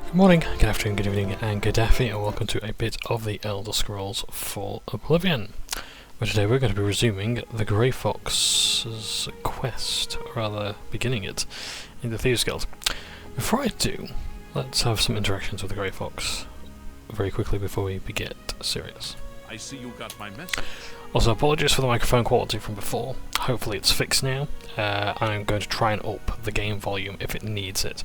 Good morning, good afternoon, good evening, and good day, and welcome to a bit of the Elder Scrolls for Oblivion. Where today we're going to be resuming the Grey Fox's quest, or rather beginning it, in the Thieves Guild. Before I do, let's have some interactions with the Grey Fox very quickly before we get serious. I see you got my message. Also, apologies for the microphone quality from before. Hopefully it's fixed now. I'm going to try and up the game volume if it needs it.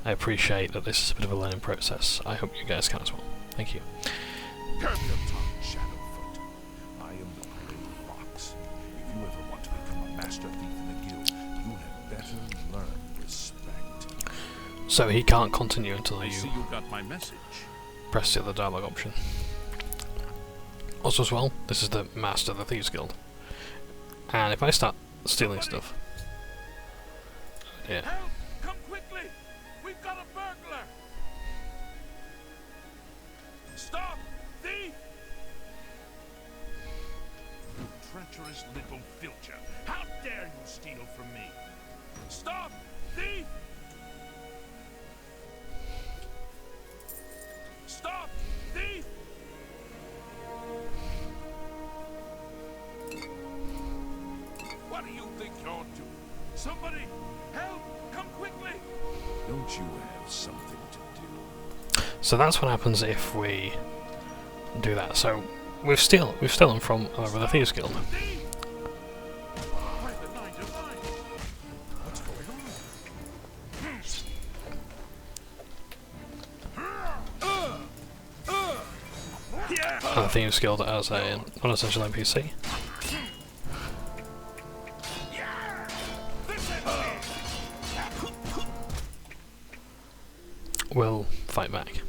I appreciate that this is a bit of a learning process. I hope you guys can as well. Thank you. Curb your tongue, Shadowfoot. I am the Grey Fox. If you ever want to become a master thief in the guild, you had better learn respect. So he can't continue until I see you got my message. press the other dialogue option. Also as well, this is the Master of the Thieves Guild. And if I start stealing stuff... Yeah. Help! Come quickly! We've got a burglar! Stop! Thief! You treacherous little filcher! How dare you steal from me? Stop! Thief! Stop! Thief! What do you think you're doing? Somebody, help! Come quickly! Don't you have something to do? So that's what happens if we do that. So we've stolen from the Thieves Guild. Thief! Why the night am I? What's going on? Yeah! The Thieves Guild as a non-essential NPC. We'll fight back.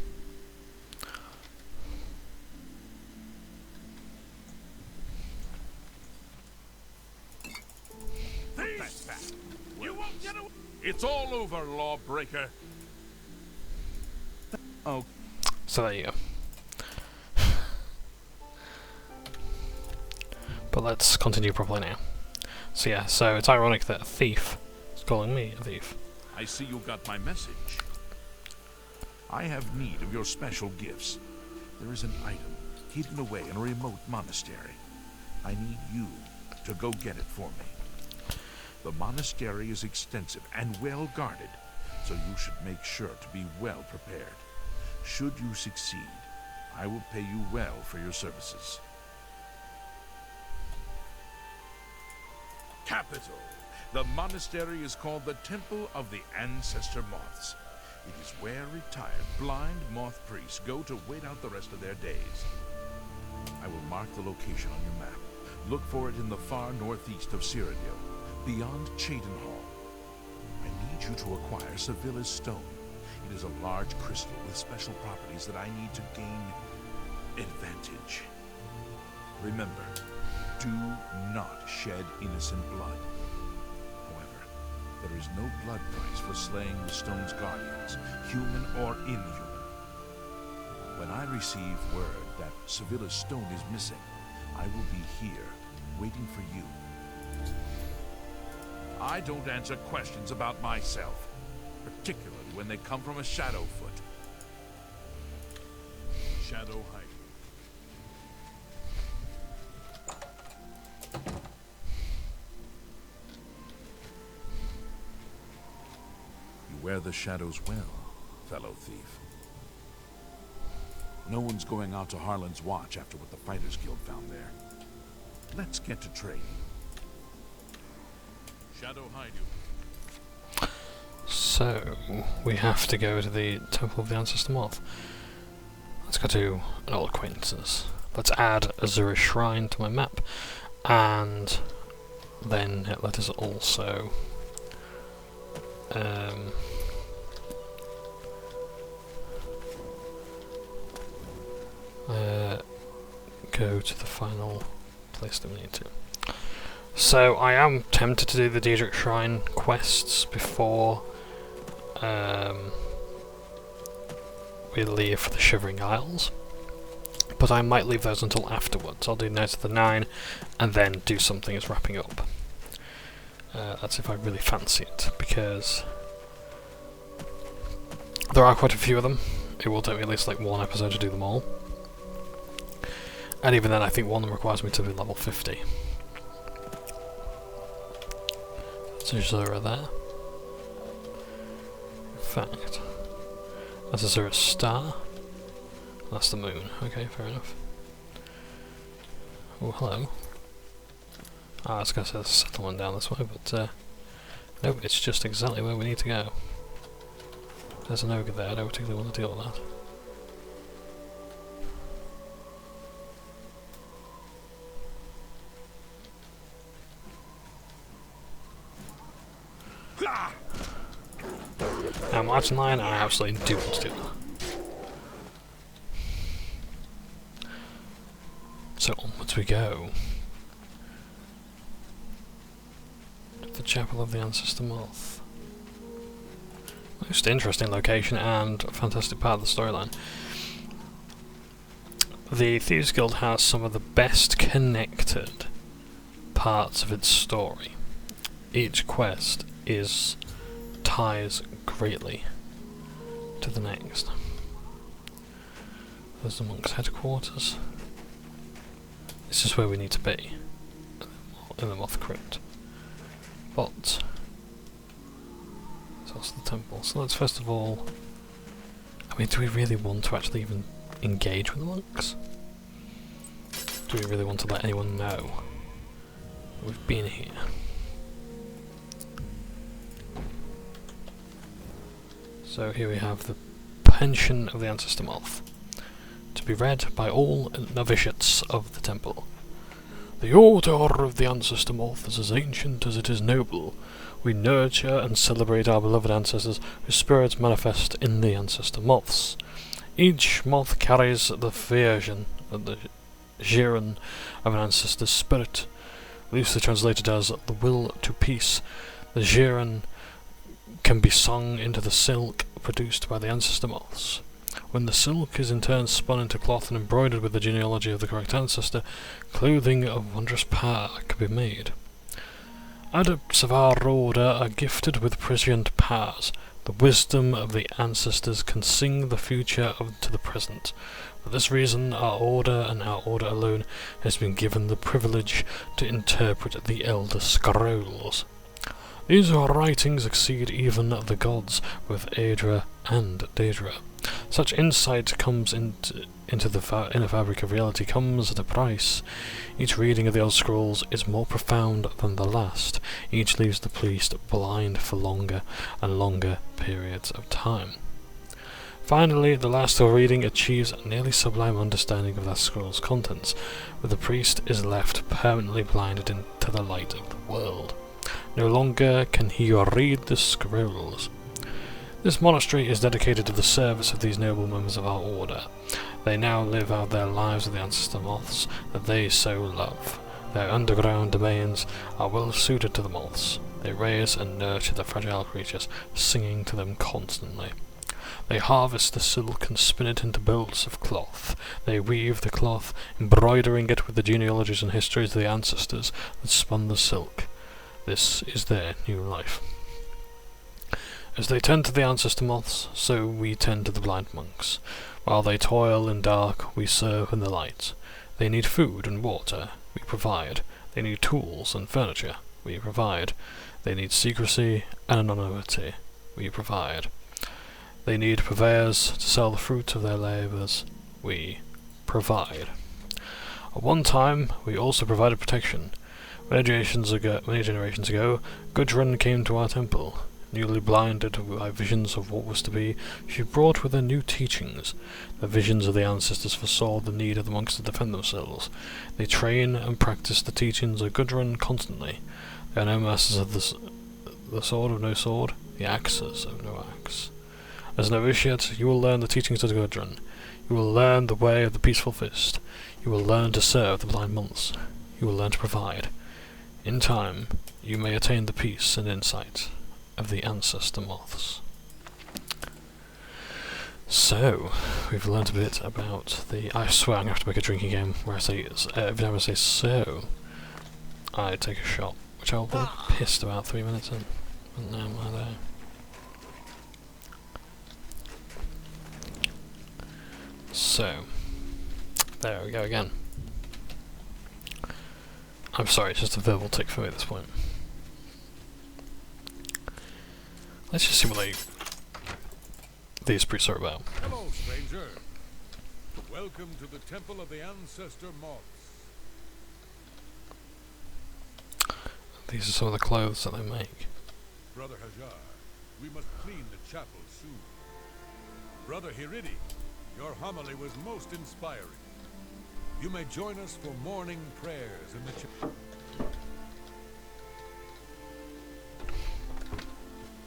You won't get away. It's all over, lawbreaker. Oh. So there you go. But let's continue properly now. So yeah, so it's ironic that a thief is calling me a thief. I see you got my message. I have need of your special gifts. There is an item hidden away in a remote monastery. I need you to go get it for me. The monastery is extensive and well guarded, so you should make sure to be well prepared. Should you succeed, I will pay you well for your services. Capital. The monastery is called the Temple of the Ancestor Moths. It is where retired blind moth priests go to wait out the rest of their days. I will mark the location on your map. Look for it in the far northeast of Cyrodiil, beyond Cheydinhall. I need you to acquire Sevilla's stone. It is a large crystal with special properties that I need to gain advantage. Remember, do not shed innocent blood. There is no blood price for slaying the stone's guardians, human or inhuman. When I receive word that Sevilla's stone is missing, I will be here, waiting for you. I don't answer questions about myself, particularly when they come from a Shadowfoot. Shadow hiding. Wear the shadows well, fellow thief. No one's going out to Harlan's Watch after what the Fighters Guild found there. Let's get to trading. Shadow hide you. So we have to go to the Temple of the Ancestor Moth. Let's go to an old acquaintances. Let's add Azura Shrine to my map, and then let us also go to the final place that we need to. So I am tempted to do the Daedric Shrine quests before we leave for the Shivering Isles, but I might leave those until afterwards. I'll do Night of the Nine and then do something as wrapping up. That's if I really fancy it, because there are quite a few of them, it will take me at least like one episode to do them all. And even then I think one of them requires me to be level 50. So Zura there. In fact, that's a Zura star. That's the moon. Okay, fair enough. Oh, hello. Ah, I was going to say there's a settlement down this way, but no, it's just exactly where we need to go. There's an ogre there, I don't particularly want to deal with that. Now, Martin Lion, I absolutely do want to do that. So, onwards we go. To the Chapel of the Ancestor Moth. Most interesting location and a fantastic part of the storyline. The Thieves Guild has some of the best connected parts of its story. Each quest ties greatly to the next. There's the monk's headquarters. This is where we need to be, in the Moth Crypt. But there's also the temple. So let's first of all, I mean, do we really want to actually even engage with the monks? Do we really want to let anyone know we've been here? So here we have the Pension of the Ancestor Moth, to be read by all novitiates of the temple. The Order of the Ancestor Moth is as ancient as it is noble. We nurture and celebrate our beloved ancestors whose spirits manifest in the Ancestor Moths. Each moth carries the version of the Jiren of an ancestor's spirit, loosely translated as the will to peace. The Jiren can be sung into the silk produced by the ancestor moths. When the silk is in turn spun into cloth and embroidered with the genealogy of the correct ancestor, clothing of wondrous power can be made. Adepts of our order are gifted with prescient powers. The wisdom of the ancestors can sing the future to the present. For this reason, our order and our order alone has been given the privilege to interpret the Elder Scrolls. These writings exceed even the gods with Aedra and Daedra. Such insight comes into the inner fabric of reality comes at a price. Each reading of the Elder Scrolls is more profound than the last. Each leaves the priest blind for longer and longer periods of time. Finally, the last reading achieves a nearly sublime understanding of that scroll's contents, where the priest is left permanently blinded into the light of the world. No longer can he read the scrolls. This monastery is dedicated to the service of these noble members of our order. They now live out their lives with the ancestor moths that they so love. Their underground domains are well suited to the moths. They raise and nurture the fragile creatures, singing to them constantly. They harvest the silk and spin it into bolts of cloth. They weave the cloth, embroidering it with the genealogies and histories of the ancestors that spun the silk. This is their new life. As they tend to the ancestor moths, so we tend to the blind monks. While they toil in dark, we serve in the light. They need food and water, we provide. They need tools and furniture, we provide. They need secrecy and anonymity, we provide. They need purveyors to sell the fruit of their labours, we provide. At one time, we also provided protection. Many generations ago, Gudrun came to our temple. Newly blinded by visions of what was to be, she brought with her new teachings. The visions of the ancestors foresaw the need of the monks to defend themselves. They train and practice the teachings of Gudrun constantly. They are no masters of the sword of no sword, the axes of no axe. As a novitiate, you will learn the teachings of Gudrun. You will learn the way of the peaceful fist. You will learn to serve the blind monks. You will learn to provide. In time, you may attain the peace and insight of the ancestor moths. So, we've learned a bit about the... I swear I'm going to have to make a drinking game where I say, every time I say so, I take a shot, which I'll be pissed about 3 minutes in. But now am I there. So, there we go again. I'm sorry, it's just a verbal tick for me at this point. Let's just see what these priests are about. Hello, stranger. Welcome to the Temple of the Ancestor Moths. These are some of the clothes that they make. Brother Hajar, we must clean the chapel soon. Brother Hiridi, your homily was most inspiring. You may join us for morning prayers in the chapel.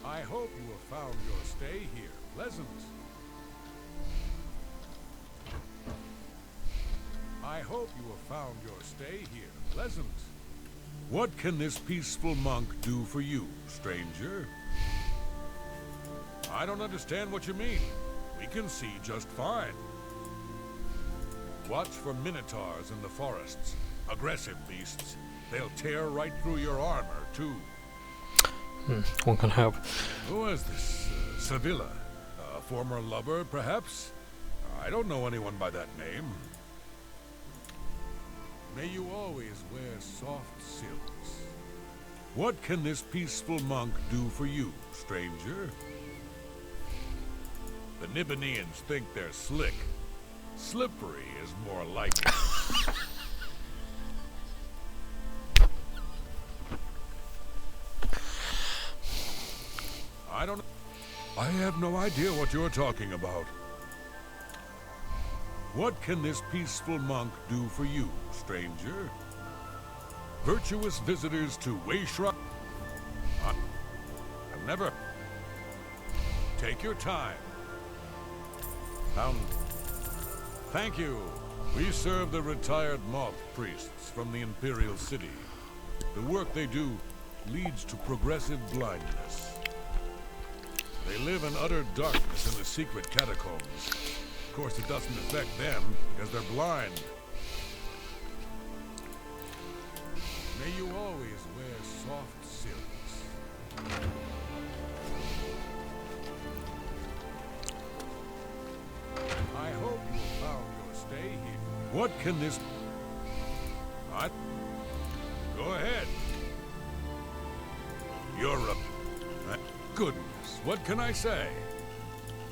I hope you have found your stay here pleasant. I hope you have found your stay here pleasant. What can this peaceful monk do for you, stranger? I don't understand what you mean. We can see just fine. Watch for minotaurs in the forests. Aggressive beasts. They'll tear right through your armor, too. One can hope. Who is this? Sevilla? A former lover, perhaps? I don't know anyone by that name. May you always wear soft silks. What can this peaceful monk do for you, stranger? The Nibaneans think they're slick. Slippery is more like it. I have no idea what you're talking about. What can this peaceful monk do for you, stranger? Virtuous visitors to Wayshrine. I've never... Take your time. Thank you. We serve the retired moth priests from the Imperial City. The work they do leads to progressive blindness. They live in utter darkness in the secret catacombs. Of course, it doesn't affect them because they're blind. May you always wear soft silks. I hope you found your stay here. What can this... Go ahead. You're a... Goodness, what can I say?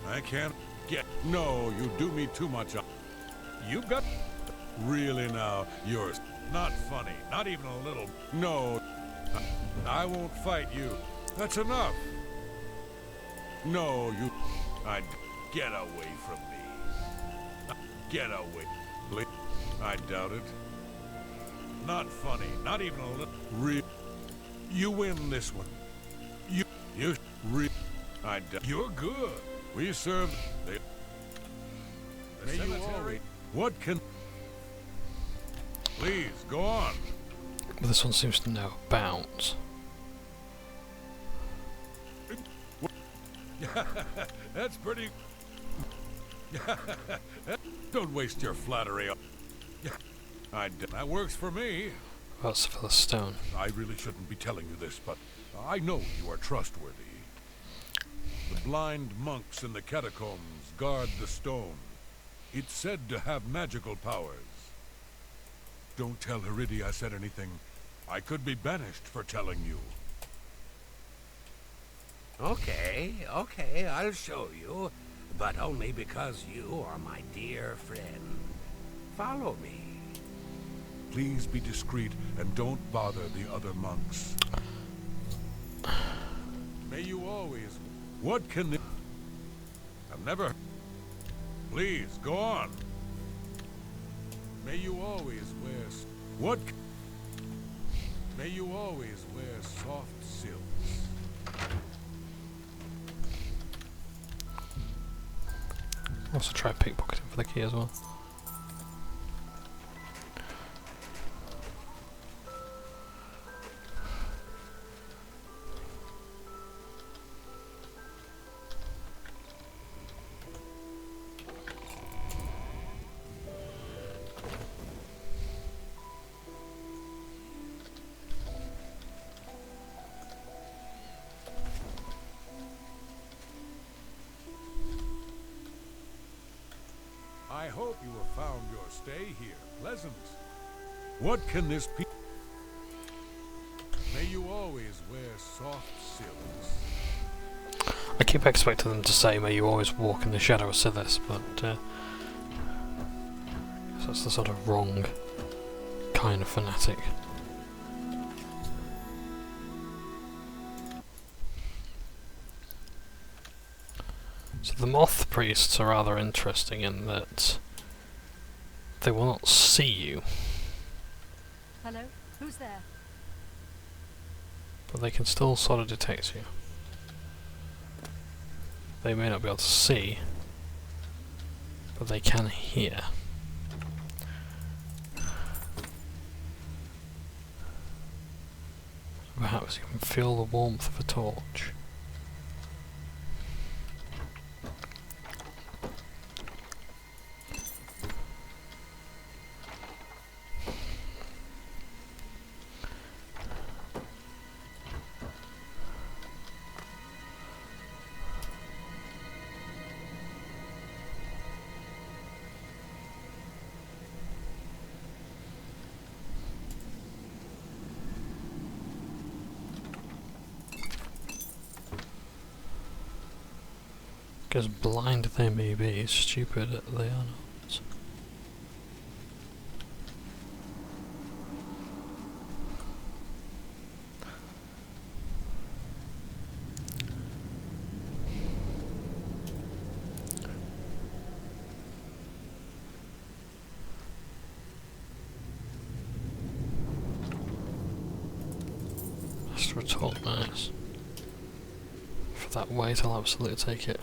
I can't get... No, you do me too much. You got... Really now, you're not funny, not even a little... No, I won't fight you. That's enough. No, you... I'd get away from me. Get away. Please. I doubt it. Not funny, not even a little... You win this one. You're good. We serve the cemetery. What can... Please, go on. But this one seems to know bounds. That's pretty... Don't waste your flattery on... That works for me. That's for the stone. I really shouldn't be telling you this, but I know you are trustworthy. The blind monks in the catacombs guard the stone. It's said to have magical powers. Don't tell Hiridi I said anything. I could be banished for telling you. Okay, I'll show you. But only because you are my dear friend. Follow me. Please be discreet and don't bother the other monks. May you always... What can... I've never... Please, go on. May you always wear... What... May you always wear soft silks. Also try pickpocketing for the key as well. I I hope you have found your stay here pleasant. What can this be? May you always wear soft silks. I keep expecting them to say, may you always walk in the shadow of Sithis, but that's the sort of wrong kind of fanatic. So the moth priests are rather interesting in that they will not see you. Hello? Who's there? But they can still sort of detect you. They may not be able to see, but they can hear. Perhaps you can feel the warmth of a torch. Because blind they may be, stupid they are not. Master retort, nice. For that weight I'll absolutely take it.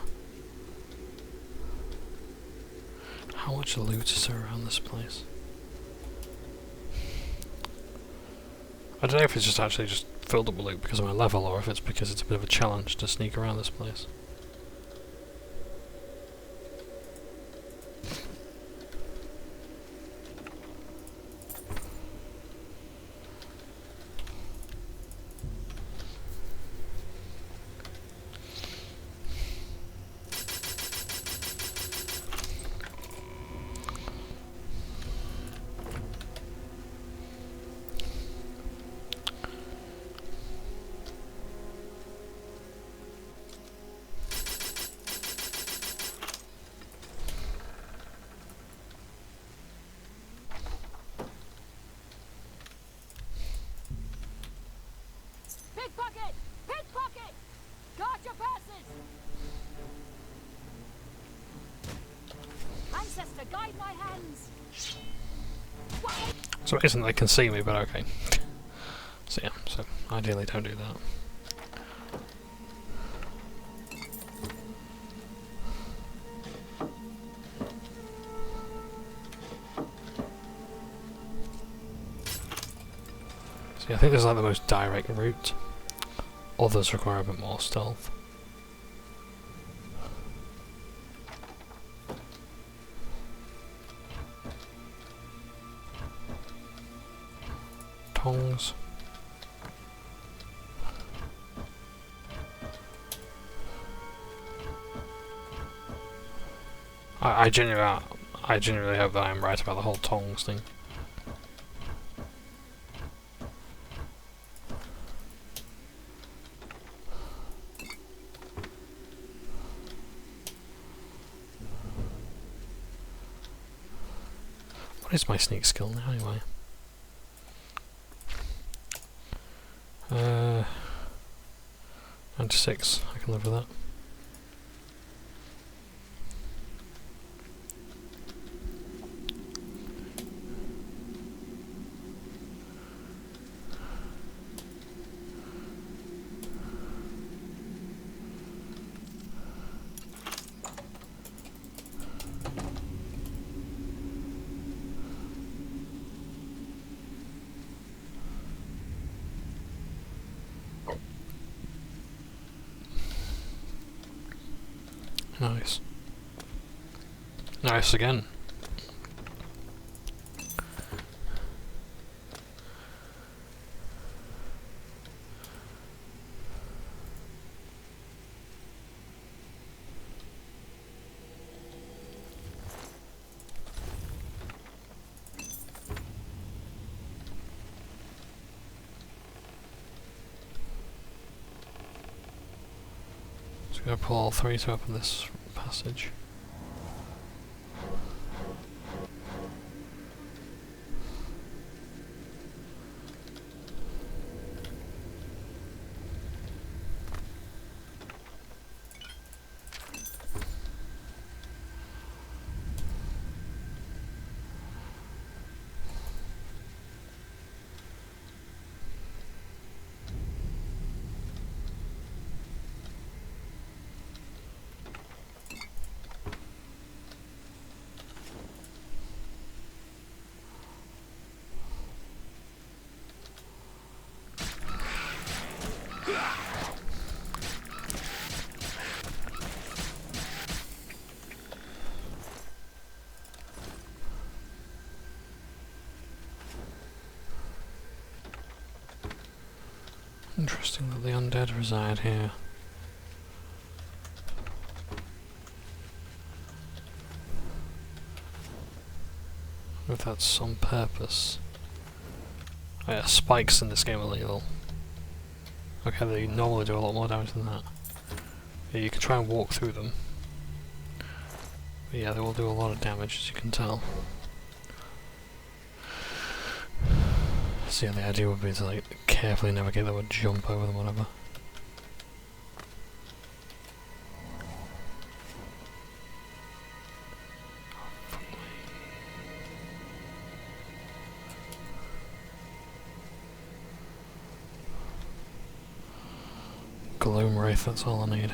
How much loot is there around this place? I don't know if it's just actually just filled up with loot because of my level, or if it's because it's a bit of a challenge to sneak around this place. Pickpocket! Pickpocket! Guard your purses! Ancestor, guide my hands! So it isn't they can see me, but okay. So yeah, so ideally don't do that. So yeah, I think this is like the most direct route. Others require a bit more stealth. Tongs. I genuinely hope that I'm right about the whole tongs thing. What is my sneak skill now anyway? 96, I can live with that. Nice. Nice again. So we're going to pull all three to open this passage. Interesting that the undead reside here. If that's on purpose. Oh yeah, spikes in this game are lethal. Okay, they normally do a lot more damage than that. Yeah, you can try and walk through them. But yeah, they will do a lot of damage, as you can tell. So yeah, the idea would be to like carefully navigate them or jump over them, whatever. Gloom Wraith, that's all I need.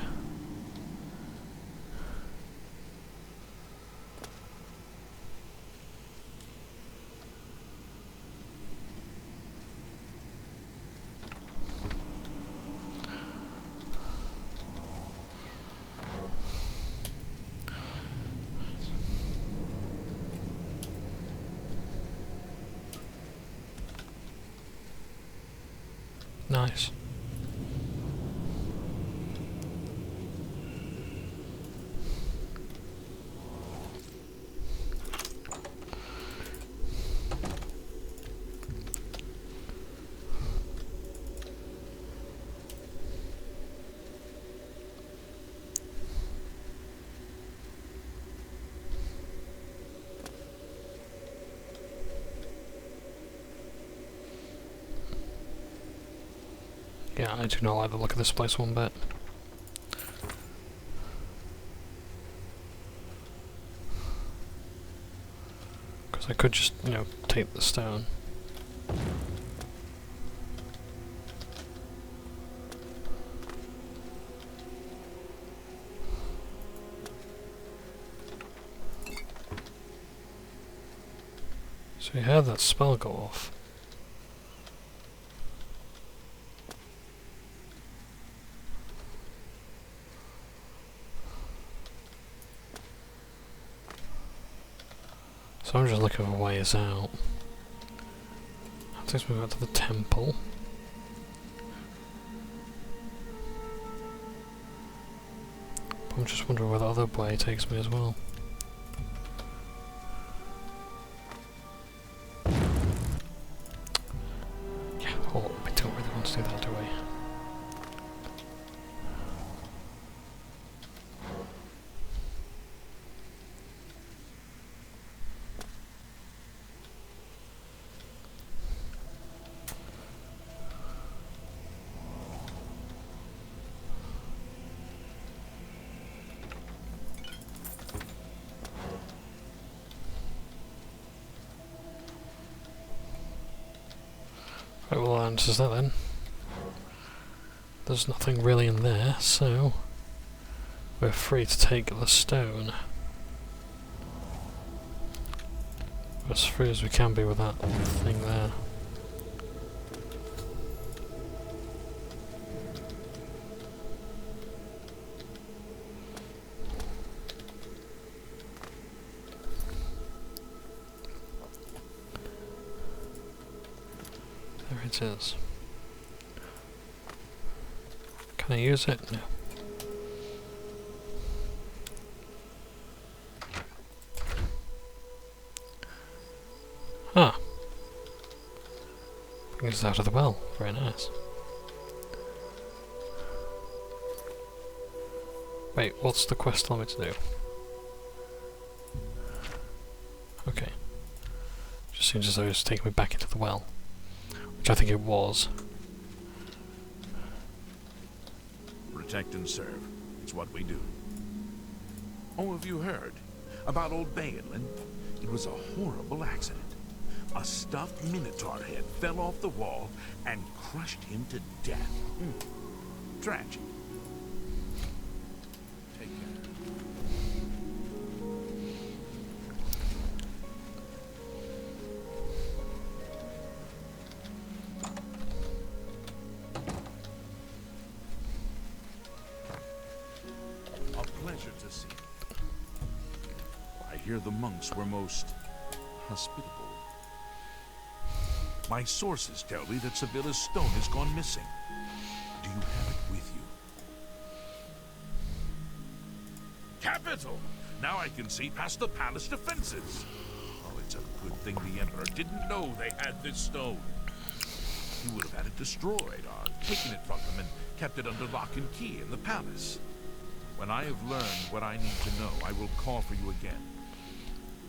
Nice. Yeah, I do not like the look of this place one bit. Because I could just, you know, take the stone. So you heard that spell go off. So I'm just looking for ways out. That takes me back to the temple. But I'm just wondering where the other way takes me as well. Yeah, oh, we don't really want to do that, do we? Right, well that answers that then. There's nothing really in there, so we're free to take the stone. As free as we can be with that thing there. There it is. Can I use it? No. Ah. It's out of the well. Very nice. Wait, what's the quest tell me to do? Okay. Just seems as though it's taking me back into the well. Which I think it was. Protect and serve. It's what we do. Oh, have you heard about old Balin? It was a horrible accident. A stuffed minotaur head fell off the wall and crushed him to death. Tragic. Take care. A pleasure to see you. I hear the monks were most hospitable. My sources tell me that Sevilla's stone has gone missing. Do you have it with you? Capital! Now I can see past the palace defenses. Oh, it's a good thing the Emperor didn't know they had this stone. He would have had it destroyed or taken it from them and kept it under lock and key in the palace. When I have learned what I need to know, I will call for you again.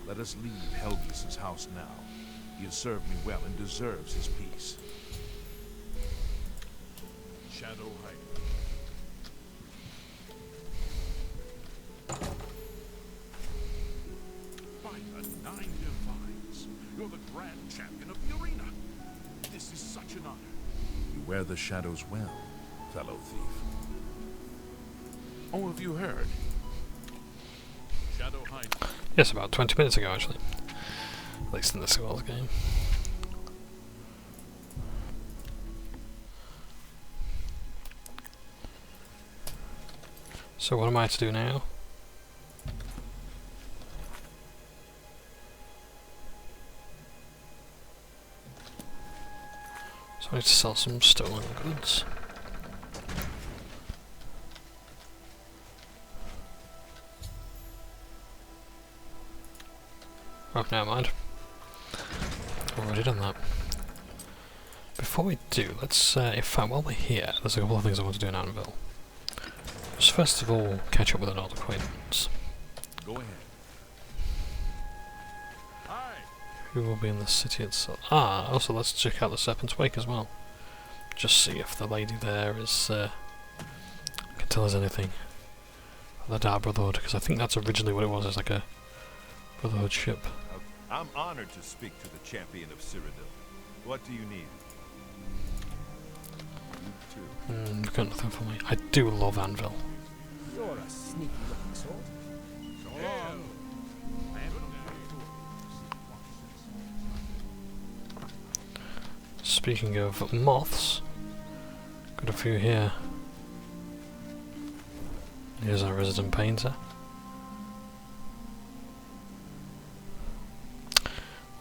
Let us leave Helgis's house now. He has served me well and deserves his peace. Shadow hiding. By the Nine Divines, you're the grand champion of the arena. This is such an honor. You wear the shadows well, fellow thief. Oh, have you heard? Shadow hiding. Yes, about 20 minutes ago actually. At least in the Squirrels game. So what am I to do now? So I need to sell some stolen goods. Oh, never mind. Already done that. Before we do, let's, in fact, while we're here, there's a couple of things I want to do in Anvil. Just first of all, catch up with an old acquaintance. Go ahead. Hi. Who will be in the city itself? Ah, also let's check out the Serpent's Wake as well. Just see if the lady there is, can tell us anything. The Dark Brotherhood, because I think that's originally what it was, it's like a Brotherhood ship. I'm honored to speak to the champion of Cyrodiil. What do you need? You too. You've got nothing for me. I do love Anvil. You're a sneaky looking sort. So long. Speaking of moths, got a few here. Here's our resident painter.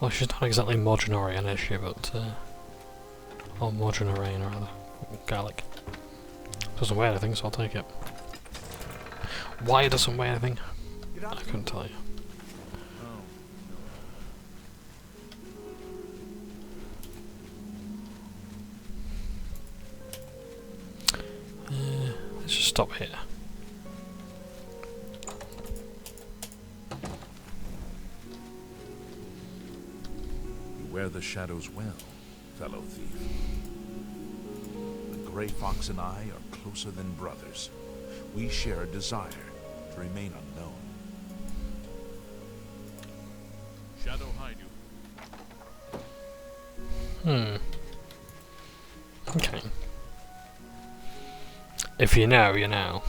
Well, she's not exactly Modronorian, is she? But, or Modronorian, rather. Garlic. Doesn't weigh anything, so I'll take it. Why it doesn't weigh anything? I couldn't tell you. Let's just stop here. You wear the shadows well, fellow thief. The Grey Fox and I are closer than brothers. We share a desire to remain unknown. Shadow hide you. Okay. If you know, you know.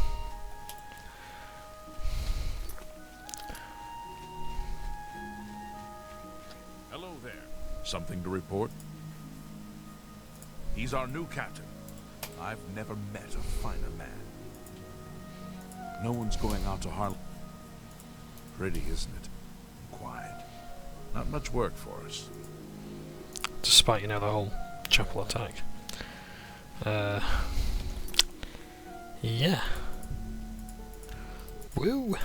Hello there. Something to report? He's our new captain. I've never met a finer man. No one's going out to Harlem. Pretty, isn't it? Quiet. Not much work for us. Despite, you know, the whole chapel attack. Yeah. Woo!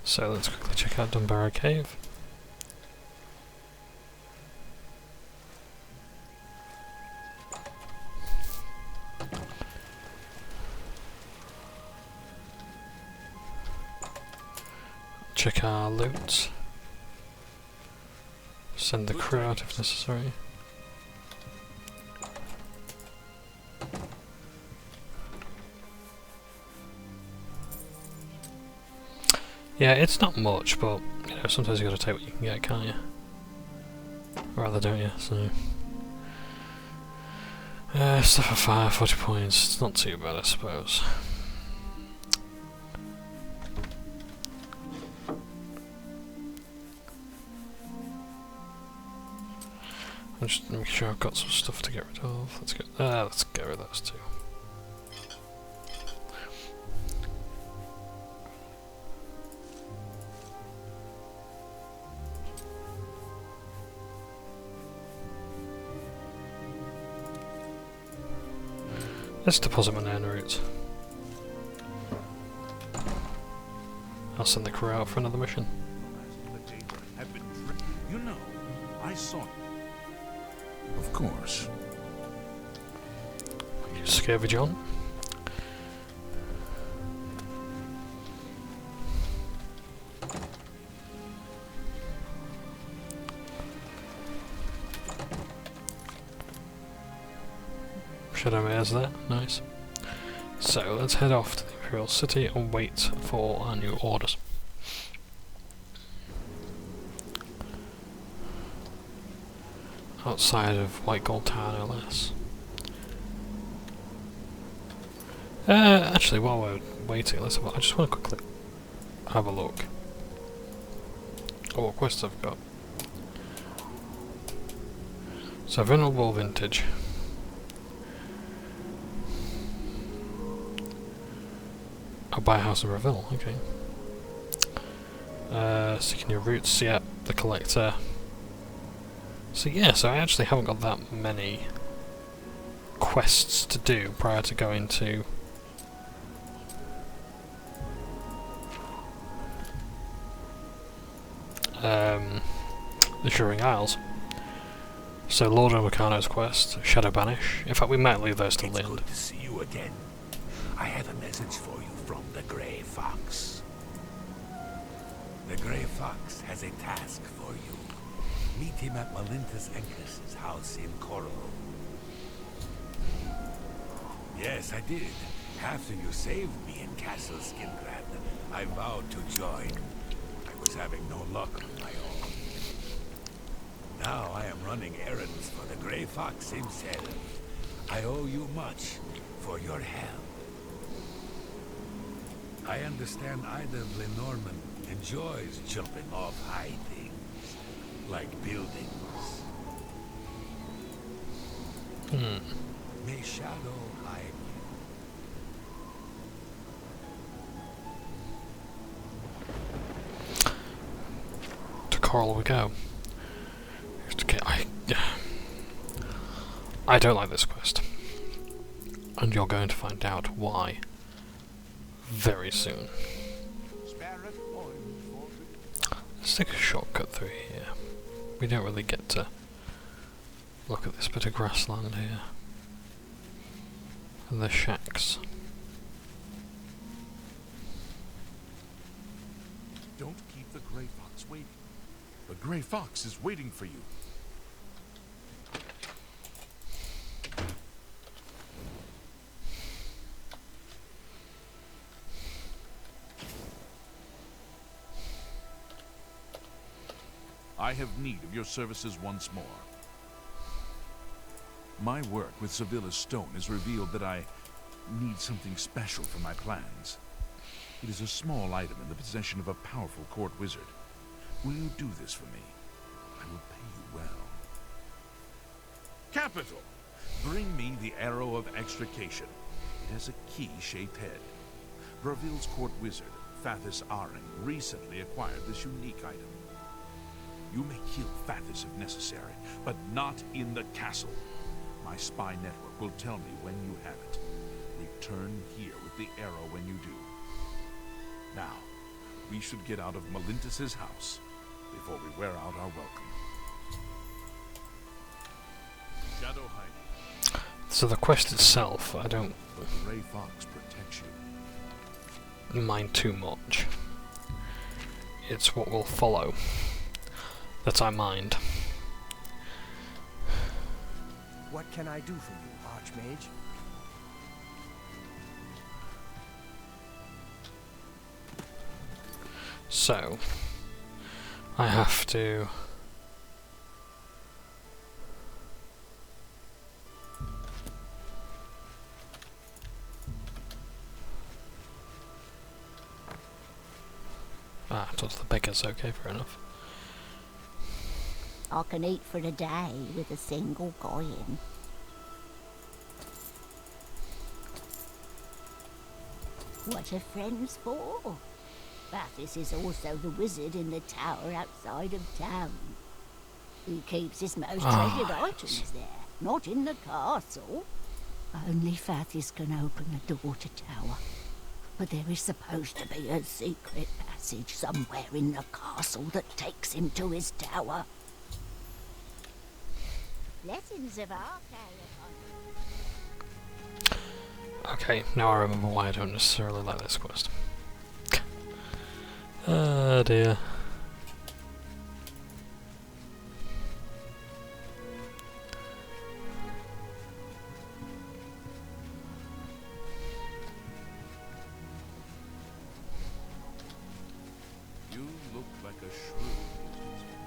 So let's quickly check out Dunbarrow Cave. check our loot. Send the crew out if necessary. Yeah, it's not much, but you know, sometimes you gotta take what you can get, can't you? Or rather, don't you? So, stuff for fire, 40 points. It's not too bad, I suppose. I'm just making sure I've got some stuff to get rid of. Let's get rid of those two. Let's deposit my nano routes. I'll send the crew out for another mission. You know, I saw. Of course. Scurvy John. Shadow Mayor's there, nice. So let's head off to the Imperial City and wait for our new orders. Outside of White Gold Tower, no less. Actually, while we're waiting, I just want to quickly have a look at what quests I've got. So, Venerable Vintage. I'll buy a house in Reveal, okay. Seeking your roots, yeah, the Collector. So yeah, so I actually haven't got that many quests to do prior to going to the Shearing Isles. So Lord Omicano's quest, Shadow Banish. In fact, we might leave those till the end. Good to see you again. I have a message for you from the Grey Fox. The Grey Fox has a task for you. Meet him at Malintus Encus' house in Corvo. Yes, I did. After you saved me in Castle Skingrad, I vowed to join. I was having no luck on my own. Now I am running errands for the Grey Fox himself. I owe you much for your help. I understand Ida Lenormand enjoys jumping off high things. Like buildings. May shadow hide you. To Coral we go. I don't like this quest. And you're going to find out why very soon. Let's take a shortcut through here. We don't really get to look at this bit of grassland here. And the shacks. Don't keep the Grey Fox waiting. The Grey Fox is waiting for you. I have need of your services once more. My work with Sevilla's stone has revealed that I need something special for my plans. It is a small item in the possession of a powerful court wizard. Will you do this for me? I will pay you well. Capital! Bring me the Arrow of Extrication. It has a key-shaped head. Bravil's court wizard, Fathis recently acquired this unique item. You may kill Fathis if necessary, but not in the castle. My spy network will tell me when you have it. Return here with the arrow when you do. Now, we should get out of Malintus' house before we wear out our welcome. Shadow hiding. So the quest itself, I don't The Grey Fox protects you. mind too much. it's what will follow that I mind. What can I do for you, Archmage? So, I have to... Ah, talk to the beggars, okay, fair enough. I can eat for a day with a single coin. What are friends for? Fathis is also the wizard in the tower outside of town. He keeps his most treasured items there, not in the castle. Only Fathis can open the door to tower. But there is supposed to be a secret passage somewhere in the castle that takes him to his tower. Blessings of Arcade. Okay, now I remember why I don't necessarily like this quest. Ah dear. You look like a shrewd businessman.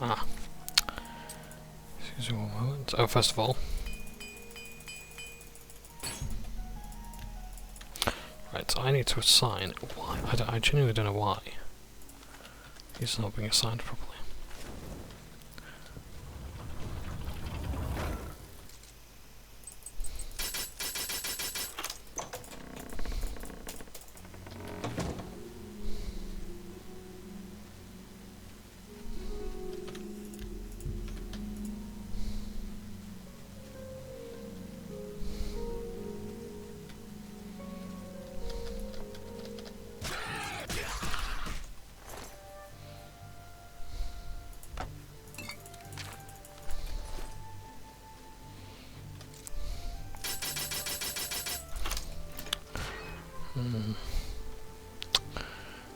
Ah. Excuse me one moment. Oh, first of all. Right, so I need to assign... Why? I genuinely don't know why. He's not being assigned properly.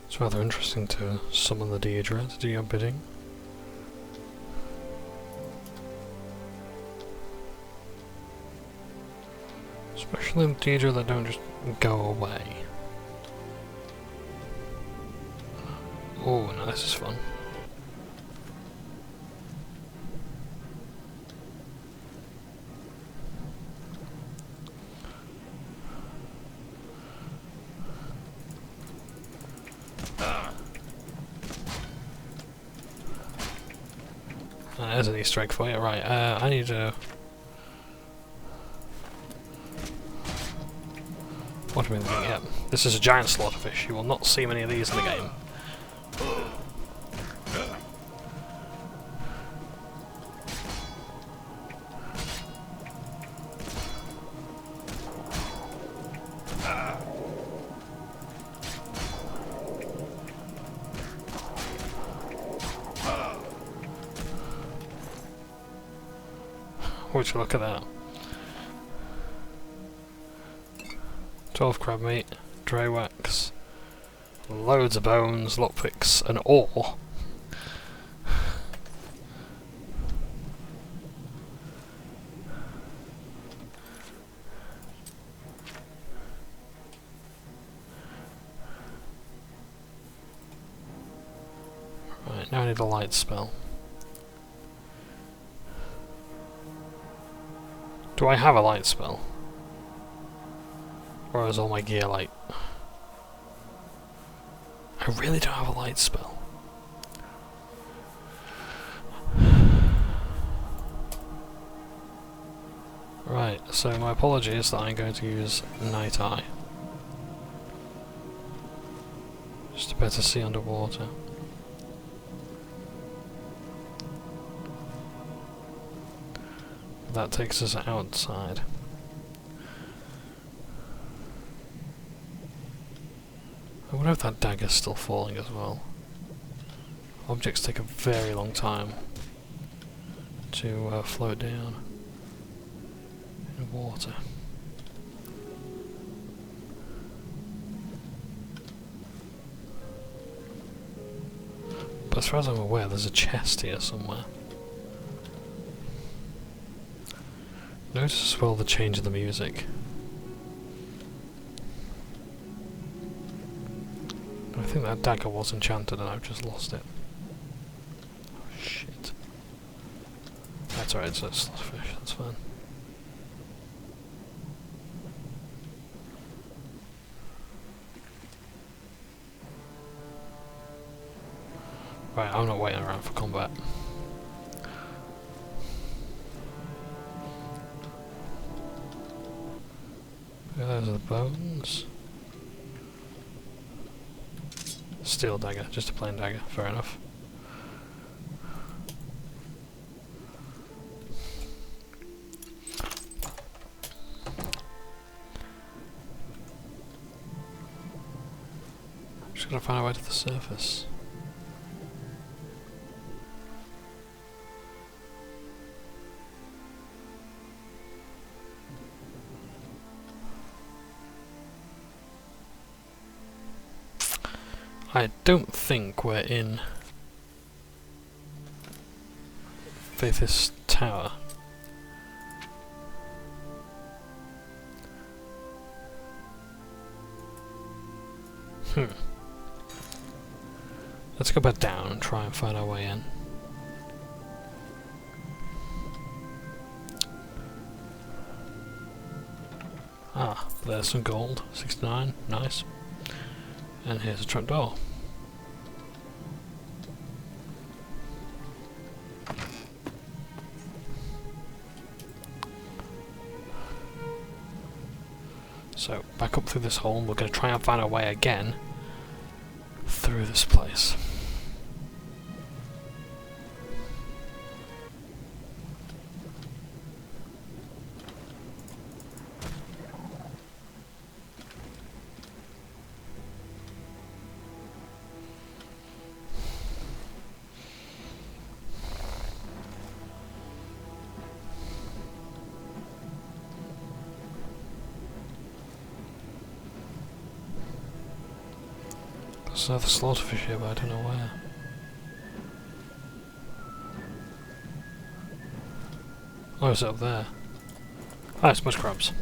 It's rather interesting to summon the Daedra to do your bidding. Especially the Daedra that don't just go away. Oh, now this is fun. There's an Easter egg for you. Right, I need to... What am I thinking? Yep. This is a giant slaughterfish. You will not see many of these in the game. Would you look at that? 12 crab meat, dry wax, Loads of bones, lockpicks, and ore. Right, now I need a light spell. Do I have a light spell? Or is all my gear light? I really don't have a light spell. Right, so my apologies that I'm going to use Night Eye. Just to better see underwater. That takes us outside. I wonder if that dagger's still falling as well. Objects take a very long time to float down in water. But as far as I'm aware, there's a chest here somewhere. Notice as well the change in the music. I think that dagger was enchanted and I've just lost it. Oh shit. That's alright, it's a slotfish, that's fine. Right, I'm not waiting around for combat. Those are the bones. Steel dagger, just a plain dagger, fair enough. Just gotta find a way to the surface. I don't think we're in Fathis Tower. Let's go back down and try and find our way in. Ah, there's some gold. 69, nice. And here's a trapdoor. So, back up through this hole, and we're going to try and find our way again through this place. There's another slaughterfish here, but I don't know where. Oh, it's up there. Ah, it's mush crabs.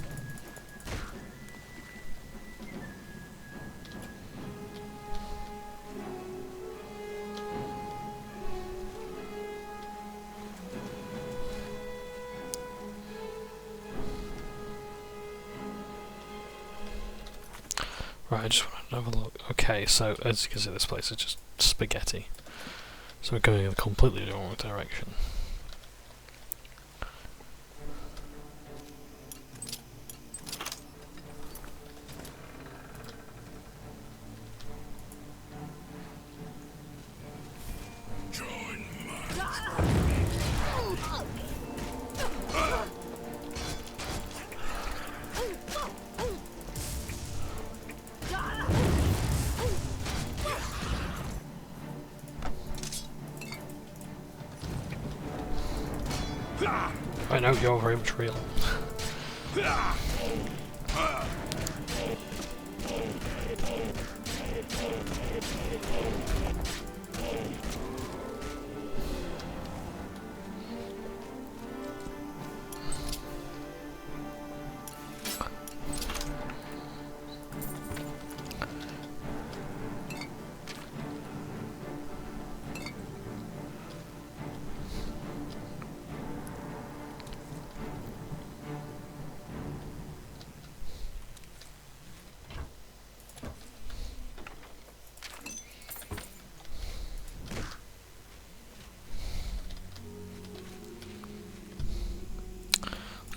Right, I just want to have a look. Okay, so as you can see, this place is just spaghetti. So we're going in a completely wrong direction. I know you're very much real.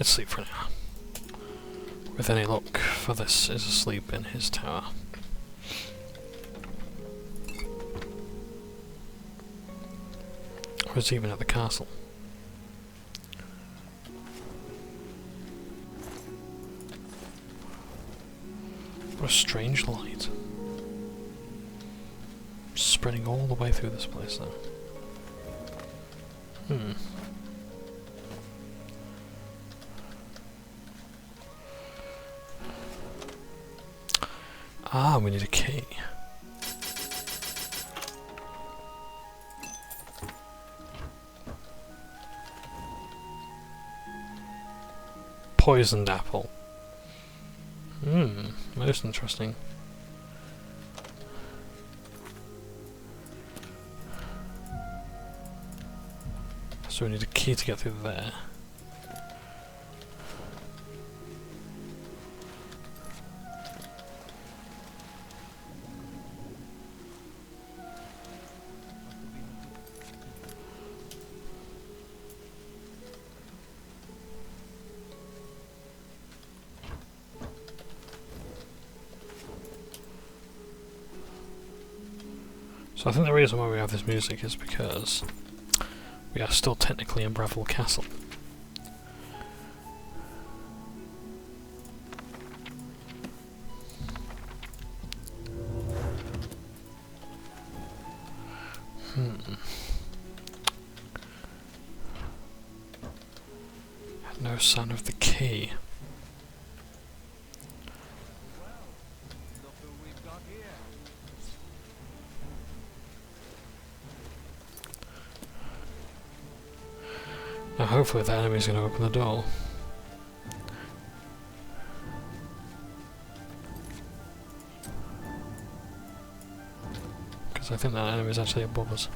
sleep for now. With any luck, Fathis is asleep in his tower. Or is he even at the castle? What a strange light. Spreading all the way through this place though. Ah, we need a key. Poisoned apple. Most interesting. So we need a key to get through there. So I think the reason why we have this music is because we are still technically in Breville Castle. No sign of the key. Now hopefully the enemy's going to open the door. Because I think that enemy's actually above us.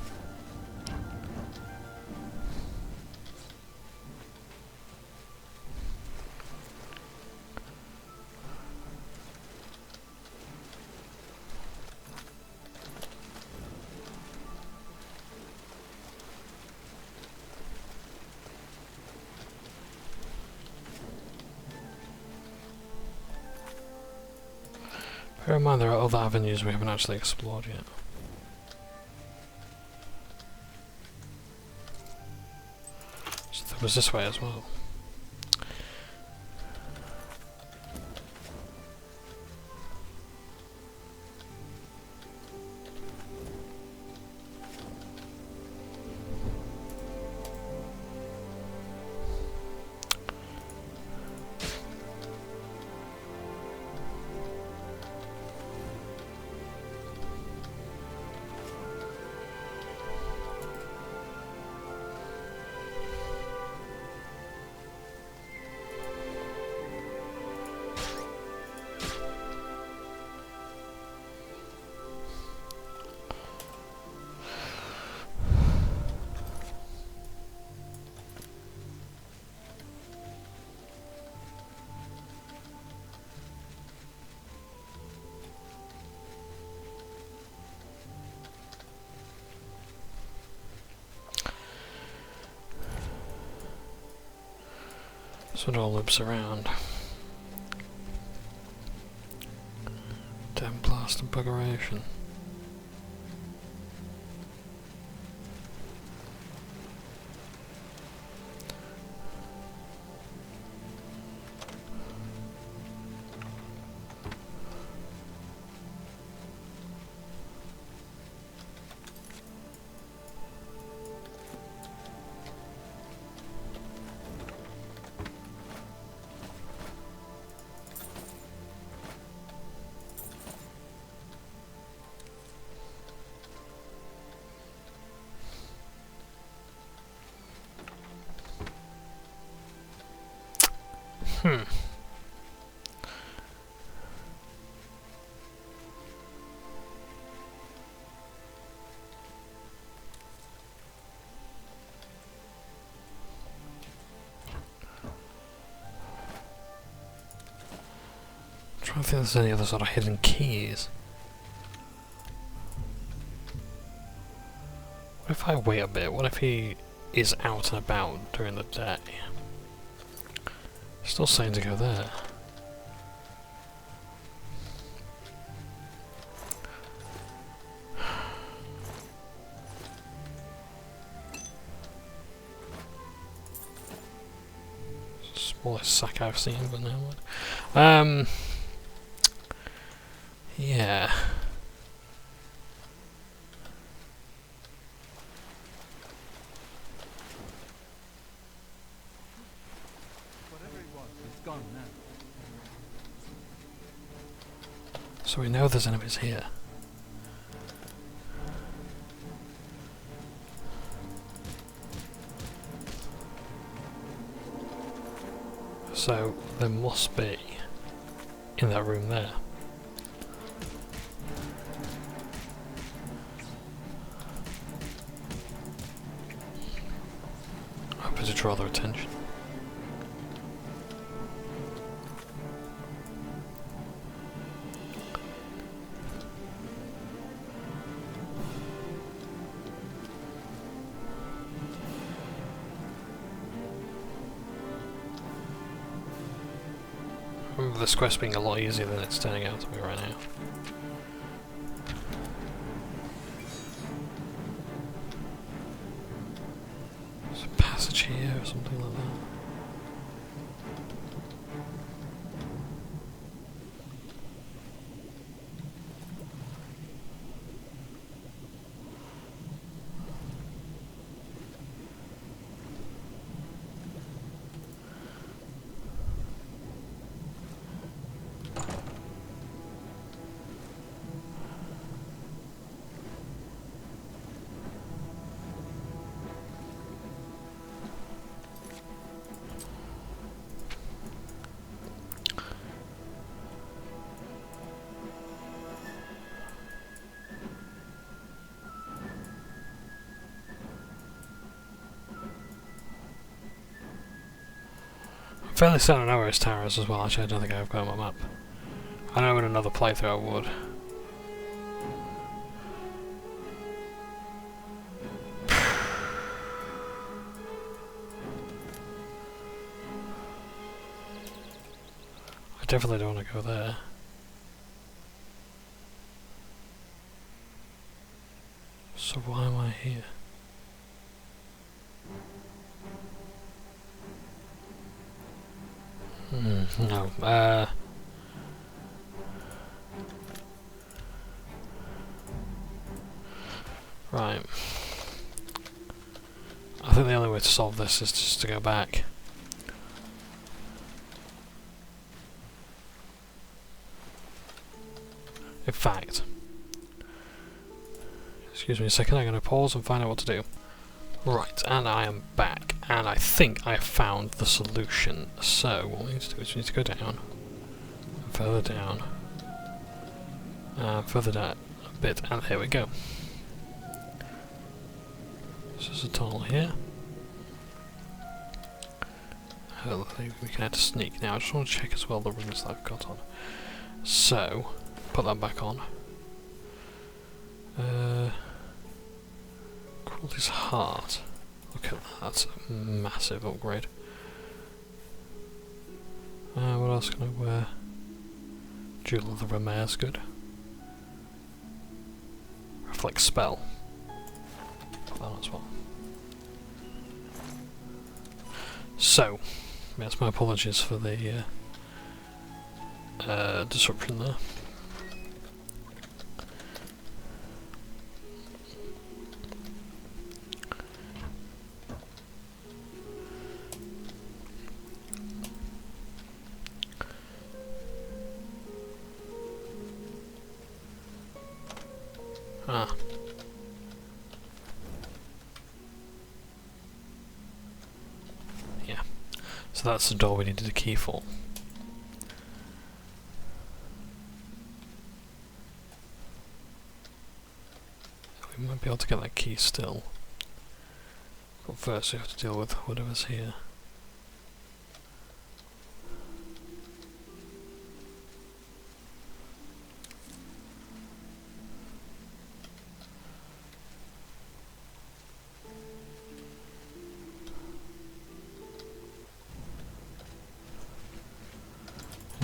Bear in mind there are other avenues we haven't actually explored yet. So there was this way as well. So it all loops around. Damn blast and buggeration. I'm trying to think if there's any other sort of hidden keys. What if I wait a bit? What if he is out and about during the day? Still saying to go there. Smallest sack I've seen, but no one. Yeah. So we know there's enemies here. So there must be in that room there. I hope to draw their attention. I remember this quest being a lot easier than it's turning out to be right now. There's a passage here or something like that. Fairly certain I know where his tower is as well. Actually, I don't think I've got him on my map. I know in another playthrough I would. I definitely don't want to go there. So why am I here? No. Right. I think the only way to solve this is just to go back. In fact, excuse me a second, I'm going to pause and find out what to do. Right, and I am back, and I think I found the solution. So, what we need to do is we need to go down, and further down, further down a bit, and here we go. This is a tunnel here. Hopefully we can add to sneak. Now I just want to check as well the rings that I've got on. So, put that back on. Cruelty's Heart. Look at that, that's a massive upgrade. What else can I wear? Jewel of the Remare's good. Reflect Spell. Put that on as well. So, yes, my apologies for the disruption there. Ah. Yeah. So that's the door we needed a key for. We might be able to get that key still. But first we have to deal with whatever's here.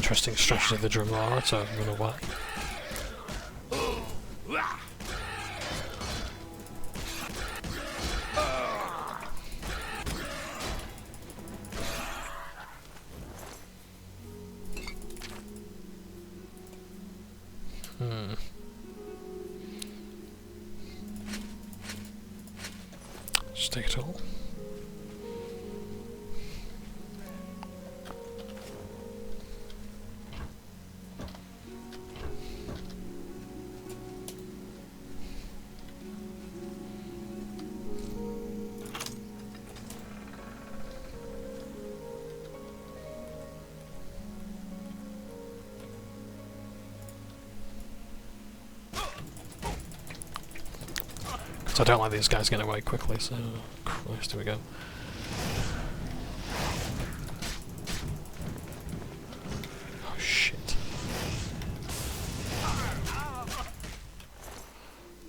interesting strategy of the Drumara to run away. Just take it all. So I don't like these guys getting away quickly, so... Christ, here we go. Oh shit.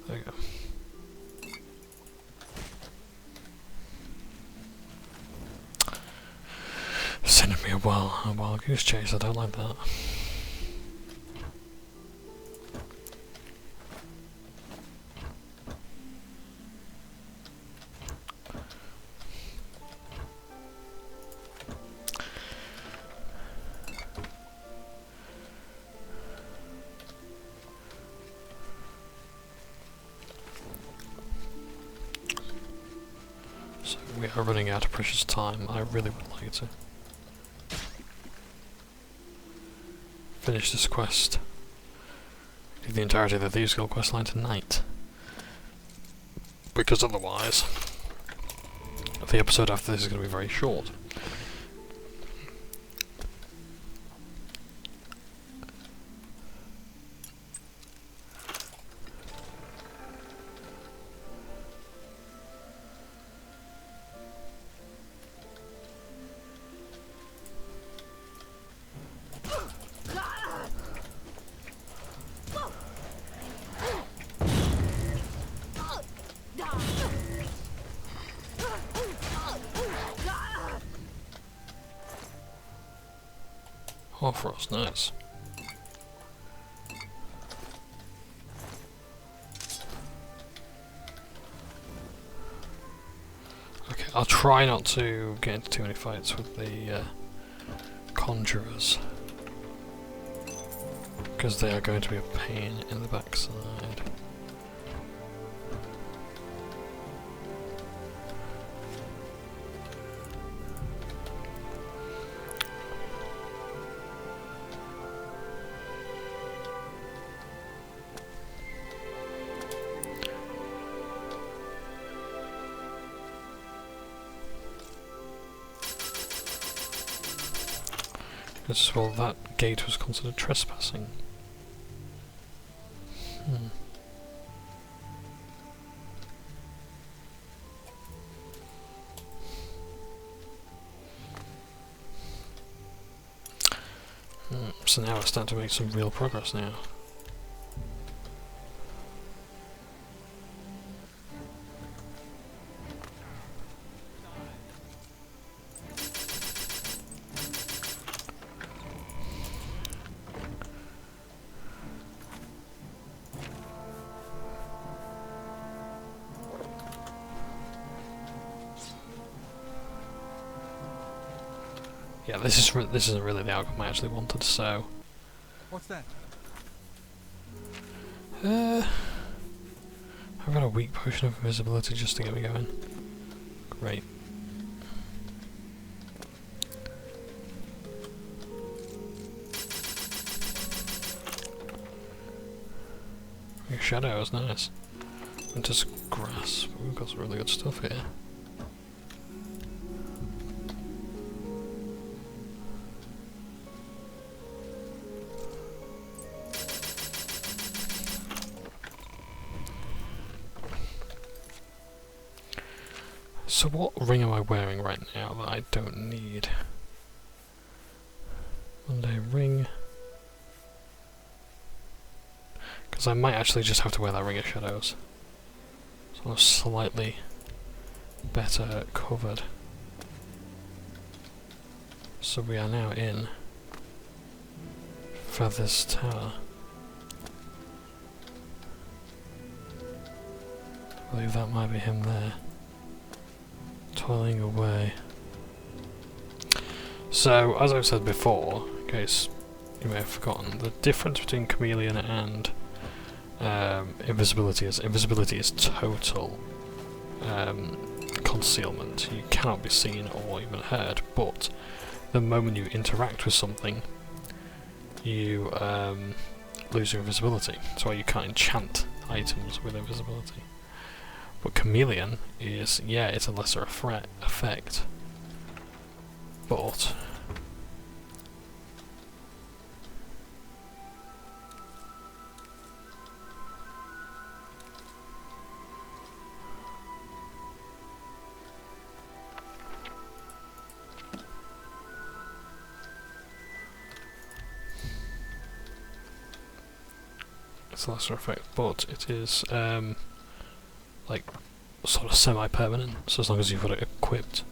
There we go. Sending me a wild goose chase, I don't like that. We are running out of precious time. I really would like to finish this quest. Do the entirety of the Thieves Guild questline tonight. Because otherwise, the episode after this is going to be very short. Oh, Frost, nice. Okay, I'll try not to get into too many fights with the conjurers, because they are going to be a pain in the backside. As well, that gate was considered trespassing. So now we're starting to make some real progress now. Yeah, this isn't really the outcome I actually wanted, so... What's that? I've got a weak potion of invisibility just to get me going. Great. Your shadow is nice. Winter's Grasp. We've got some really good stuff here. So what ring am I wearing right now that I don't need? Monday ring. Because I might actually just have to wear that Ring of Shadows. So I'm slightly better covered. So we are now in Fathis Tower. I believe that might be him there. Toiling away. So, as I've said before, in case you may have forgotten, the difference between chameleon and invisibility is total concealment. You cannot be seen or even heard, but the moment you interact with something, you lose your invisibility. That's why you can't enchant items with invisibility. But chameleon is, yeah, it's a lesser effect, but it's a lesser effect, but it is like sort of semi-permanent, so as long as you've got it equipped,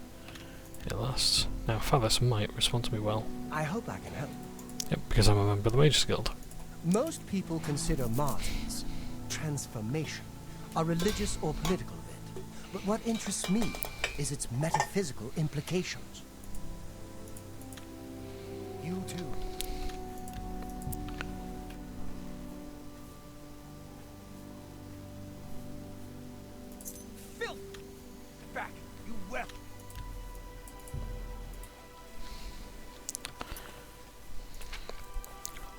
it lasts. Now Fathis might respond to me well. I hope I can help. Yep, because I'm a member of the Mages Guild. Most people consider martyrs, transformation, a religious or political event. But what interests me is its metaphysical implications. You too. Filth! Back, you whelp!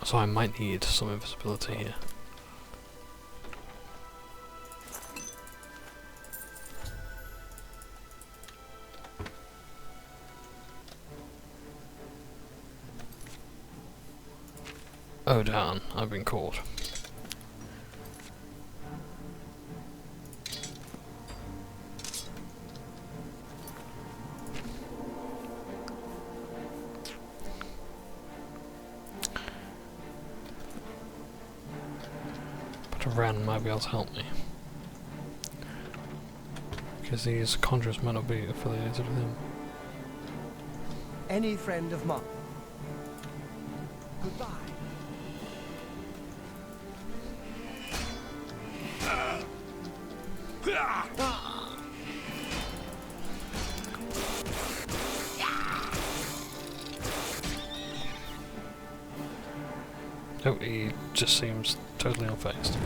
So I might need some invisibility here. Oh darn, I've been caught. But a Ran might be able to help me. Because these conjurers might not be affiliated with him. Any friend of mine. Goodbye. Oh, he just seems totally unfazed.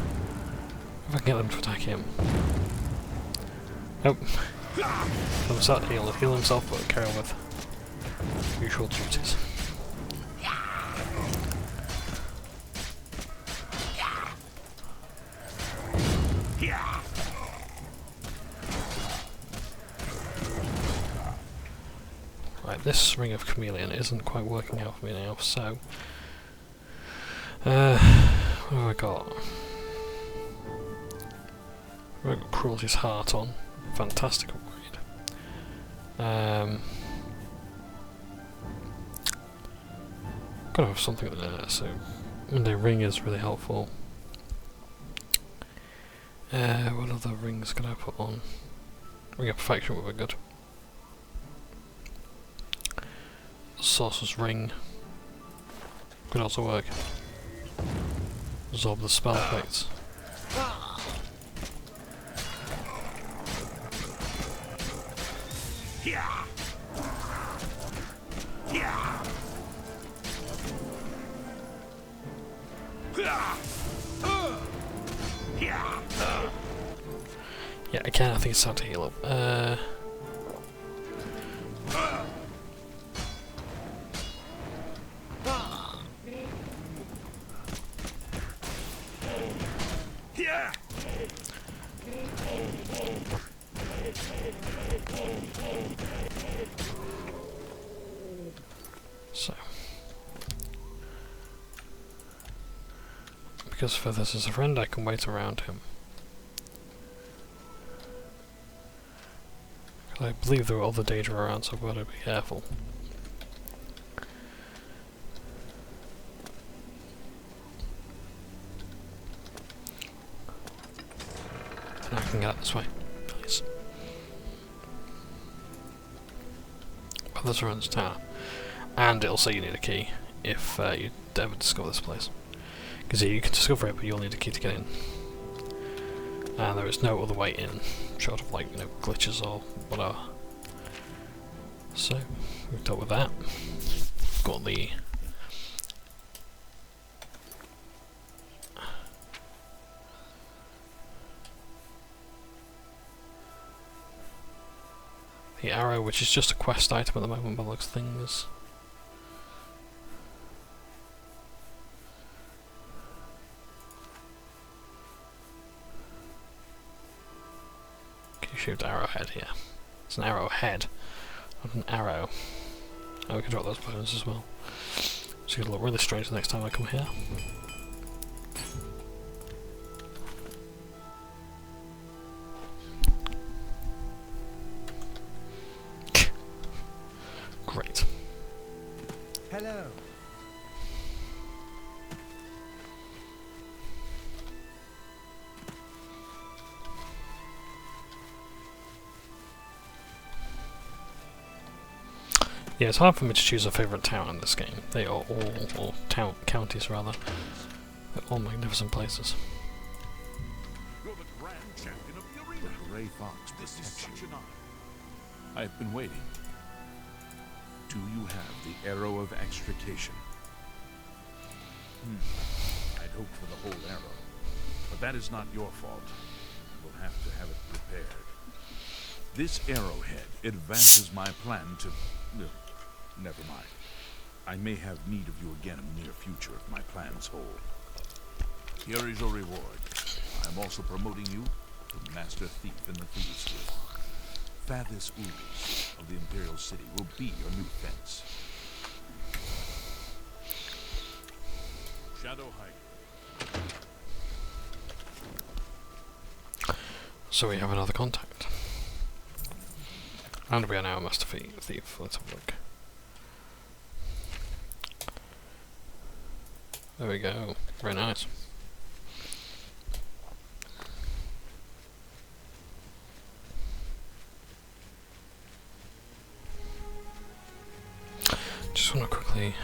If I can get them to attack him. Nope. Heal himself, but carry on with usual duties. Right, this Ring of Chameleon isn't quite working out for me now, so what have I got? I've got Cruelty's Heart on. Fantastic upgrade. Gotta have something there, so the ring is really helpful. What other rings can I put on? Ring of Perfection would be good. Sorcerer's Ring could also work. Absorb the spell effects. Yeah, again, I think it's time to heal up. So, because Fathis is a friend, I can wait around him. I believe there are other danger around, so I've got to be careful. And I can get out this way. Nice. Fathis runs tower. And it'll say you need a key. if you ever discover this place. Because you can discover it, but you'll need a key to get in. And there is no other way in, short of like, you know, glitches or whatever. So, we've dealt with that. Got the arrow, which is just a quest item at the moment by the looks of things. Shoot arrowhead here. It's an arrowhead, not an arrow. Oh, we can drop those bones as well. It's going to look really strange the next time I come here. Great. Hello. Yeah, it's hard for me to choose a favourite town in this game. They are all, or counties rather, they're all magnificent places. You're the grand champion of the arena. The Grey Fox protection. I've been waiting. Do you have the arrow of extrication? I'd hoped for the whole arrow, but that is not your fault. We'll have to have it repaired. This arrowhead advances my plan to... never mind. I may have need of you again in the near future if my plans hold. Here is your reward. I am also promoting you to Master Thief in the Thieves Guild. Fathis Boots of the Imperial City will be your new fence. Shadow Hike. So we have another contact. And we are now a Master Thief. Let's have a look. There we go. Very nice. Just want to quickly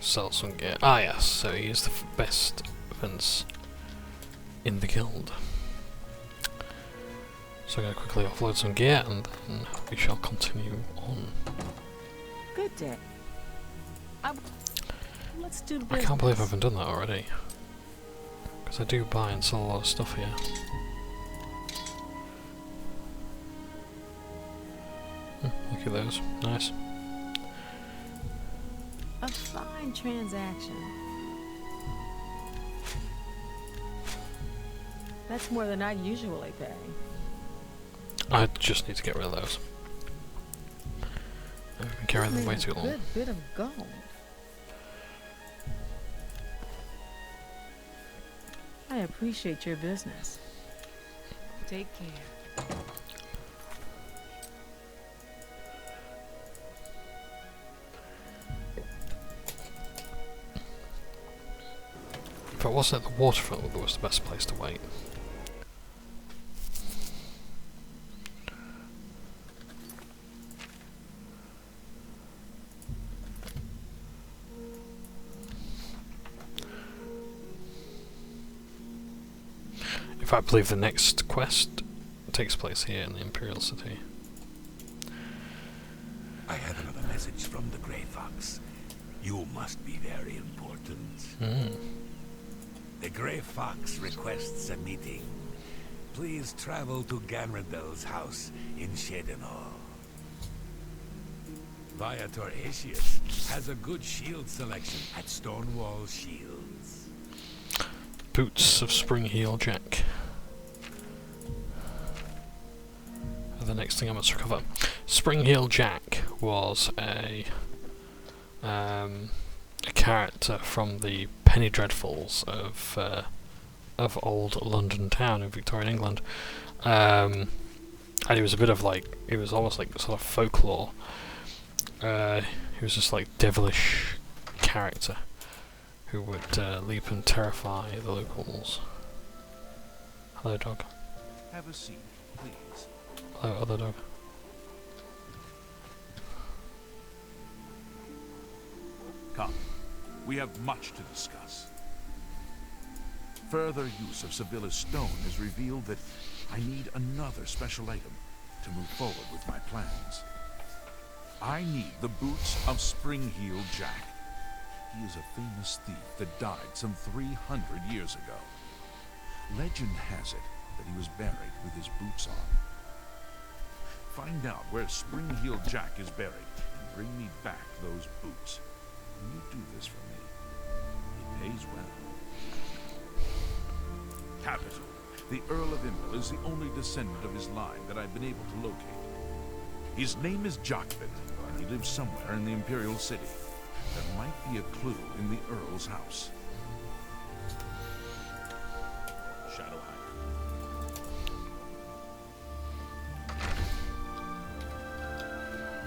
sell some gear. Ah yes, so he is the best fence in the guild. So I'm going to quickly offload some gear and then we shall continue on. Good day. Let's do I can't believe I haven't done that already. Because I do buy and sell a lot of stuff here. Look at those. Nice. A fine transaction. That's more than I usually pay. I just need to get rid of those. I've been carrying them way too long. Good bit of gold. I appreciate your business. Take care. But wasn't it the waterfront that was the best place to wait? If I believe the next quest takes place here in the Imperial City. I have another message from the Grey Fox. You must be very important. The Grey Fox requests a meeting. Please travel to Ganridel's house in Shedenhall. Viator Asius has a good shield selection at Stonewall Shields. Boots of Springheel Jack. The next thing I must recover. Springheel Jack was a character from the Penny Dreadfuls of old London town in Victorian England, and he was a bit of like, it was almost like sort of folklore. He was just like devilish character who would leap and terrify the locals. Hello, dog. Have a seat, please. Hello, other dog. Come, we have much to discuss. Further use of Sevilla's stone has revealed that I need another special item to move forward with my plans. I need the boots of Spring-Heeled Jack. He is a famous thief that died some 300 years ago. Legend has it that he was buried with his boots on. Find out where Spring-Heeled Jack is buried and bring me back those boots. When you do this for me, it pays well. Capital. The Earl of Imbil is the only descendant of his line that I've been able to locate. His name is Johnbonne, and he lives somewhere in the Imperial City. There might be a clue in the Earl's house. Shadow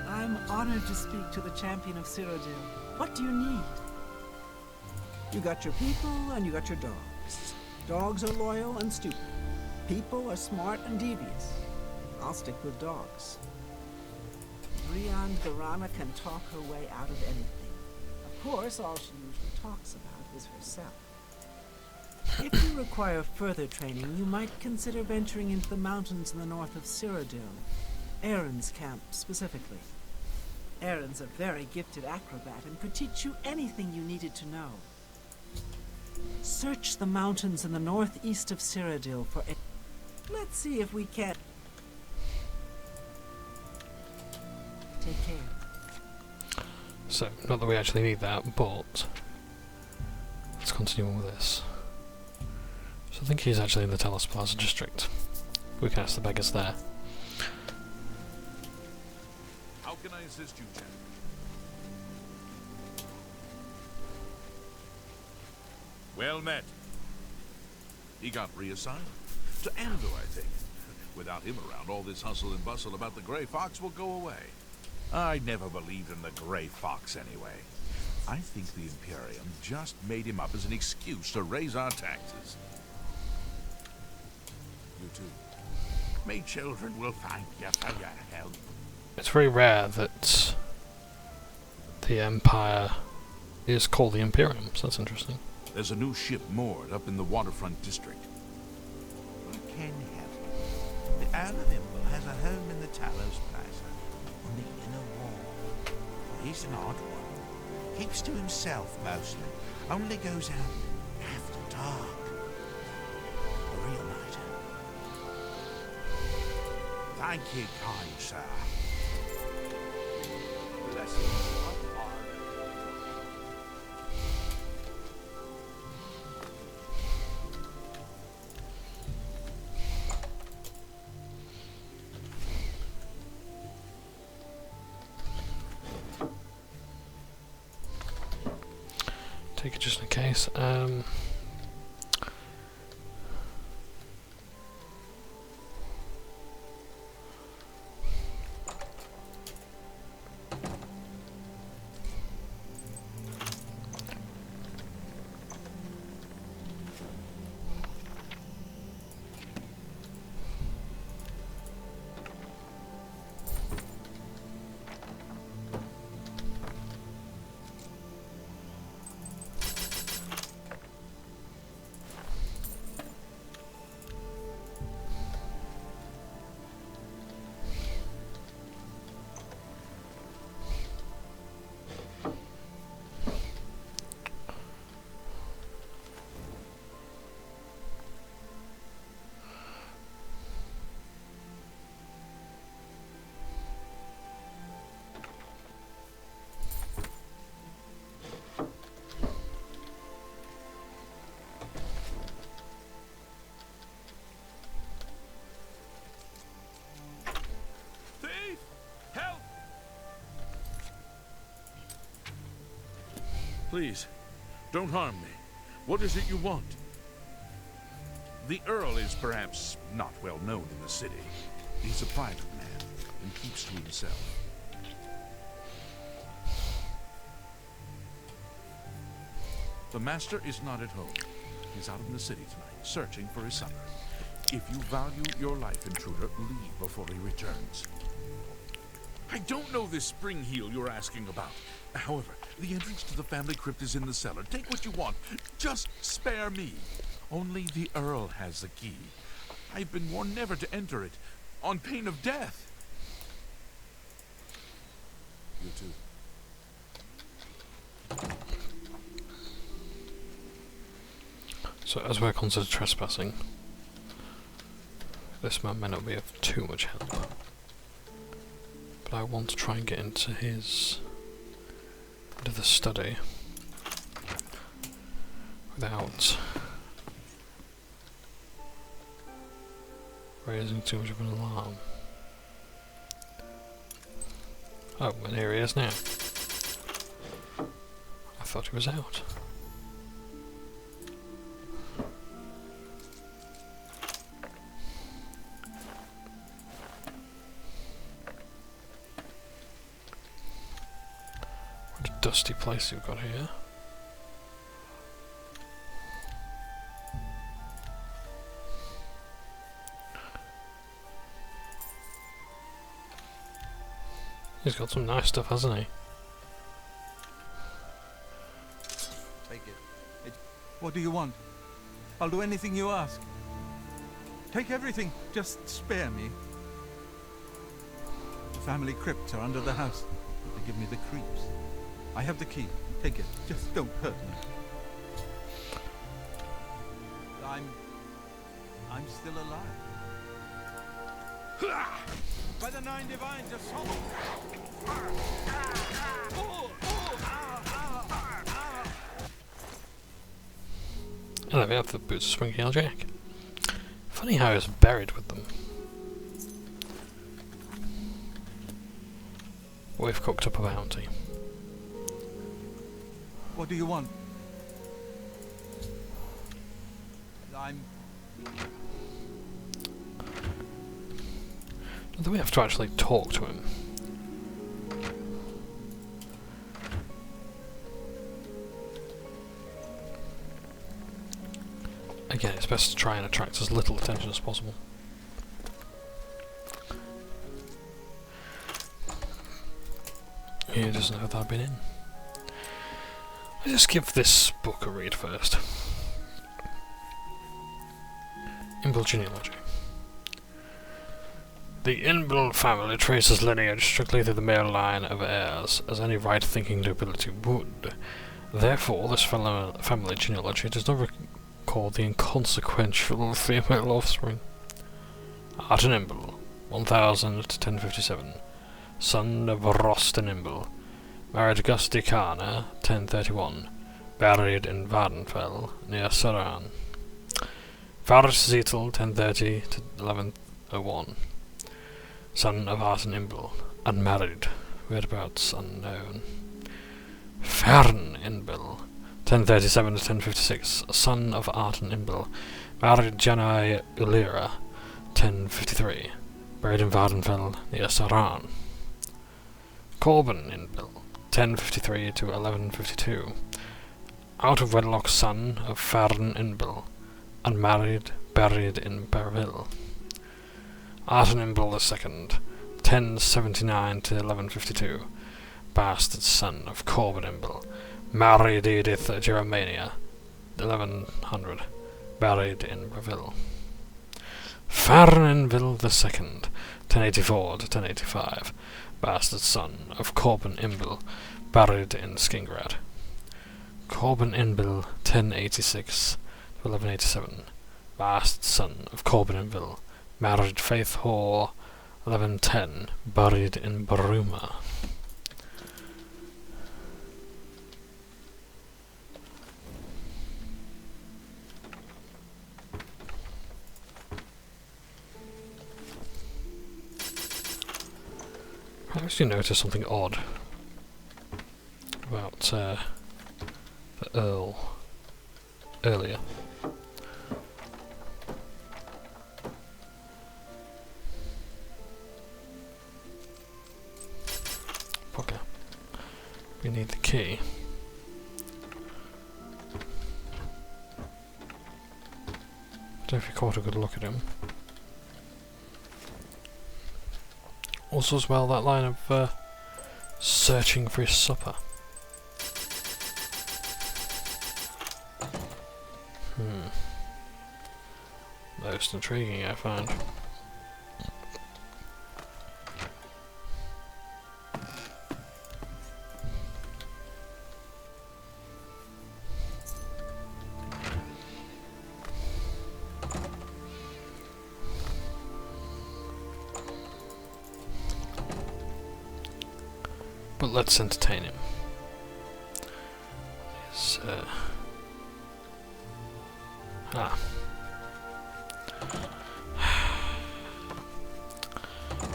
I'm honored to speak to the champion of Cyrodiil. What do you need? You got your people and you got your dogs. Dogs are loyal and stupid. People are smart and devious. I'll stick with dogs. Briand Garana can talk her way out of anything. Of course, all she usually talks about is herself. If you require further training, you might consider venturing into the mountains in the north of Cyrodiil. Aaron's camp, specifically. Aaron's a very gifted acrobat and could teach you anything you needed to know. Search the mountains in the northeast of Cyrodiil for it. Let's see if we can. Take care. So, not that we actually need that, but let's continue on with this. So I think he's actually in the Talos Plaza district. We can ask the beggars there. How can I assist you, Jack? Well met. He got reassigned. To Andor, I think. Without him around, all this hustle and bustle about the Grey Fox will go away. I never believed in the Grey Fox anyway. I think the Imperium just made him up as an excuse to raise our taxes. You too. My children will thank you for your help. It's very rare that the Empire is called the Imperium, so that's interesting. There's a new ship moored up in the waterfront district. I can help you. The Earl of Imbil has a home in the Talos Plaza, on the inner wall. He's an odd one. Keeps to himself mostly. Only goes out after dark. A real nighter. Thank you, kind sir. Blessings upon. Take it just in case. Please, don't harm me. What is it you want? The Earl is perhaps not well known in the city. He's a private man and keeps to himself. The Master is not at home. He's out in the city tonight, searching for his supper. If you value your life, intruder, leave before he returns. I don't know this Spring-Heel you're asking about. However, The entrance to the family crypt is in the cellar. Take what you want. Just spare me. Only the Earl has the key. I've been warned never to enter it, on pain of death. You too. So as we're considered trespassing, this man may not be of too much help. But I want to try and get into the study without raising too much of an alarm. Oh, and here he is now. I thought he was out. What a dusty place you've got here. He's got some nice stuff, hasn't he? Take it. What do you want? I'll do anything you ask. Take everything. Just spare me. The family crypts are under the house. They give me the creeps. I have the key. Take it. Just don't hurt me. I'm still alive. By the nine divines of Sodom. And there we have the boots of Spring-Heel Jack. Funny how it's buried with them. We've cooked up a bounty. What do you want? Do we have to actually talk to him? Again, it's best to try and attract as little attention as possible. He doesn't know that I've been in. I'll just give this book a read first. Imbil genealogy. The Inbil family traces lineage strictly through the male line of heirs, as any right-thinking nobility would. Therefore, this family genealogy does not record the inconsequential female offspring. Arten Inbil, 1000 to 1057, son of Rosten Inbil, married Gusti Kana, 1031, buried in Vardenfell, near Saran. Fathis Zettel, 1030 to 1101. Son of Arten Inbil, unmarried, whereabouts unknown. Fern Inbil, 1037 to 1056, son of Arten Inbil, married Janai Ulira, 1053, buried in Vardenfell near Saran. Corbin Inbil, 1053 to 1152, out of wedlock son of Fern Inbil, unmarried, buried in Berville. Arten Inbil II, 1079 to 1152, bastard son of Corbin Inbil, married Edith Germania, 1100, buried in Breville. Fern Inbil II, 1084 to 1085, bastard son of Corbin Inbil, buried in Skingrad. Corbin Inbil, 1086 to 1187, bastard son of Corbin Inbil, married Faith Hall, 1110, buried in Bruma. I actually noticed something odd about the Earl earlier. Okay. We need the key. Don't know if you caught a good look at him. Also as well, that line of searching for his supper. Most intriguing, I find. But let's entertain him. It's,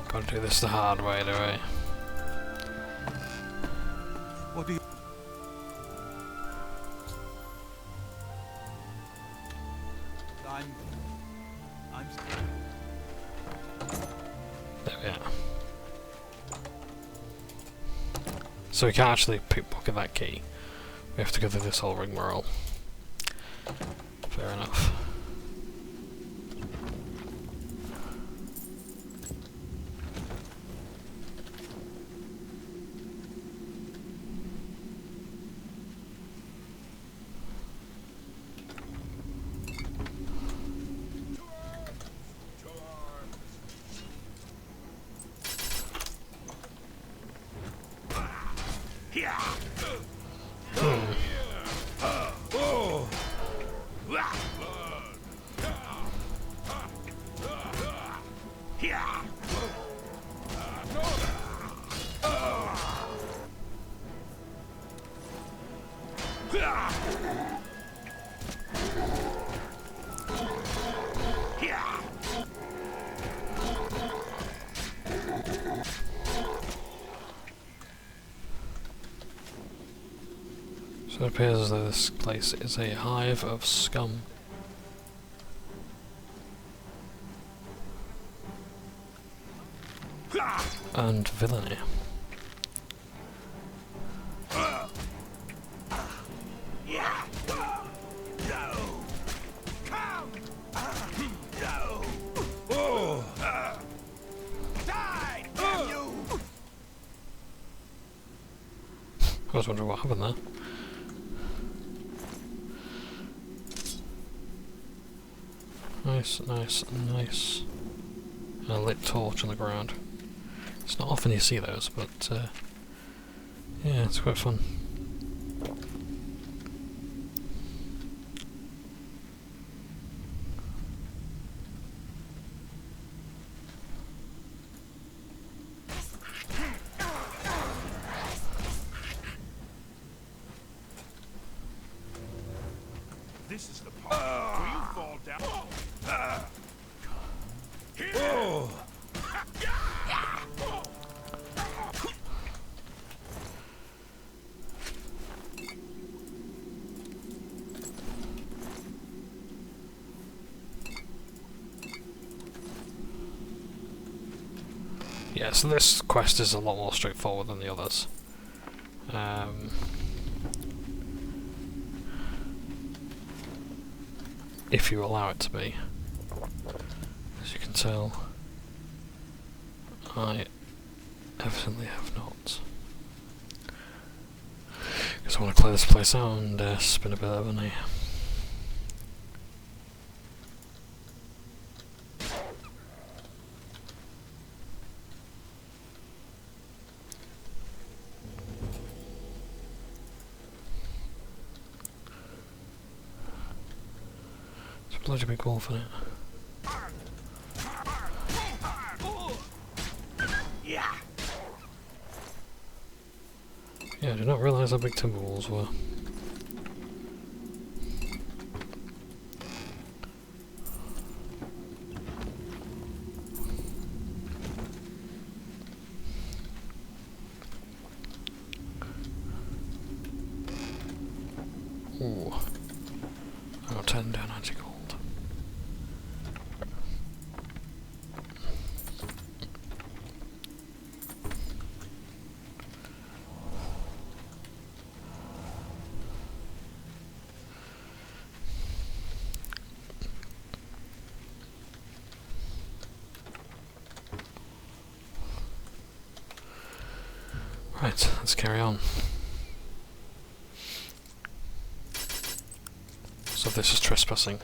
Gotta do this the hard way, do I? What do you... I'm... There we are. So we can't actually pickpocket that key. We have to go through this whole rigmarole. Fair enough. So it appears as though this place is a hive of scum. And villainy. I was wondering what happened there. Nice, nice, nice. And a lit torch on the ground. It's not often you see those, but yeah, it's quite fun. This is the part where you fall down. Yeah, so this quest is a lot more straightforward than the others. If you allow it to be. As you can tell, I evidently have not. Because I want to clear this place out and spin a bit of money. Bloody big wolf in it. Yeah, I did not realise how big timber walls were. Ooh. I'll turn down anti-gold. Right, let's carry on. So this is trespassing.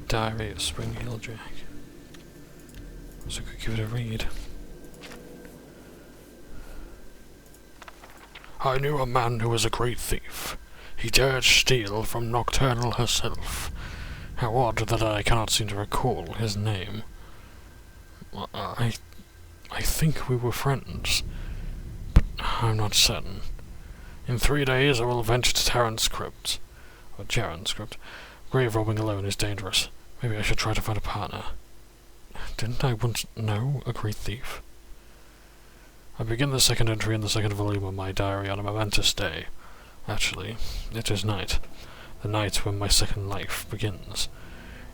Diary of Spring Heel Jack. So I could give it a read. I knew a man who was a great thief. He dared steal from Nocturnal herself. How odd that I cannot seem to recall his name. I think we were friends, but I'm not certain. In 3 days I will venture to Terran's Crypt. Or Jaren's Crypt. Grave robbing alone is dangerous. Maybe I should try to find a partner. Didn't I once know a great thief? I begin the second entry in the second volume of my diary on a momentous day. Actually, it is night. The night when my second life begins.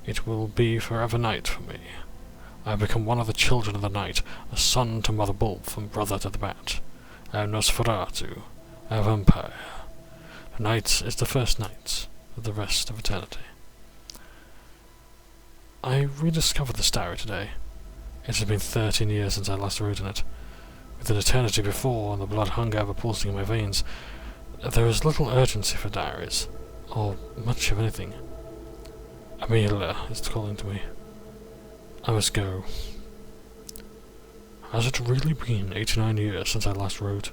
It will be forever night for me. I have become one of the children of the night, a son to Mother Wolf and brother to the Bat. I am Nosferatu. I have Empire. The night is the first night of the rest of eternity. I rediscovered this diary today. It has been 13 years since I last wrote in it. With an eternity before and the blood hunger ever pulsing in my veins, there is little urgency for diaries, or much of anything. Amelia is calling to me. I must go. Has it really been 89 years since I last wrote?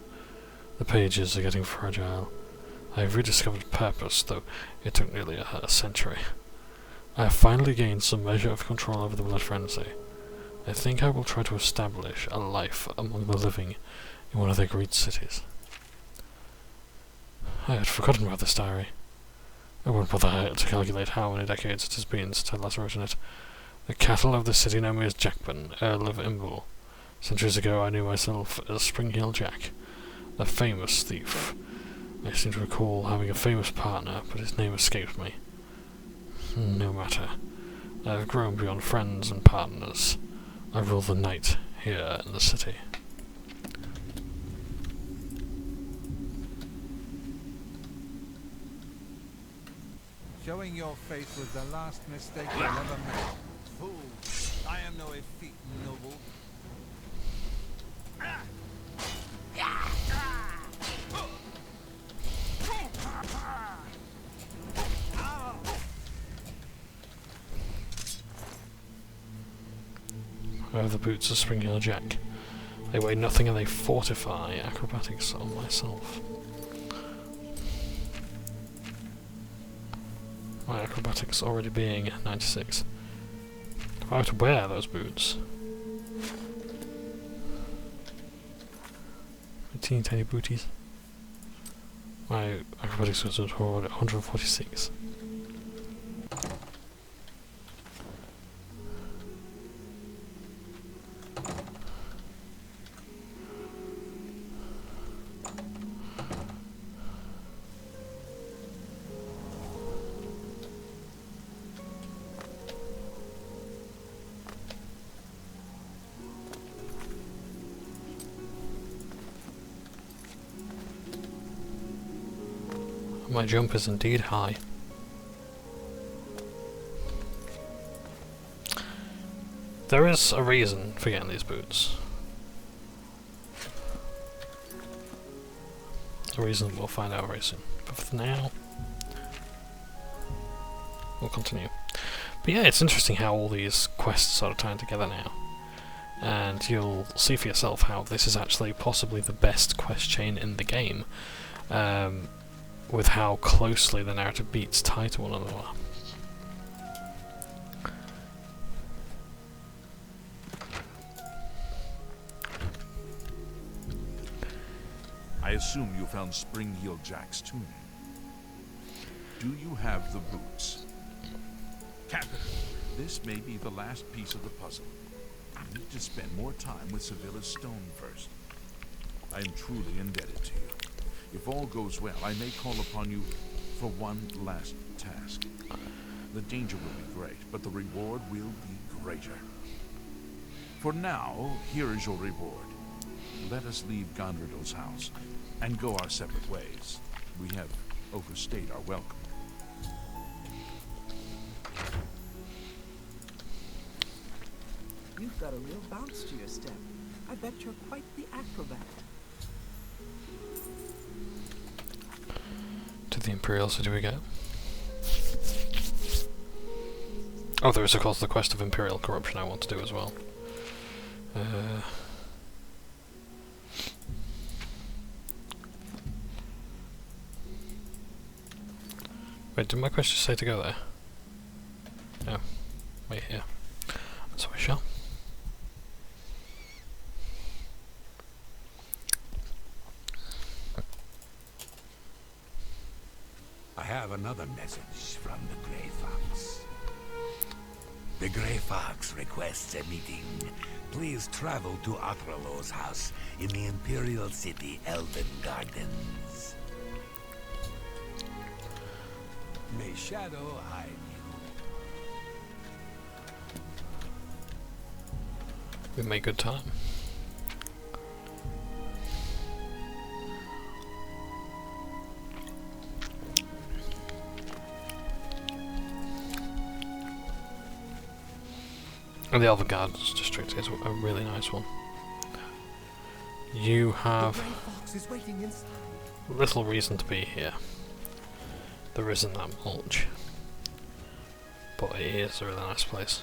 The pages are getting fragile. I have rediscovered purpose, though it took nearly a century. I have finally gained some measure of control over the blood frenzy. I think I will try to establish a life among the living in one of their great cities. I had forgotten about this diary. I won't bother to calculate how many decades it has been since I last wrote in it. The cattle of the city know me as Johnbonne, Earl of Imble. Centuries ago I knew myself as Springheel Jack, the famous thief. I seem to recall having a famous partner, but his name escapes me. No matter. I have grown beyond friends and partners. I rule the night here in the city. Showing your face was the last mistake you'll ever make. Fool! I am no effete noble. I have the boots of Springheel Jack. They weigh nothing and they fortify acrobatics on myself. My acrobatics already being 96. If I were to wear those boots, my teeny tiny booties, my acrobatics was at 146. My jump is indeed high. There is a reason for getting these boots. A reason we'll find out very soon. But for now, we'll continue. But yeah, it's interesting how all these quests sort of tie together now. And you'll see for yourself how this is actually possibly the best quest chain in the game. With how closely the narrative beats tie to one another. I assume you found Springheel Jack's tomb. Do you have the boots? Captain, this may be the last piece of the puzzle. You need to spend more time with Sevilla's stone first. I am truly indebted to you. If all goes well, I may call upon you for one last task. The danger will be great, but the reward will be greater. For now, here is your reward. Let us leave Gondredal's house and go our separate ways. We have overstayed our welcome. You've got a real bounce to your step. I bet you're quite the acrobat. To the Imperial City we go. Oh, there is of course the quest of Imperial corruption I want to do as well. Wait, did my quest just say to go there? No. Wait here. So I shall. I have another message from the Grey Fox. The Grey Fox requests a meeting. Please travel to Atralo's house in the Imperial City Elven Gardens. May Shadow hide you. We made good time. And the Elven Gardens district is a really nice one. You have little reason to be here. There isn't that much, but it is a really nice place.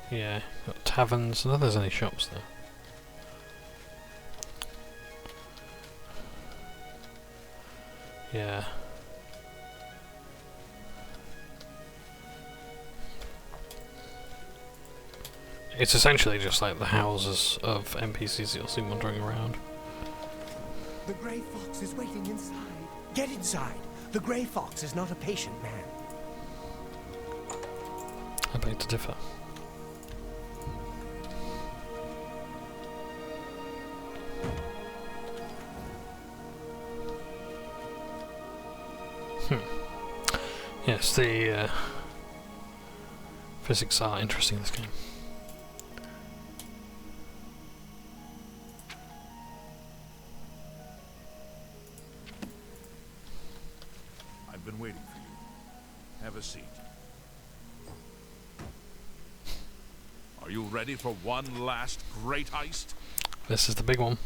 Yeah, got taverns. I don't know if there's any shops there. Yeah. It's essentially just like the houses of NPCs you'll see wandering around. The Grey Fox is waiting inside. Get inside. The Grey Fox is not a patient man. I beg to differ. Yes, the physics are interesting in this game. I've been waiting for you. Have a seat. Are you ready for one last great heist? This is the big one.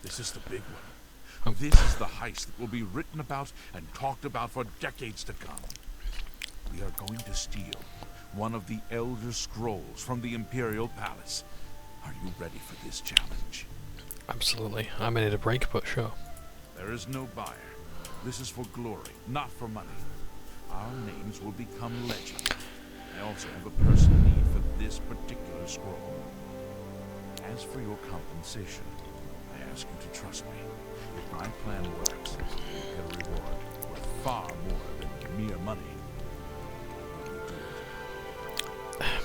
This is the big one. This is the heist that will be written about and talked about for decades to come. We are going to steal one of the Elder Scrolls from the Imperial Palace. Are you ready for this challenge? Absolutely. I may need a break, but sure. There is no buyer. This is for glory, not for money. Our names will become legend. I also have a personal need for this particular scroll. As for your compensation, I ask you to trust me. If my plan works, you get a reward worth far more than mere money.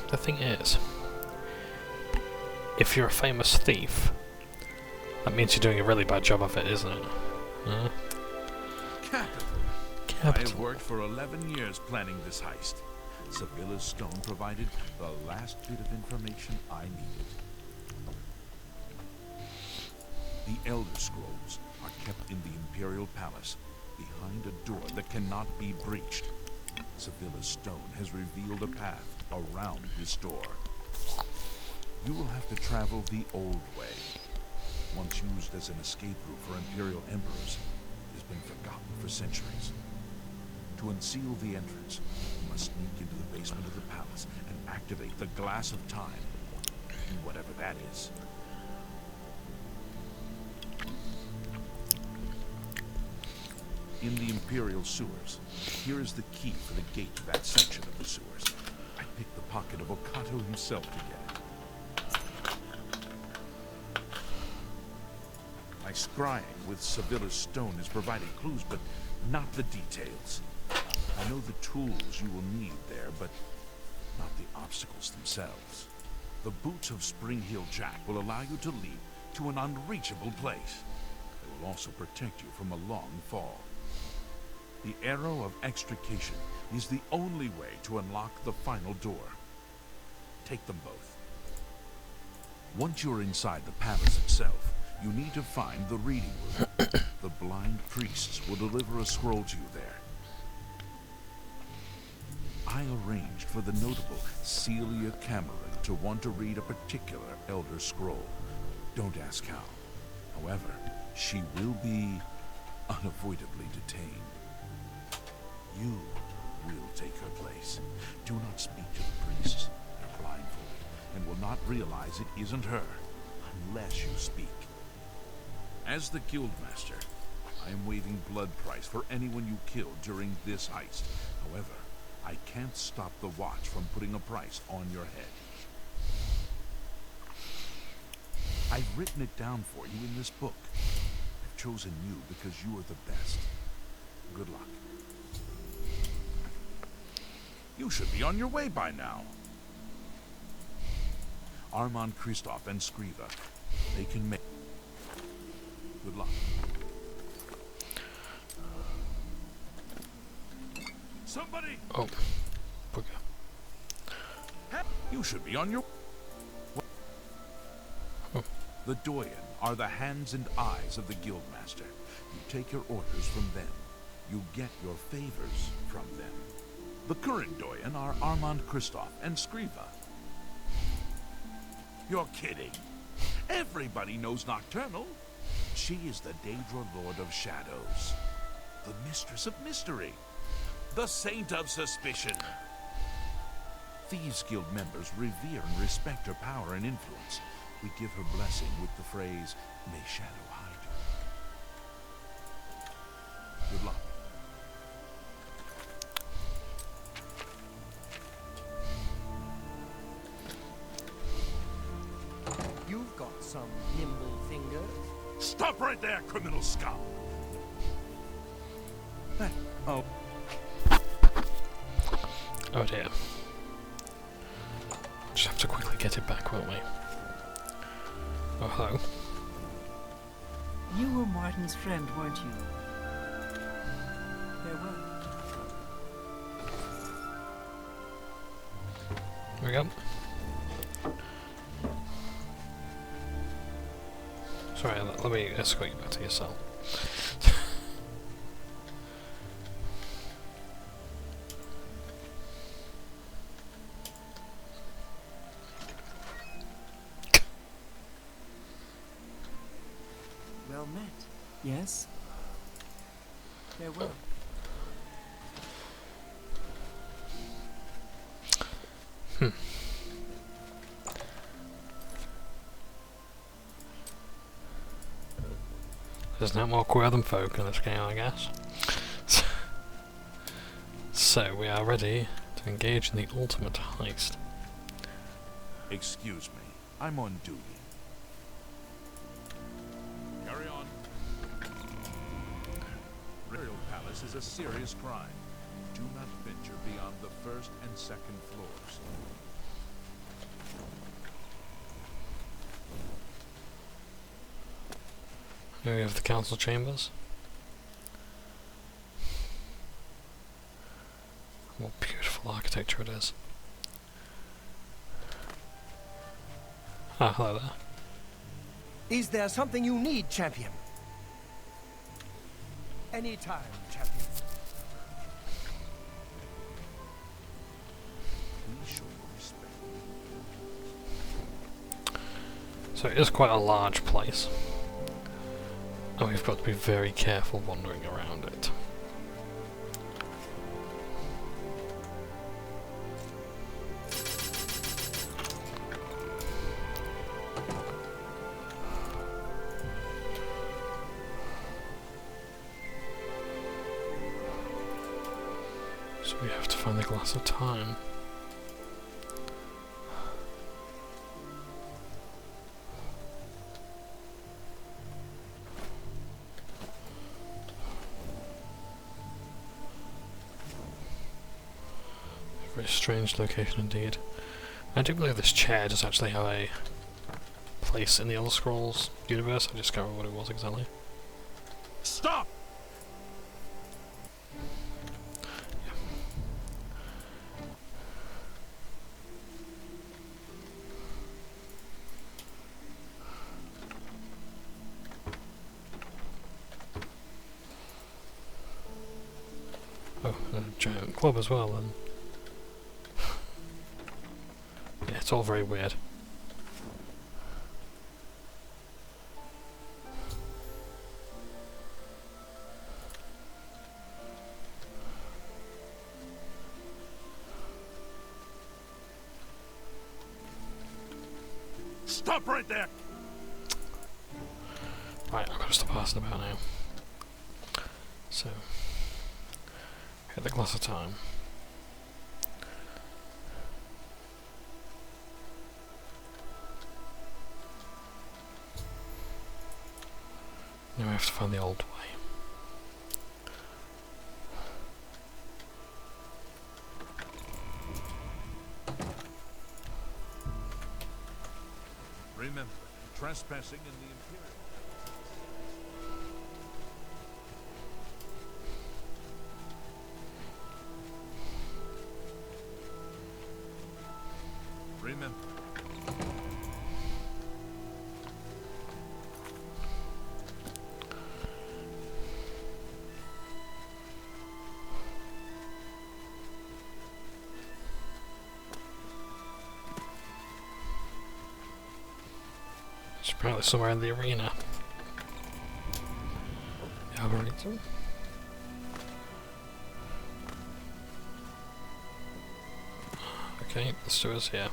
The thing is, if you're a famous thief, that means you're doing a really bad job of it, isn't it? Capital. I have worked for 11 years planning this heist. Sevilla's stone provided the last bit of information I needed. The Elder Scrolls are kept in the Imperial Palace, behind a door that cannot be breached. Sevilla's stone has revealed a path around this door. You will have to travel the old way. Once used as an escape route for Imperial Emperors, it has been forgotten for centuries. To unseal the entrance, you must sneak into the basement of the palace and activate the Glass of Time, whatever that is. In the Imperial sewers, here is the key for the gate to that section of the sewers. I picked the pocket of Okato himself to get it. My scrying with Sevilla's stone has provided clues, but not the details. I know the tools you will need there, but not the obstacles themselves. The boots of Spring Hill Jack will allow you to leap to an unreachable place. They will also protect you from a long fall. The Arrow of Extrication is the only way to unlock the final door. Take them both. Once you're inside the palace itself, you need to find the reading room. The blind priests will deliver a scroll to you there. I arranged for the notable Celia Cameron to want to read a particular Elder Scroll. Don't ask how. However, she will be unavoidably detained. You will take her place. Do not speak to the priests. They're blindfolded and will not realize it isn't her unless you speak. As the Guildmaster, I am waiving blood price for anyone you killed during this heist. However, I can't stop the Watch from putting a price on your head. I've written it down for you in this book. I've chosen you because you are the best. Good luck. You should be on your way by now. Armand Christoph and Scriva, they can make... Good luck. Somebody! Oh, bugger. You should be on your... Oh. The Doyen are the hands and eyes of the Guildmaster. You take your orders from them. You get your favors from them. The current Doyen are Armand Christoph and Scriva. You're kidding. Everybody knows Nocturnal. She is the Daedra Lord of Shadows. The Mistress of Mystery. The Saint of Suspicion. Thieves Guild members revere and respect her power and influence. We give her blessing with the phrase, "May Shadow hide you." Good luck. You've got some nimble fingers. Stop right there, criminal scum! Oh. Oh dear. Just have to quickly get it back, won't we? Oh, hello. You were Martin's friend, weren't you? Farewell. There we go. Sorry, let me escort you back to your cell. Well met. Yes? Farewell. There's no more queer than folk in this game, I guess. So, we are ready to engage in the ultimate heist. Excuse me, I'm on duty. Carry on. Imperial Palace is a serious crime. Do not venture beyond the first and second floors. Here we have the council chambers. What beautiful architecture it is. Ah, hello there. Is there something you need, champion? Anytime, champion. Please show your respect. So it is quite a large place. And we've got to be very careful wandering around it. So we have to find the glass of time. Very strange location indeed. I do believe this chair does actually have a place in the Elder Scrolls universe. I just can't remember what it was exactly. Stop! Oh, a giant club as well then. It's all very weird. Stop right there! Right, I've got to stop asking about now. So, hit the glass of time. Now we have to find the old way. Remember, trespassing in the Imperial... Remember. It's apparently somewhere in the arena. The Arboretum. Okay, the sewer's here.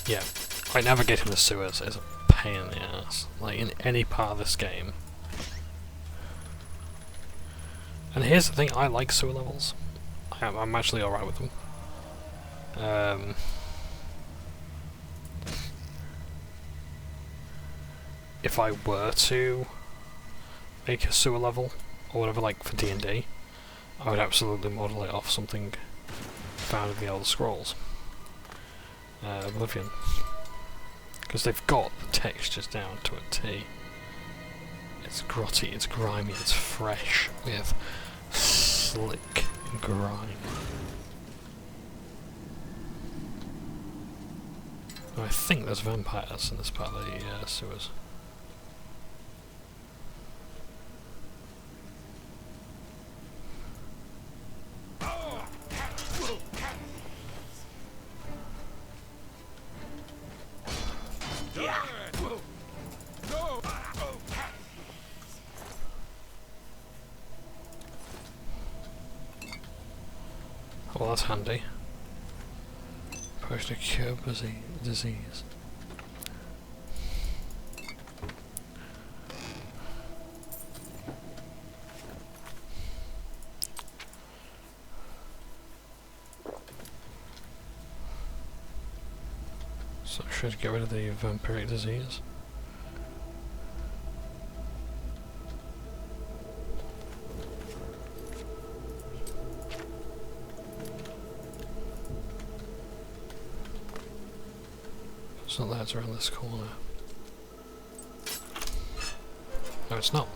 Yeah, like navigating the sewers is a pain in the ass, like in any part of this game. And here's the thing, I like sewer levels. I'm actually alright with them. If I were to make a sewer level, or whatever, like for D&D, I would absolutely model it off something found in the Elder Scrolls. Oblivion. Because they've got the textures down to a T. It's grotty, it's grimy, it's fresh, with slick grime. I think there's vampires in this part of the sewers. Well, that's handy. Supposed to cure disease. So should get rid of the vampiric disease. It's not there, it's around this corner. No, it's not.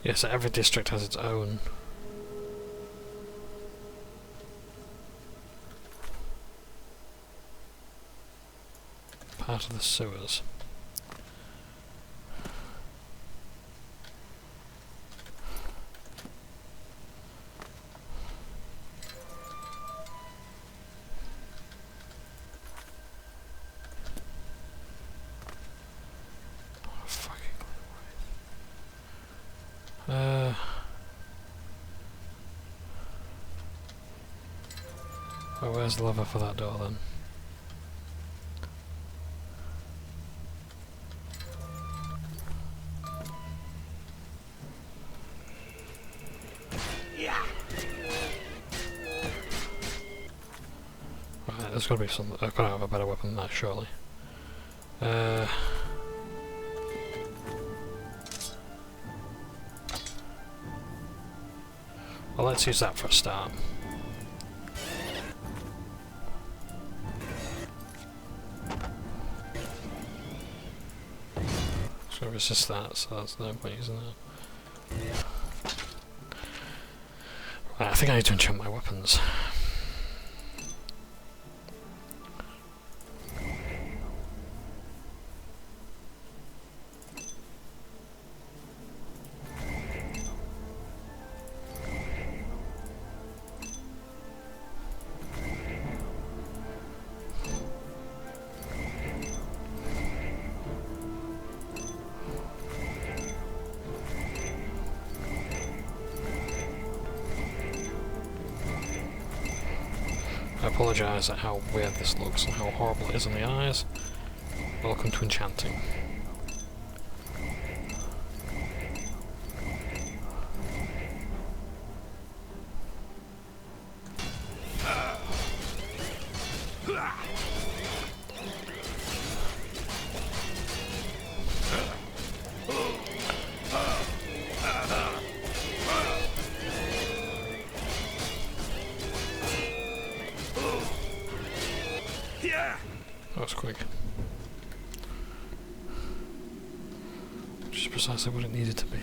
Yes, so every district has its own part of the sewers. Well, where's the lever for that door then? Right, there's got to be some. I've got to have a better weapon than that, surely. Well, let's use that for a start. So resist that, so that's no point using that. Right, I think I need to enchant my weapons. I apologise at how weird this looks and how horrible it is in the eyes. Welcome to enchanting. That was quick. Just precisely what it needed to be.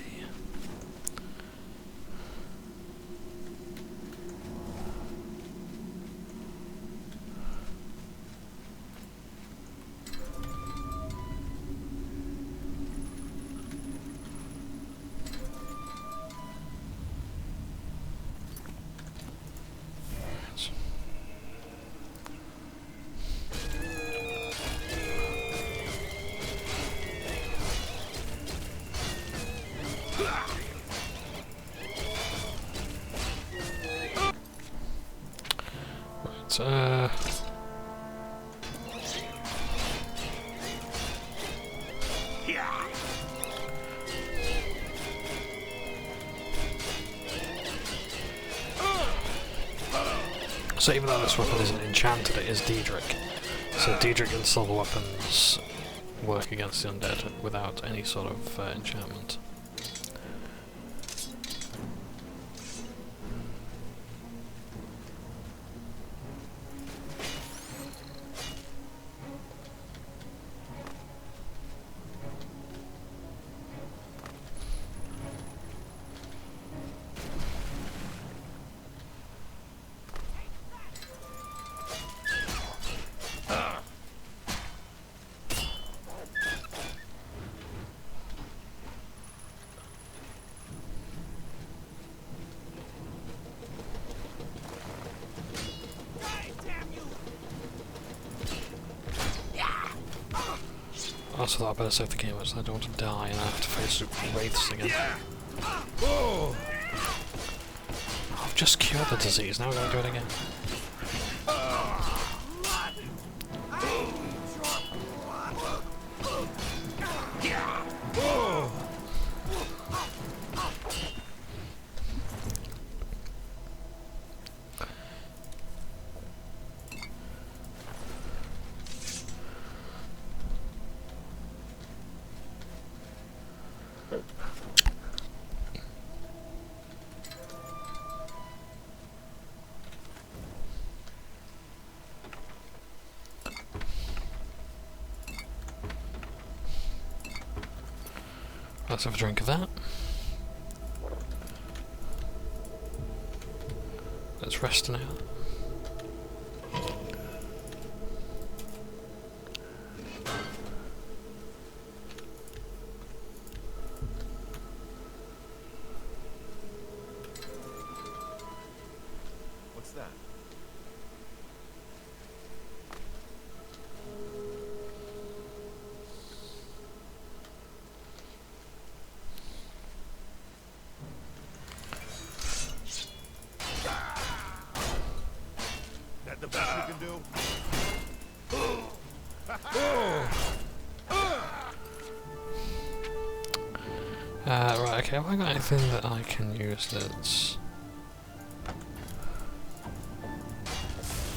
So even though this weapon isn't enchanted, it is Daedric. So Daedric and silver weapons work against the undead without any sort of enchantment. Also, I better save the game, so I don't want to die and I have to face wraiths again. Oh, I've just cured the disease, now I'm going to do it again. Let's have a drink of that. Let's rest now. What's that? The best you can do. Right, okay, have I got anything that I can use that's...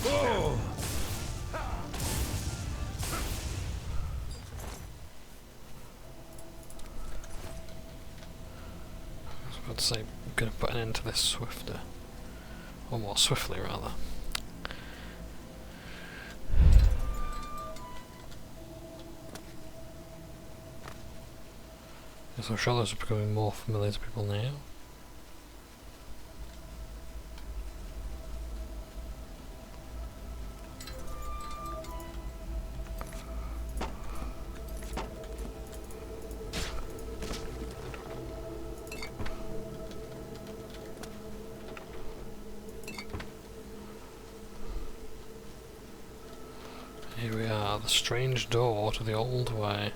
I was about to say, I'm going to put an end to this swifter. Or more swiftly, rather. So shadows are becoming more familiar to people now. the strange door to the old way.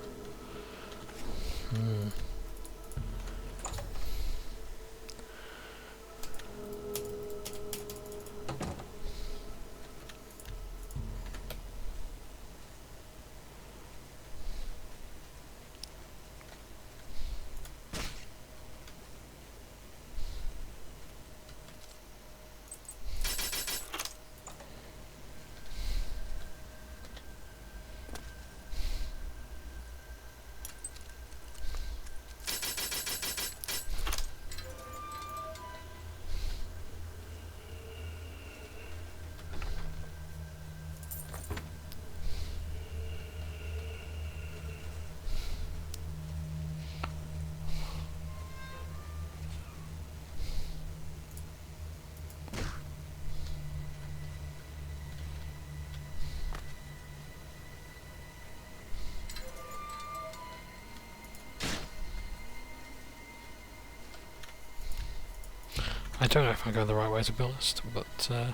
I don't know if I'm going the right way, to be honest, but oh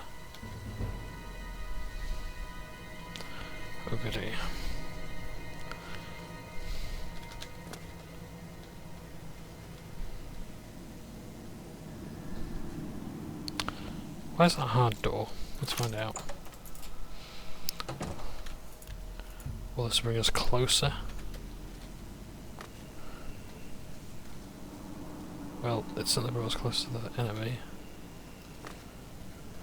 goody. Where's that hard door? Let's find out. Will this bring us closer? Well, it's certainly brought us close to the enemy.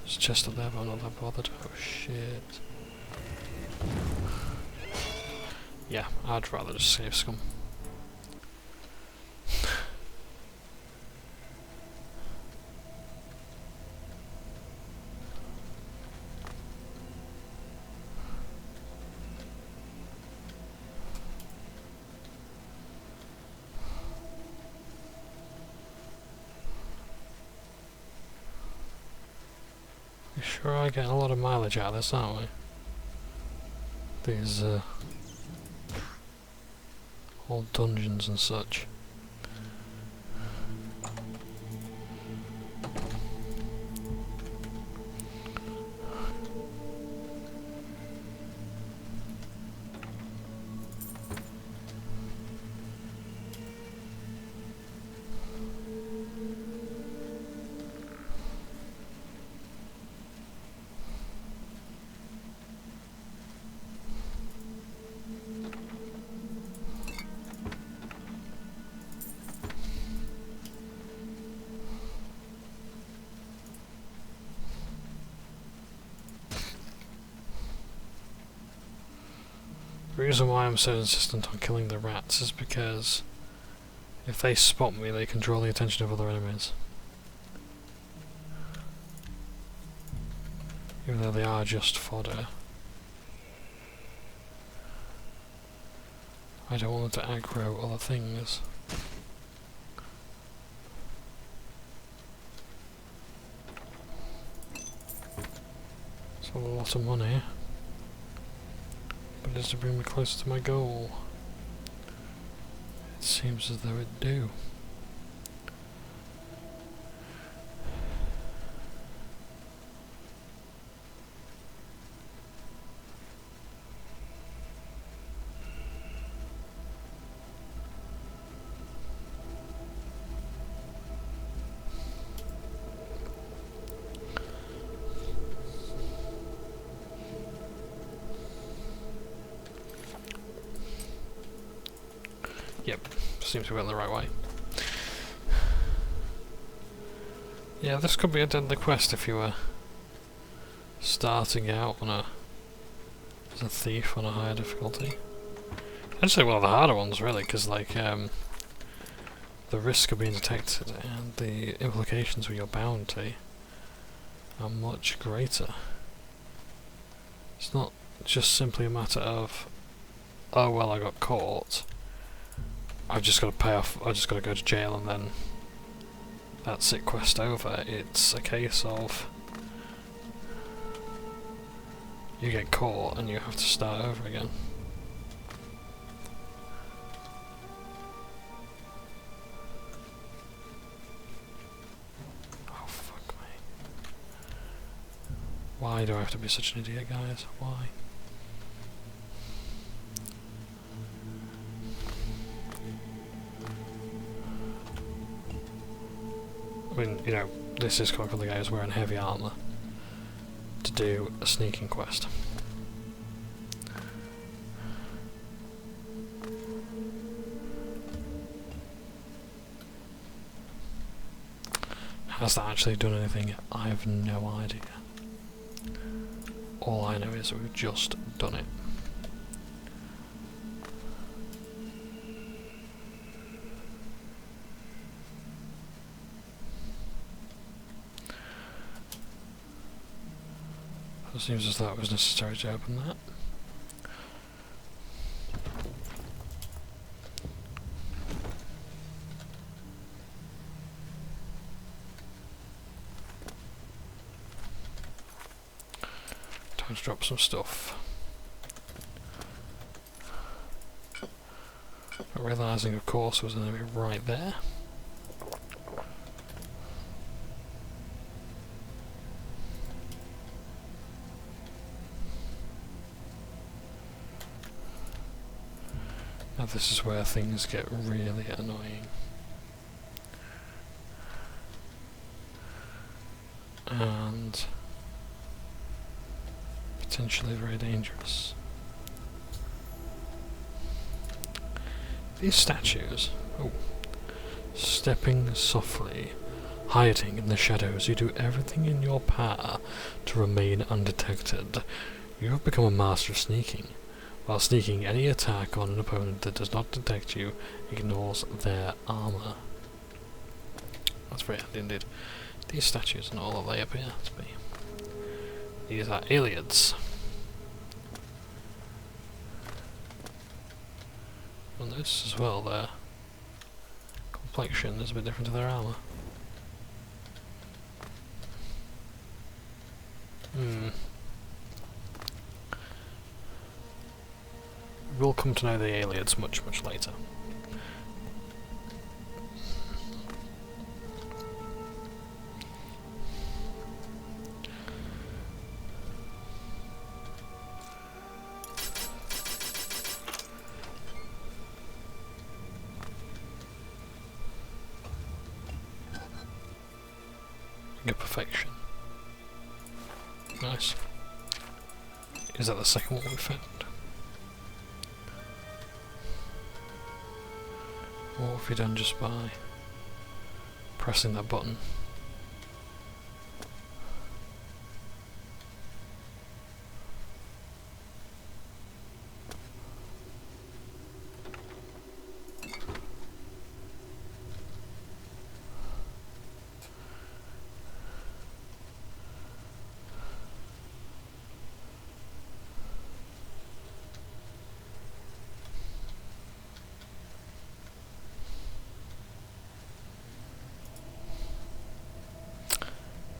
There's a chest up there, but I'm not that bothered. Oh shit. Yeah, I'd rather just save scum. We sure are getting a lot of mileage out of this, aren't we? These old dungeons and such. The reason why I'm so insistent on killing the rats is because if they spot me, they can draw the attention of other enemies. Even though they are just fodder. I don't want them to aggro other things. It's a lot of money. But does it bring me closer to my goal? It seems as though it do. Yep, seems to be going the right way. Yeah, this could be a deadly quest if you were starting out on as a thief on a higher difficulty. I'd say one of the harder ones, really, because like the risk of being detected and the implications of your bounty are much greater. It's not just simply a matter of, oh well, I got caught, I've just got to pay off, I've just got to go to jail and then that's it, quest over. It's a case of you get caught and you have to start over again. Oh fuck me. Why do I have to be such an idiot, guys? Why? mean, you know, this is coming from the guy who's wearing heavy armour to do a sneaking quest. Has that actually done anything? I have no idea. All I know is that we've just done it. It seems as though it was necessary to open that. Time to drop some stuff. Not realising, of course, there was an enemy right there. Now this is where things get really annoying. And potentially very dangerous. These statues, oh, stepping softly, hiding in the shadows, you do everything in your power to remain undetected. You have become a master of sneaking. While sneaking, any attack on an opponent that does not detect you ignores their armour. That's very handy indeed. These statues are not all that they appear to be. These are aliens. You'll notice as well their complexion is a bit different to their armour. We'll come to know the aliens much, much later. Good perfection. Nice. Is that the second one we found? What have we done just by pressing that button?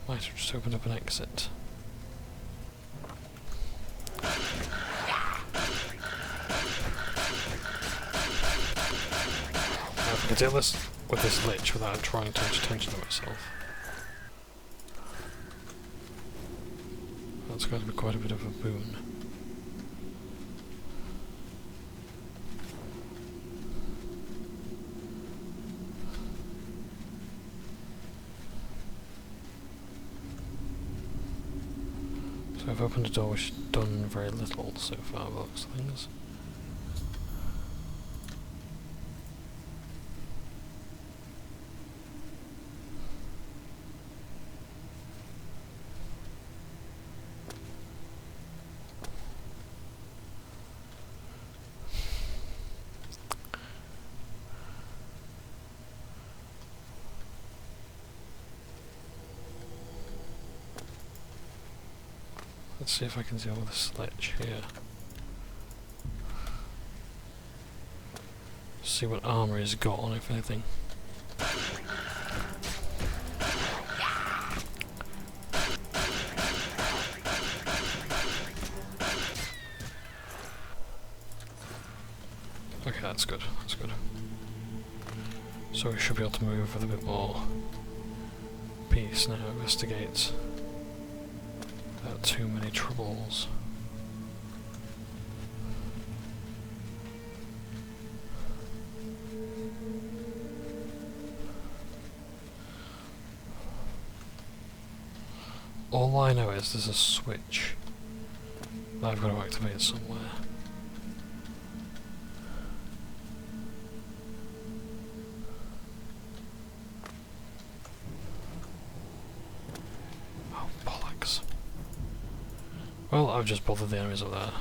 Might have just opened up an exit. I can deal this with this lich without trying too much attention to myself. That's going to be quite a bit of a boon. So I've opened a door which has done very little so far by the looks of things. Let's see if I can deal with this lich here. See what armour he's got on, if anything. Okay, that's good, that's good. So we should be able to move with a bit more peace now, investigate. Without too many troubles. All I know is there's a switch that I've got to activate somewhere. Oh, bollocks. Well, I've just bothered the enemies up there.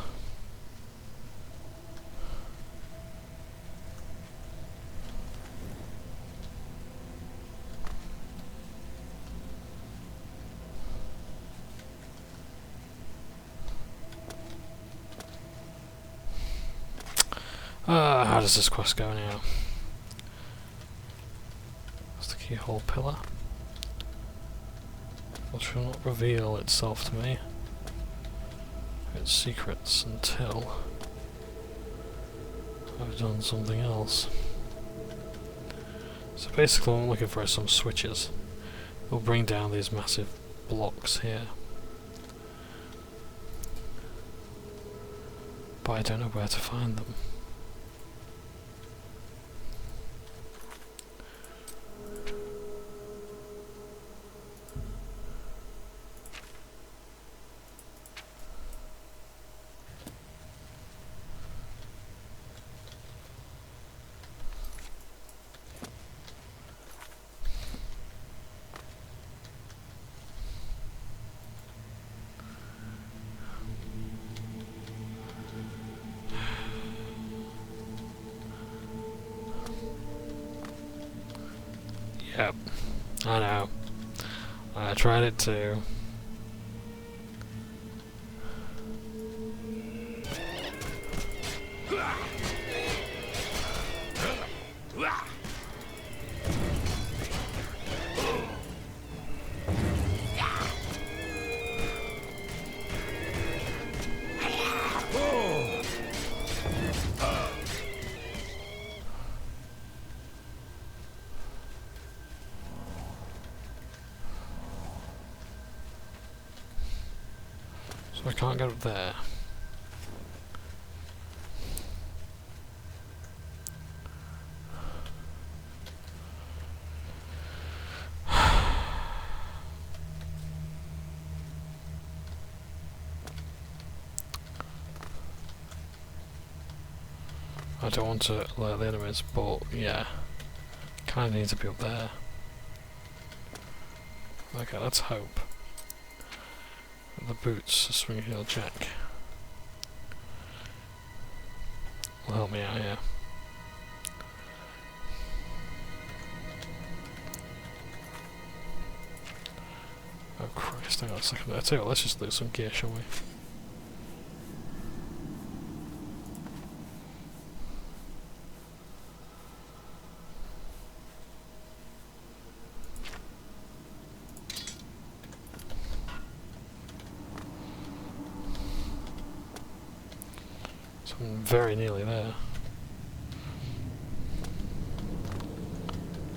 How does this quest go now? That's the keyhole pillar. It shall not reveal itself to me, its secrets, until I've done something else. So basically what I'm looking for is some switches. They'll bring down these massive blocks here. But I don't know where to find them. Yep, I know. I tried it too. So I can't get up there. I don't want to alert the enemies, but yeah, kinda need to be up there. Okay, let's hope the boots, swing heel jack, will help me out here. Oh Christ, hang on a second. I tell you what, let's just lose some gear, shall we? I'm very nearly there.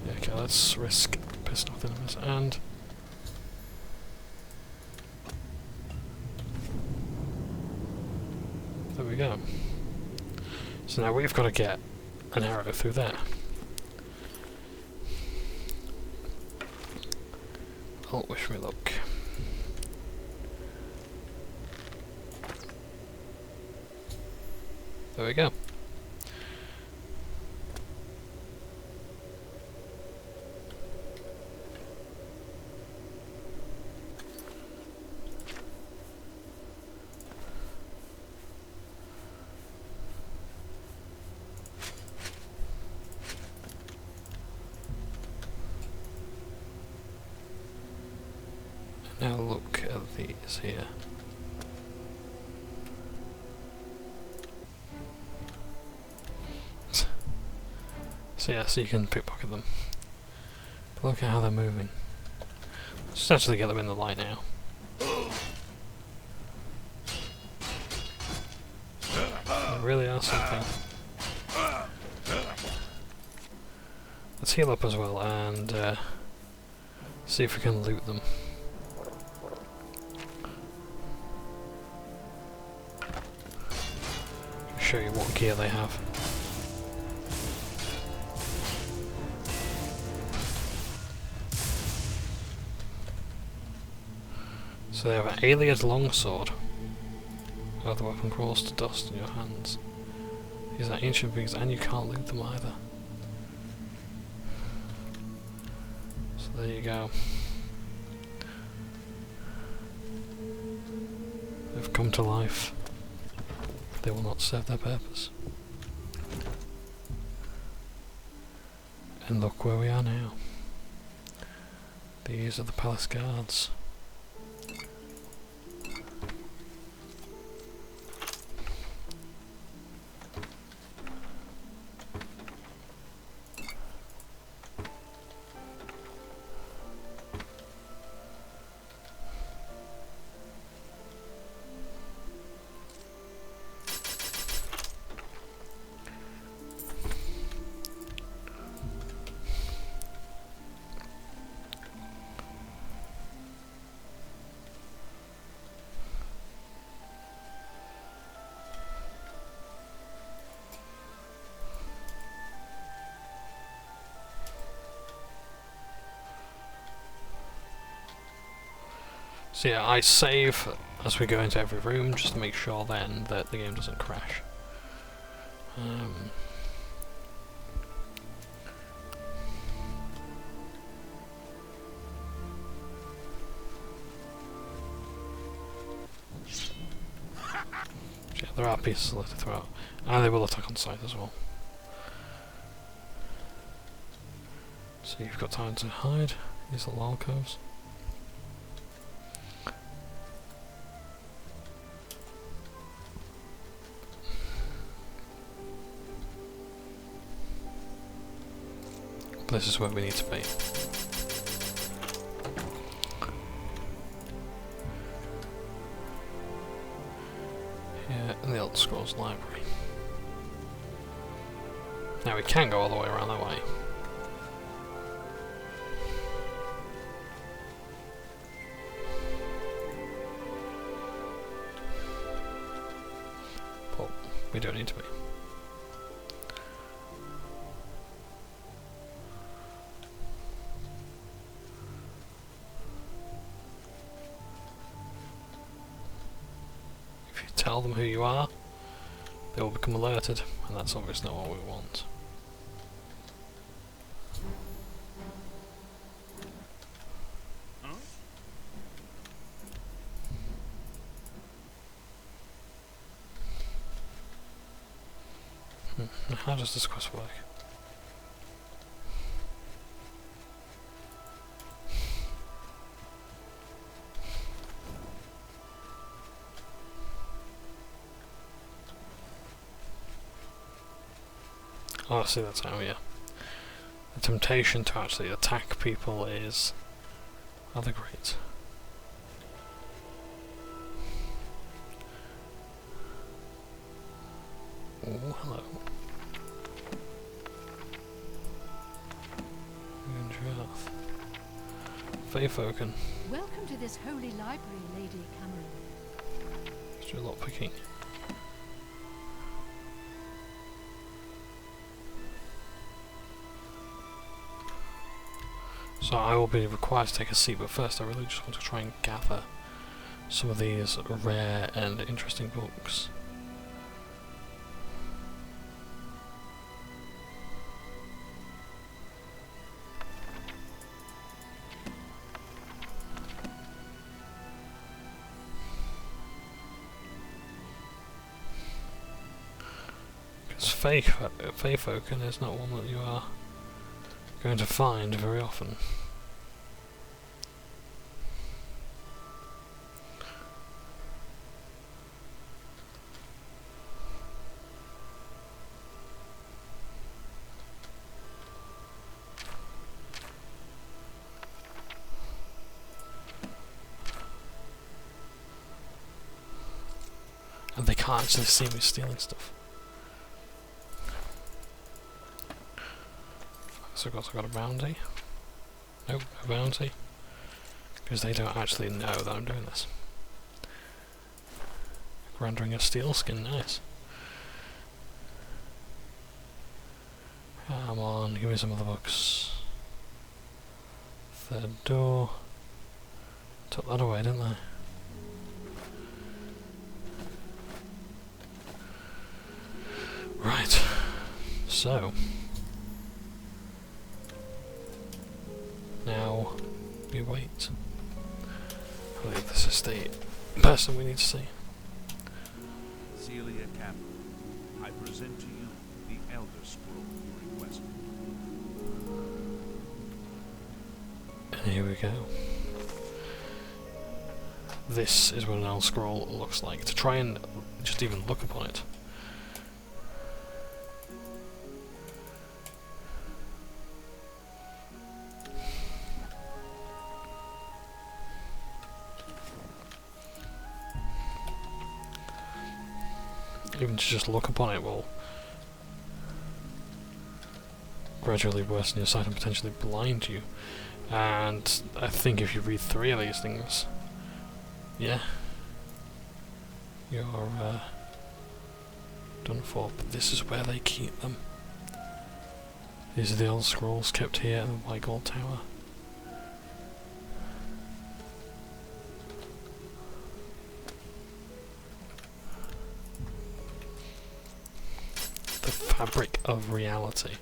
Yeah, okay, let's risk pissing off the enemies, and there we go. So now we've got to get an arrow through there. Oh, wish me luck. There we go. Now look at these here. So yeah, so you can pickpocket them. But look at how they're moving. Just actually get them in the light now. They really are something. Let's heal up as well and see if we can loot them. Show you what gear they have. So they have an Aliad longsword. Oh, the weapon crawls to dust in your hands. These are ancient things and you can't loot them either. So there you go. They've come to life. They will not serve their purpose. And look where we are now. These are the palace guards. So yeah, I save as we go into every room just to make sure then that the game doesn't crash. Yeah, there are pieces left to throw out, and they will attack on sight as well. So you've got time to hide these little alcoves. This is where we need to be. Here in the Elder Scrolls Library. Now we can go all the way around that way. But we don't need to be. Tell them who you are, they will become alerted, and that's obviously not what we want. How does this quest work? Oh, I see, that's how, yeah. The temptation to actually attack people is rather great. Oh, hello. Faithfoken. Welcome to this holy library, Lady Cameron. Let's do a lot of picking. So I will be required to take a seat, but first I really just want to try and gather some of these rare and interesting books. Because Faithfoken is not one that you are going to find very often. And they can't actually see me stealing stuff. So I've got a bounty. Nope, a bounty. Because they don't actually know that I'm doing this. Rendering a steel skin, nice. Come on, give me some of the books. Third door. Took that away, didn't they? Right, so now we wait. I believe this is the person we need to see. Celia Cameron, I present to you the Elder Scroll you requested. And here we go. This is what an Elder Scroll looks like. To try and just even look upon it. Even to just look upon it will gradually worsen your sight and potentially blind you. And I think if you read 3 of these things, yeah, you're done for. But this is where they keep them. These are the old scrolls kept here in the White Gold Tower. The fabric of reality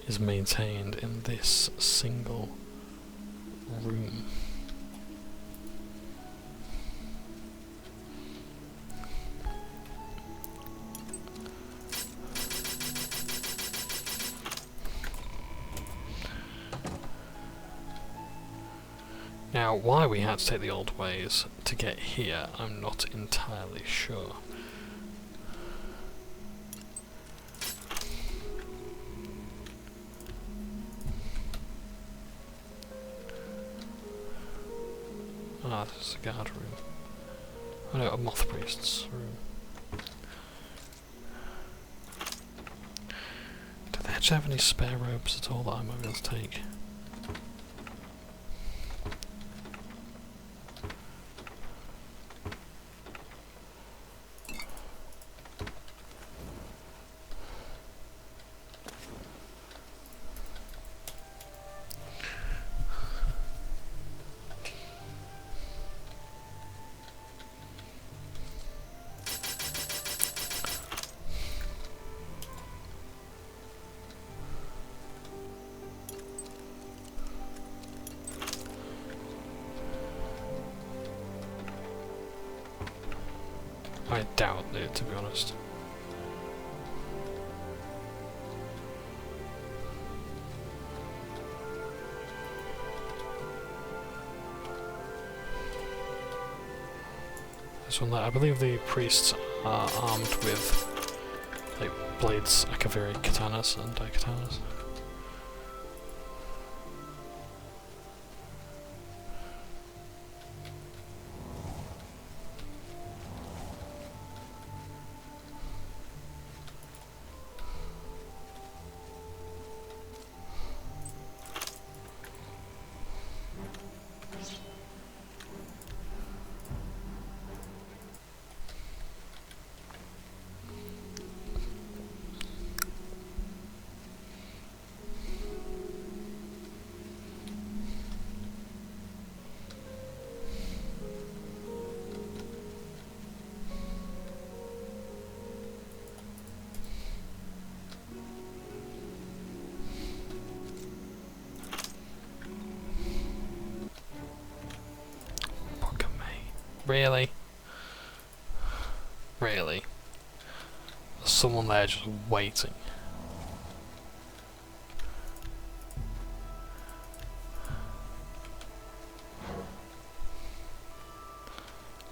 is maintained in this single room. Now, why we had to take the old ways to get here, I'm not entirely sure. Ah, this is a guard room. Oh no, a moth priest's room. Do they actually have any spare robes at all that I might be able to take? I doubt it, to be honest. This one there, I believe the priests are armed with like blades, akaviri katanas and daikatanas. Really? Really? There's someone there just waiting.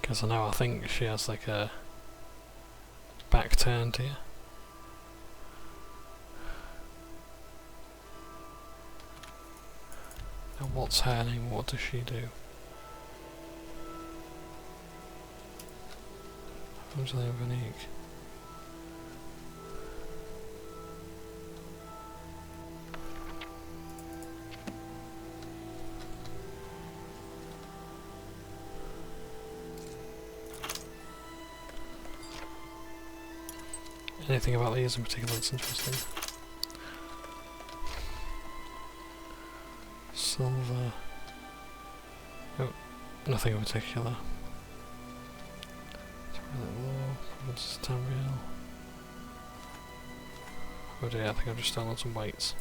Because I think she has like a back turned here. Now what's her name? What does she do? What's the name of Unique? Anything about these in particular that's interesting? Silver. Oh, nothing in particular. Tamriel. Oh dear, I think I've just stolen some weights.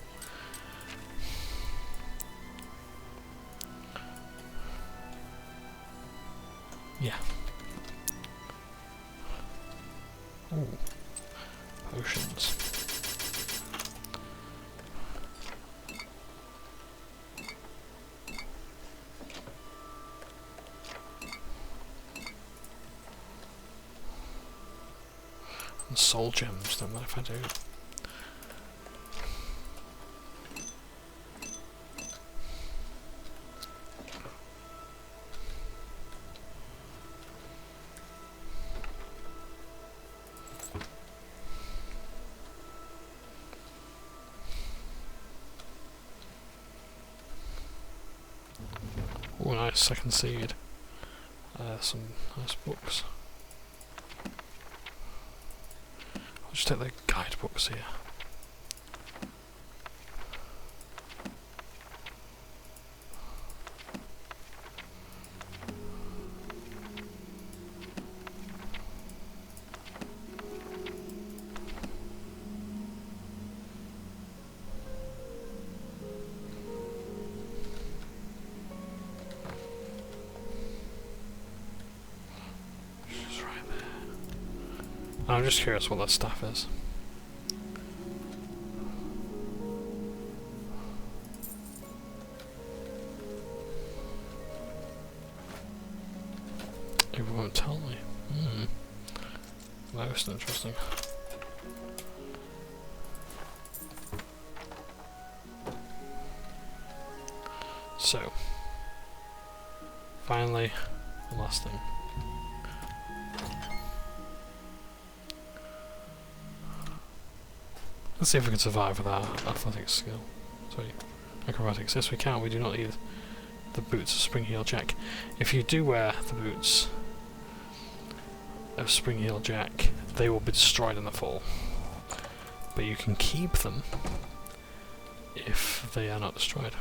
Yeah. Ooh. Potions. And soul gems, don't mind if I do. Oh, nice, second seed. Some nice books. I'll just take the guidebooks here. I'm just curious what that stuff is. It won't tell me. Most interesting. So, finally, the last thing. Let's see if we can survive with our athletics skill. Sorry, acrobatics. Yes, we can. We do not need the boots of Spring Heel Jack. If you do wear the boots of Spring Heel Jack, they will be destroyed in the fall. But you can keep them if they are not destroyed.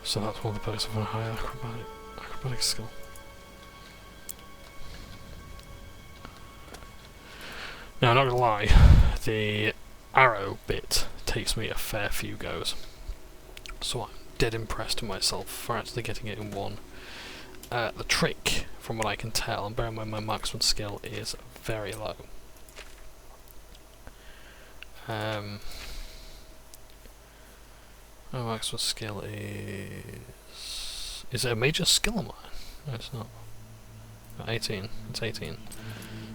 So that's one of the perks of a higher acrobatic skill. Now, I'm not gonna lie, the arrow bit takes me a fair few goes, so I'm dead impressed with myself for actually getting it in one. The trick, from what I can tell, and bear in mind my marksman skill is very low. My maximum skill is... Is it a major skill of mine? No, it's not. 18. It's 18.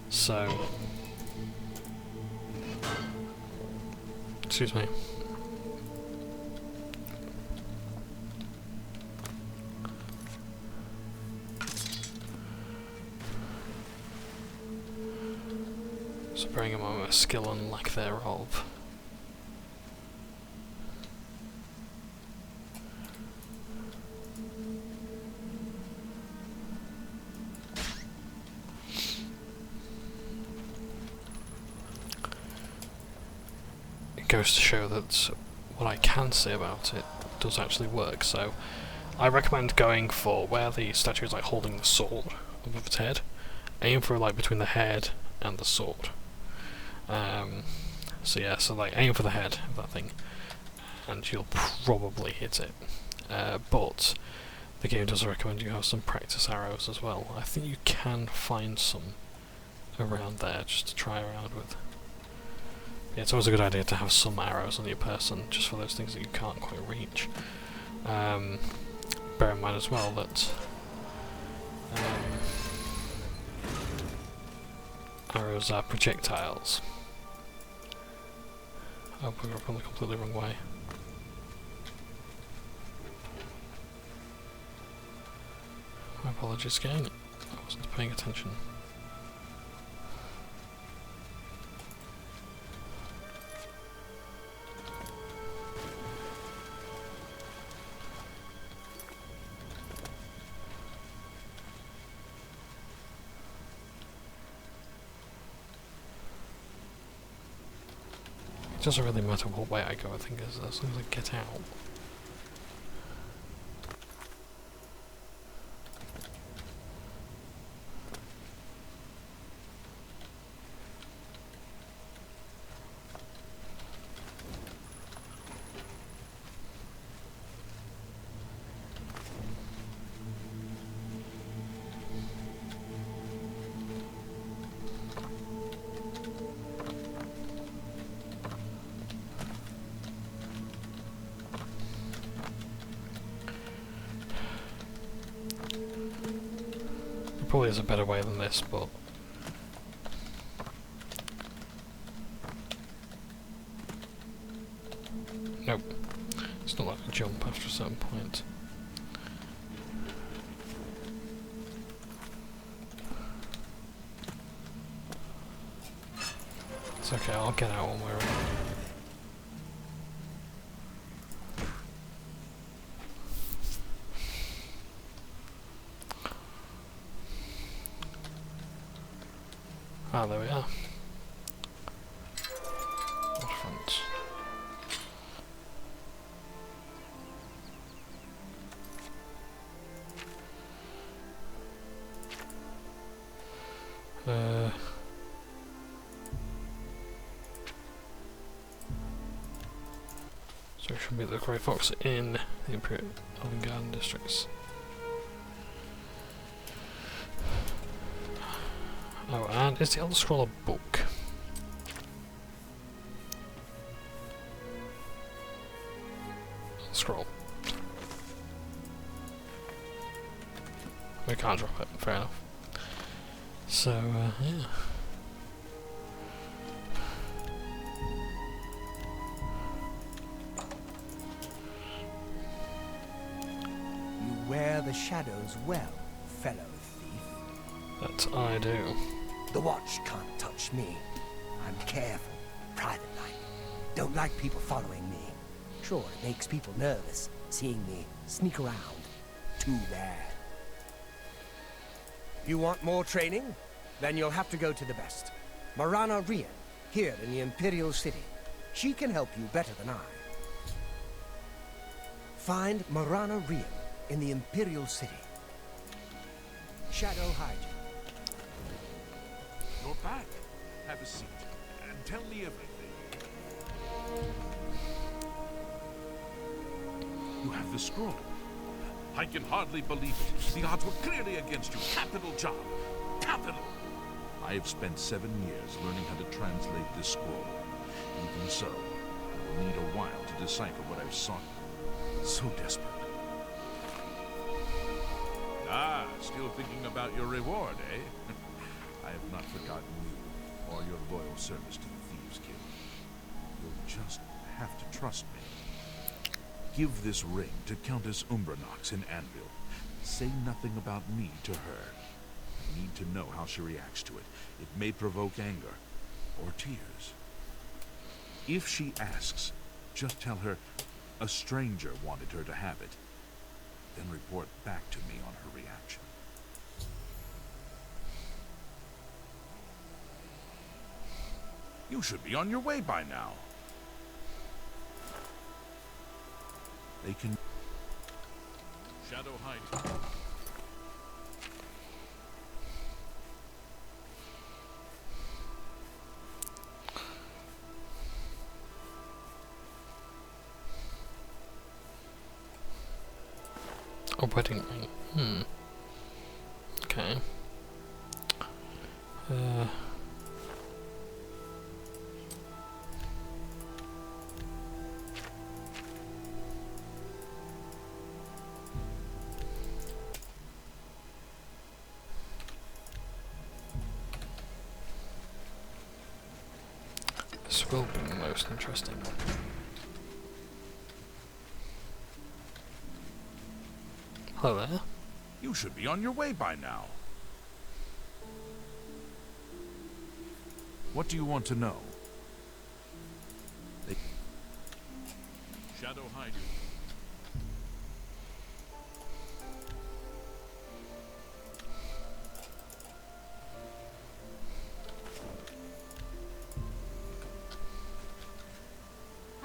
So... Excuse me. So bearing in mind my skill and lack thereof. Goes to show that what I can say about it does actually work. So I recommend going for where the statue is like holding the sword above its head. Aim for like between the head and the sword. So yeah, so like aim for the head of that thing, and you'll probably hit it. But the game does recommend you have some practice arrows as well. I think you can find some around there just to try around with. Yeah, it's always a good idea to have some arrows on your person, just for those things that you can't quite reach. Bear in mind as well that arrows are projectiles. Oh, we're up on the completely wrong way. My apologies again, I wasn't paying attention. It doesn't really matter what way I go, I think, as long as I get out. Probably is a better way than this, but nope. It's not like a jump after a certain point. It's okay, I'll get out one way or another. Ah, there we are. Front. So we should meet the Grey Fox in the Imperial Garden districts. Oh, and is the Elder Scroll a book? Scroll. We can't drop it, fair enough. So, yeah. You wear the shadows well, fellow thief. That I do. The watch can't touch me. I'm careful, private-like. Don't like people following me. Sure, it makes people nervous, seeing me sneak around. Too bad. You want more training? Then you'll have to go to the best. Marana Rian, here in the Imperial City. She can help you better than I. Find Marana Rian in the Imperial City. Shadow hide you. You're back. Have a seat and tell me everything. You have the scroll. I can hardly believe it. The odds were clearly against you. Capital job. Capital! I have spent 7 years learning how to translate this scroll. Even so, I will need a while to decipher what I've sought. So desperate. Ah, still thinking about your reward, eh? I have not forgotten you, or your loyal service to the Thieves Guild. You'll just have to trust me. Give this ring to Countess Umbranox in Anvil. Say nothing about me to her. I need to know how she reacts to it. It may provoke anger, or tears. If she asks, just tell her a stranger wanted her to have it. Then report back to me on her reaction. You should be on your way by now. They can... Shadow hide. A wedding ring. Okay. This will be most interesting. Hello there. You should be on your way by now. What do you want to know? Shadow hide you.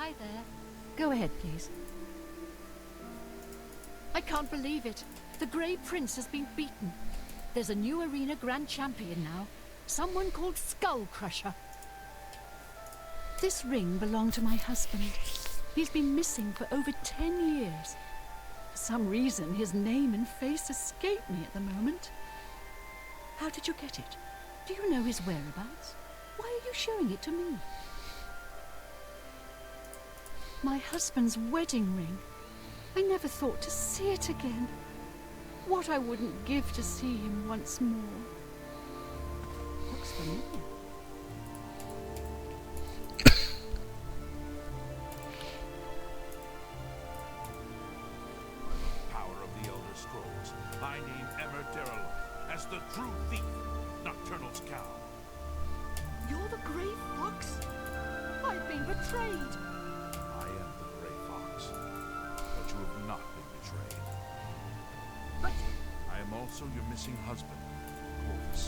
Hi there. Go ahead, please. I can't believe it. The Grey Prince has been beaten. There's a new arena grand champion now. Someone called Skull Crusher. This ring belonged to my husband. He's been missing for over 10 years. For some reason, his name and face escape me at the moment. How did you get it? Do you know his whereabouts? Why are you showing it to me? My husband's wedding ring. I never thought to see it again. What I wouldn't give to see him once more. Looks familiar. Power of the Elder Scrolls. I name Emmer Derelon as the true thief, Nocturnal's cow. You're the Grey Fox? I've been betrayed. I am the Grey Fox, but you have not been betrayed. But I am also your missing husband, Corvus.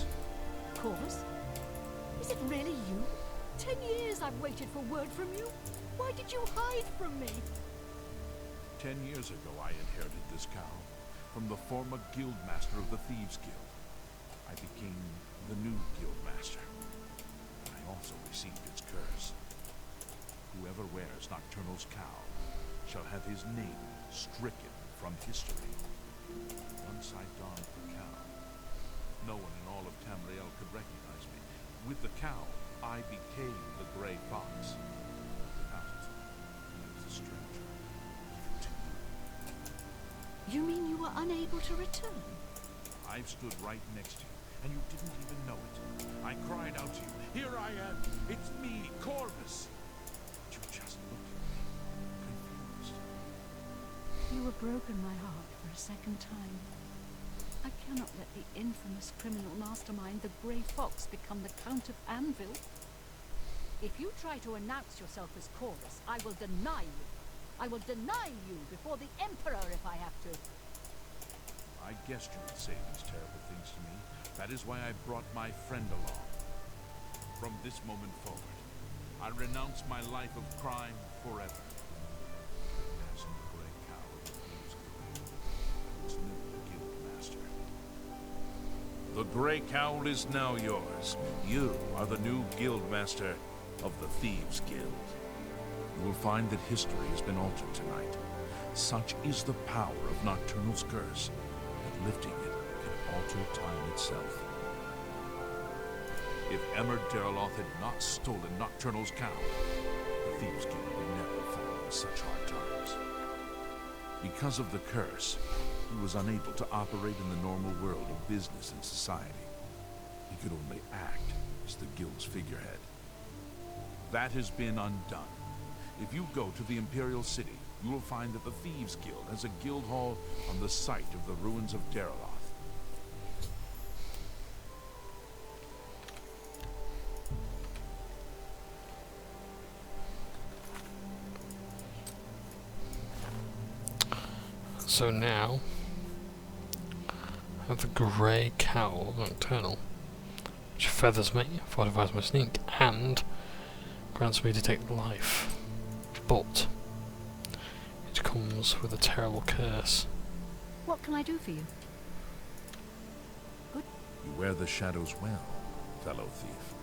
Corvus? Is it really you? 10 years I've waited for word from you. Why did you hide from me? 10 years ago, I inherited this cow from the former guildmaster of the Thieves Guild. I became the new guildmaster. I also received its curse. Whoever wears Nocturnal's cow shall have his name stricken from history. Once I donned the cow, no one in all of Tamriel could recognize me. With the cow, I became the Grey Fox. Without it, I was a stranger, even to you. You mean you were unable to return? I've stood right next to you, and you didn't even know it. I cried out to you, "Here I am! It's me, Corvus!" But you just looked at me, confused. You have broken my heart for a second time. I cannot let the infamous criminal mastermind, the Grey Fox, become the Count of Anvil. If you try to announce yourself as Corvus, I will deny you. I will deny you before the Emperor if I have to. I guessed you would say these terrible things to me. That is why I brought my friend along. From this moment forward, I renounce my life of crime forever. Passing the Grey Cow of the Thieves Guild, its new guild master. The Grey Cowl is now yours. You are the new guild master of the Thieves Guild. You will find that history has been altered tonight. Such is the power of Nocturnal's curse, that lifting it can alter time itself. If Emmer Derloth had not stolen Nocturnal's cow, the Thieves Guild would never fall in such hard times. Because of the curse, he was unable to operate in the normal world of business and society. He could only act as the guild's figurehead. That has been undone. If you go to the Imperial City, you will find that the Thieves Guild has a guild hall on the site of the ruins of Derloth. So now, I have the Grey Cowl Nocturnal, which feathers me, fortifies my sneak, and grants me Detect Life. But it comes with a terrible curse. What can I do for you? Good. You wear the shadows well, fellow thief.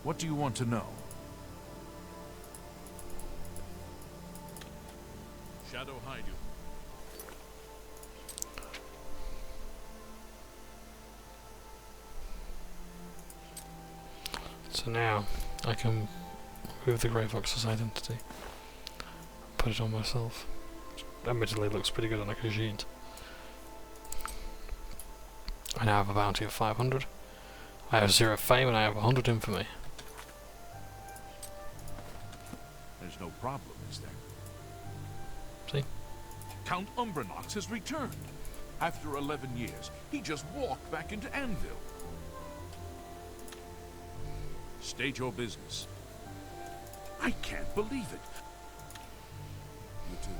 What do you want to know? Shadow hide you. So now I can remove the Grey Fox's identity, put it on myself. Admittedly, looks pretty good on a Khajiit. I now have a bounty of 500. I have 0 fame and I have 100 infamy. There's no problem, is there? See? Count Umbranox has returned. After 11 years, he just walked back into Anvil. State your business. I can't believe it. You too.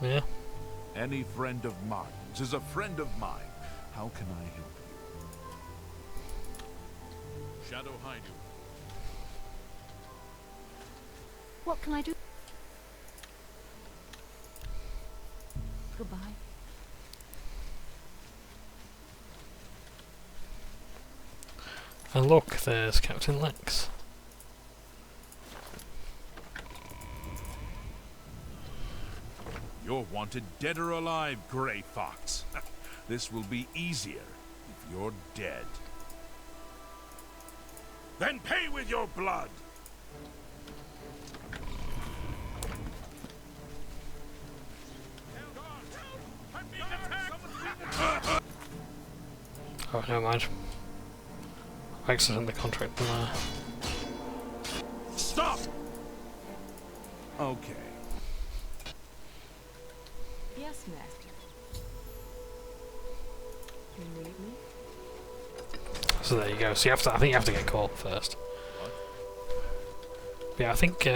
Yeah? Any friend of Martin's is a friend of mine. How can I help you? Shadow hide you. What can I do? Goodbye. And look, there's Captain Lex. You're wanted dead or alive, Grey Fox. This will be easier if you're dead. Then pay with your blood! Oh, never mind. I accidentally contracted them there. Stop! Okay. Yes, Master. You need me? So there you go. So you have to. I think you have to get caught first. But yeah, I think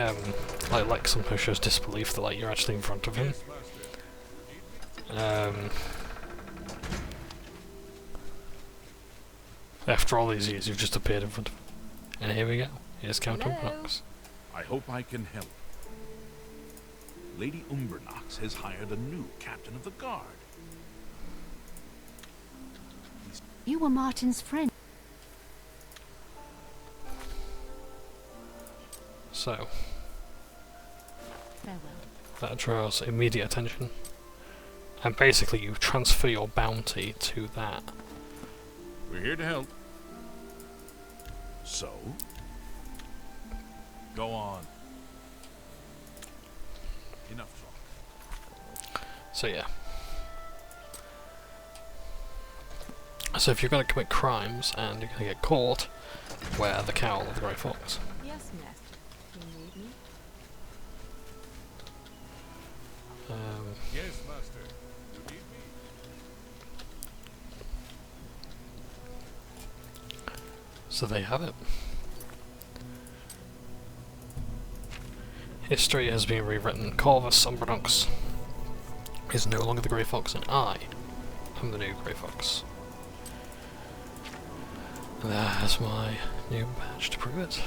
like sometimes shows disbelief that like you're actually in front of him. After all these years, you've just appeared in front of him. And here we go. Here's Count Umbernox. I hope I can help. Lady Umbernox has hired a new captain of the guard. You were Martin's friend. So Farewell. that draws immediate attention. And basically you transfer your bounty to that. We're here to help. So? Go on. Enough talk. So yeah. So if you're going to commit crimes and you're going to get caught, wear the cowl of the Grey Fox. Yes, Master. You need me? Yes, Master. You need me? So there you have it. History has been rewritten. Corvus Umbernox is no longer the Grey Fox, and I am the new Grey Fox. And there's my new badge to prove it.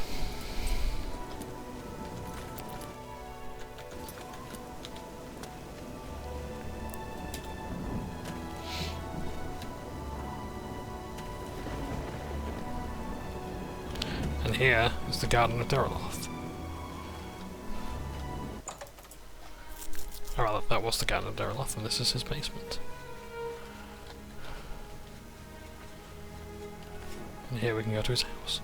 And here is the Garden of Deroloth. Or rather, that was the Garden of Deroloth, and this is his basement. And here we can go to his house.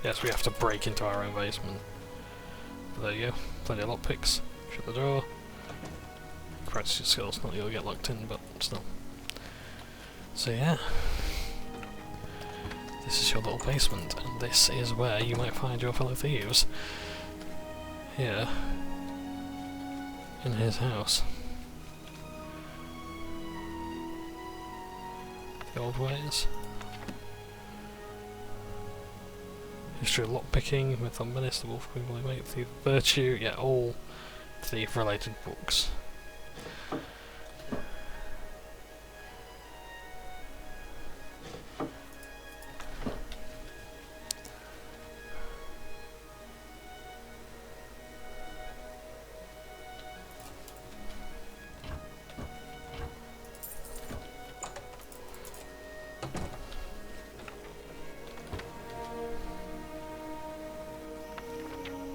Yes, we have to break into our own basement. But there you go, plenty of lockpicks. Shut the door. Practice your skills, not that you'll get locked in, but still. So yeah. This is your little basement, and this is where you might find your fellow thieves. Here. In his house. The old ways. History of lockpicking, Myth on Menace, The Wolf Queen, Mate, Thief Virtue, yeah, all thief related books.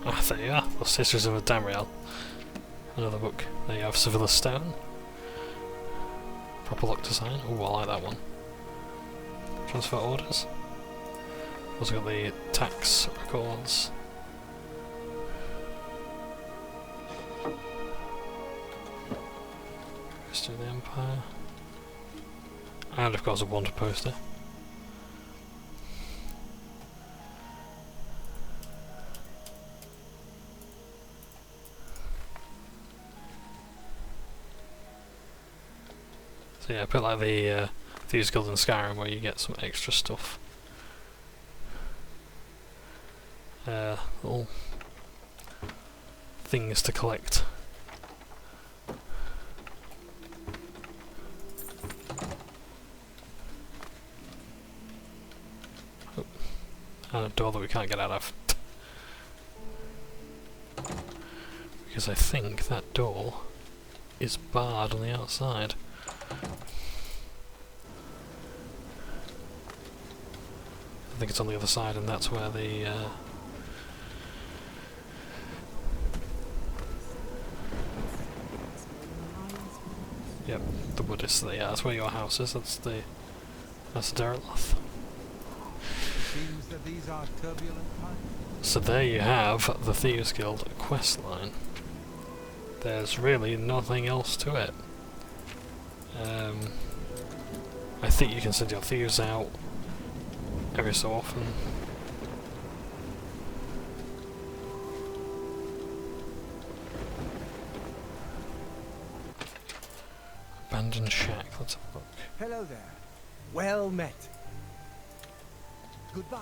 Ah, there you are. Lost Histories of Damriel. Another book. There you have Civilis Stone. Proper lock design. Oh, I like that one. Transfer orders. Also got the tax records. History of the Empire. And of course a wanted poster. So yeah, a bit like the Thieves Guild in Skyrim, where you get some extra stuff. Little things to collect. Oh, And a door that we can't get out of. Because I think that door is barred on the outside. I think it's on the other side, and that's where the yep, the wood is there. Yeah, that's where your house is. That's the Deroloth. Seems that these are turbulent times. So there you have the Thieves Guild quest line. There's really nothing else to it. I think you can send your thieves out every so often. Abandoned shack, let's have a look. Hello there. Well met. Goodbye.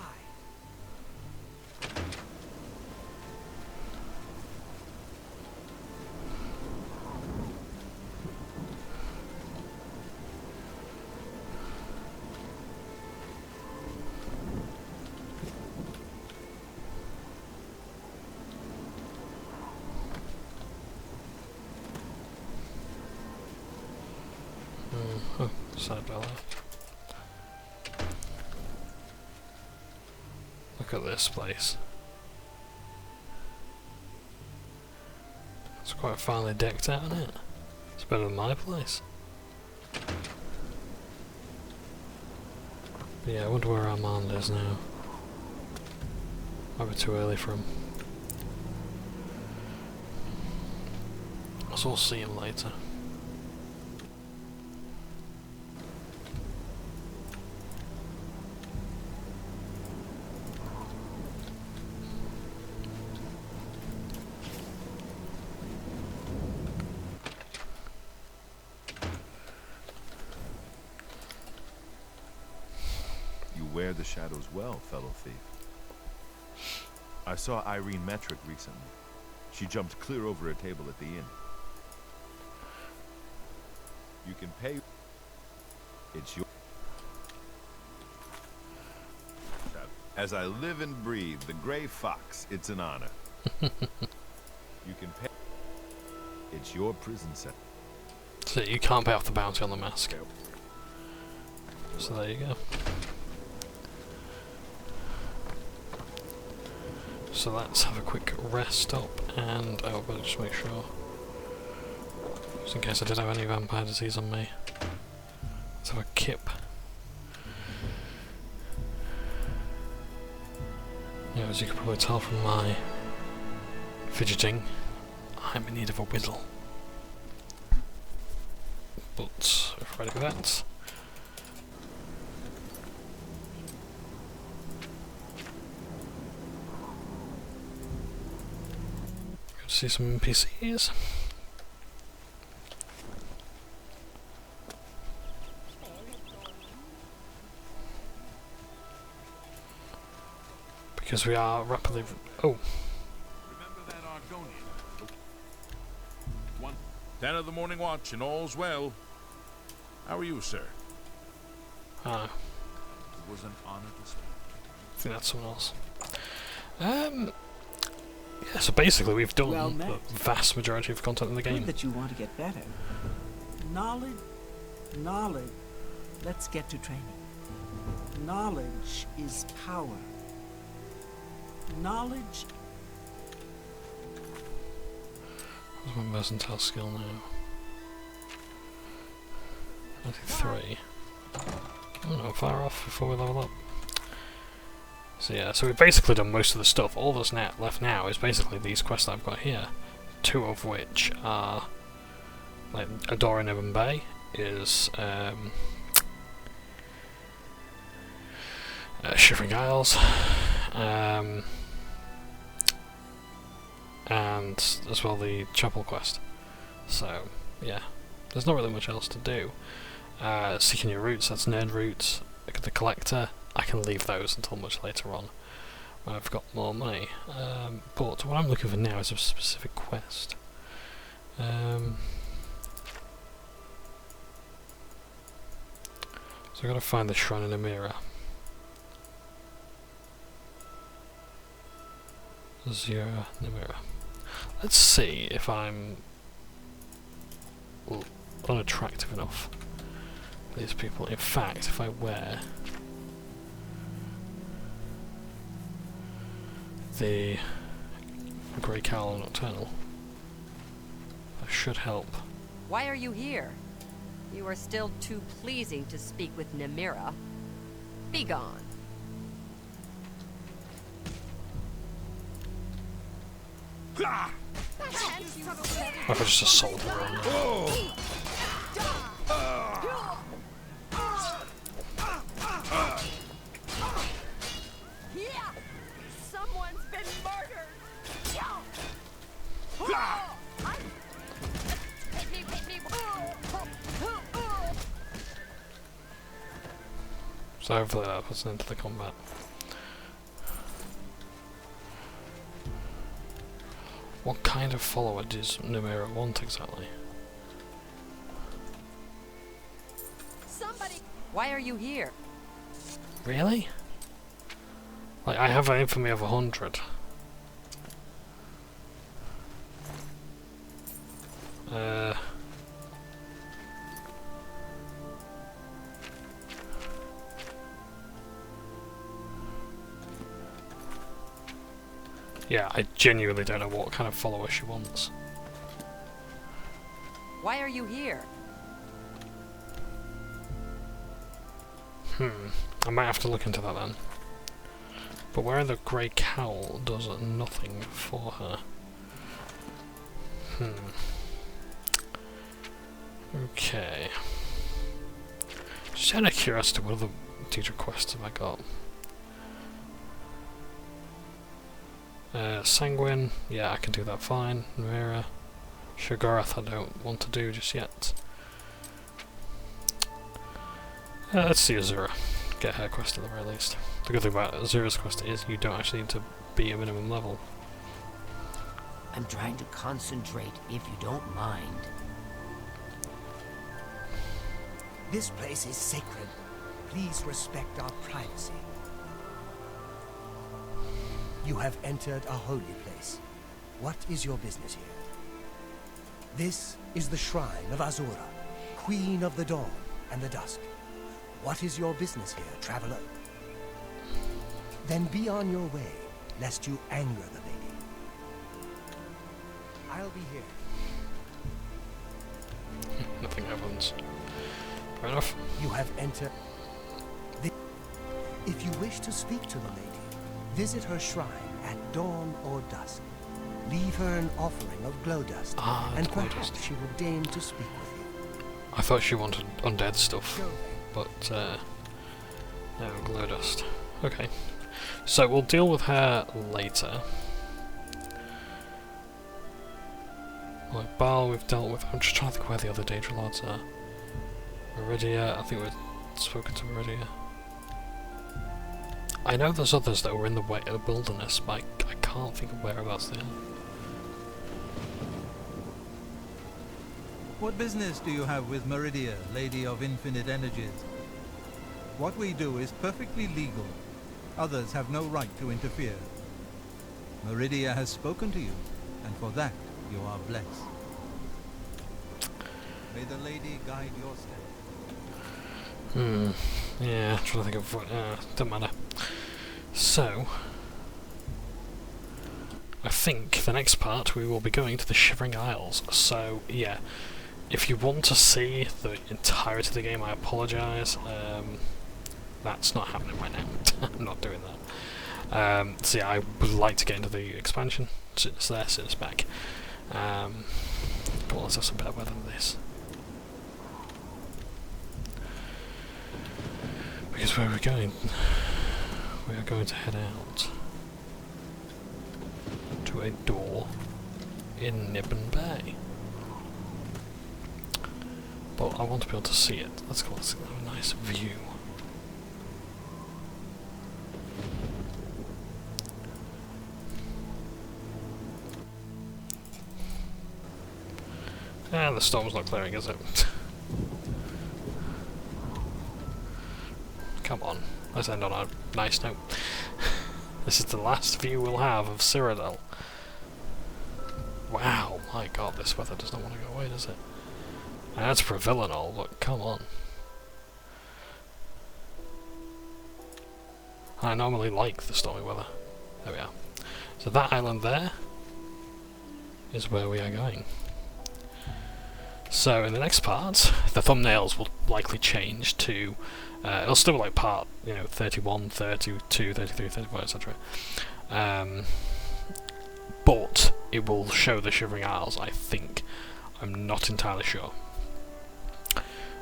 Side door there. Look at this place. It's quite finely decked out, isn't it? It's better than my place. But yeah, I wonder where Armand is now. Might be too early for him. So we'll see him later. Wear the shadows well, fellow thief. I saw Irene Metric recently. She jumped clear over a table at the inn. You can pay. It's your. As I live and breathe, the Grey Fox, it's an honor. You can pay. It's your prison set. So you can't pay off the bounty on the mask. So there you go. So let's have a quick rest stop, and I'll just make sure, just in case I did have any vampire disease on me. Let's have a kip. Yeah, as you can probably tell from my fidgeting, I'm in need of a whittle. But if we're ready for that. See some NPCs. Because we are rapidly. Oh. Remember that Argonian. 10 of the morning watch, and all's well. How are you, sir? Ah. It was an honor to speak. I think that's someone else. Yeah, so basically we've done the vast majority of content in the game. Good that you want to get better. Knowledge. Let's get to training. Knowledge is power. Knowledge. What's my mercantile skill now? 93. I'm not far off before we level up. So yeah, so we've basically done most of the stuff. All that's left now is basically these quests that I've got here. 2 of which are like a door in Ebon Bay is Shivering Isles, and as well the Chapel quest. So yeah, there's not really much else to do. Seeking Your Roots, that's Nerd Roots. The Collector, I can leave those until much later on when I've got more money. But what I'm looking for now is a specific quest. So I've got to find the Shrine in a Mirror. Azura, Nimira. Let's see if I'm unattractive enough for these people. In fact, if I wear the Grey Cowl Nocturnal, that should help. Why are you here? You are still too pleasing to speak with Nimira. Be gone. I could just assault her on there. Someone's been murdered! So hopefully that puts an end to the combat. What kind of follower does Nimira want exactly? Somebody! Why are you here? Really? Like, I have an infamy of 100. Yeah, I genuinely don't know what kind of follower she wants. Why are you here? I might have to look into that then. But wearing the grey cowl does nothing for her. Okay. Just out of curiosity, what other teacher quests have I got? Sanguine, yeah, I can do that fine. Nimira. Shoggorath I don't want to do just yet. Let's see Azura. Get her quest at the very least. The good thing about Azura's quest is you don't actually need to be a minimum level. I'm trying to concentrate, if you don't mind. This place is sacred. Please respect our privacy. You have entered a holy place. What is your business here? This is the shrine of Azura, Queen of the Dawn and the Dusk. What is your business here, traveler? Then be on your way, lest you anger the lady. I'll be here. Nothing happens. Fair enough. You have entered... If you wish to speak to the lady, visit her shrine at dawn or dusk. Leave her an offering of glow dust, and perhaps she will deign to speak with you. I thought she wanted undead stuff, but no, glow dust. Okay, so we'll deal with her later. Like Baal, we've dealt with. I'm just trying to think where the other Daedra Lords are. Meridia, I think we've spoken to Meridia. I know there's others that were in the wilderness, but I can't think of whereabouts they are. What business do you have with Meridia, Lady of Infinite Energies? What we do is perfectly legal. Others have no right to interfere. Meridia has spoken to you, and for that you are blessed. May the lady guide your steps. Yeah, I'm trying to think of what. Doesn't matter. So, I think the next part we will be going to the Shivering Isles. So, yeah, if you want to see the entirety of the game, I apologise. That's not happening right now. I'm not doing that. So yeah, I would like to get into the expansion. Soon as there, soon as back. But let's have some better weather than this. Because where are we going? We are going to head out to a door in Nibbon Bay. But I want to be able to see it. Let's have a nice view. And the storm's not clearing, is it? Come on, let's end on a nice note. This is the last view we'll have of Cyrodiil. Wow, my god, this weather does not want to go away, does it? And that's for a villain and all, but come on. I normally like the stormy weather. There we are. So that island there is where we are going. So in the next part, the thumbnails will likely change to, it'll still be like part, 31, 32, 33, 34, etc. But it will show the Shivering Isles, I think. I'm not entirely sure.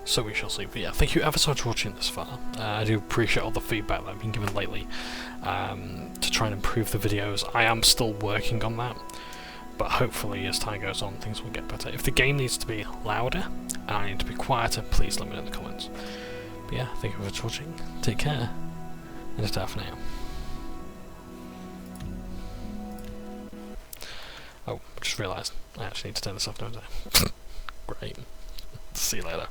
So we shall see. But yeah, thank you ever so much for watching this far. I do appreciate all the feedback that I've been given lately to try and improve the videos. I am still working on that, but hopefully as time goes on things will get better. If the game needs to be louder and I need to be quieter, please let me know in the comments. But yeah, thank you very much for watching. Take care, and it's out for now. Oh, just realised I actually need to turn this off, don't I? Great. See you later.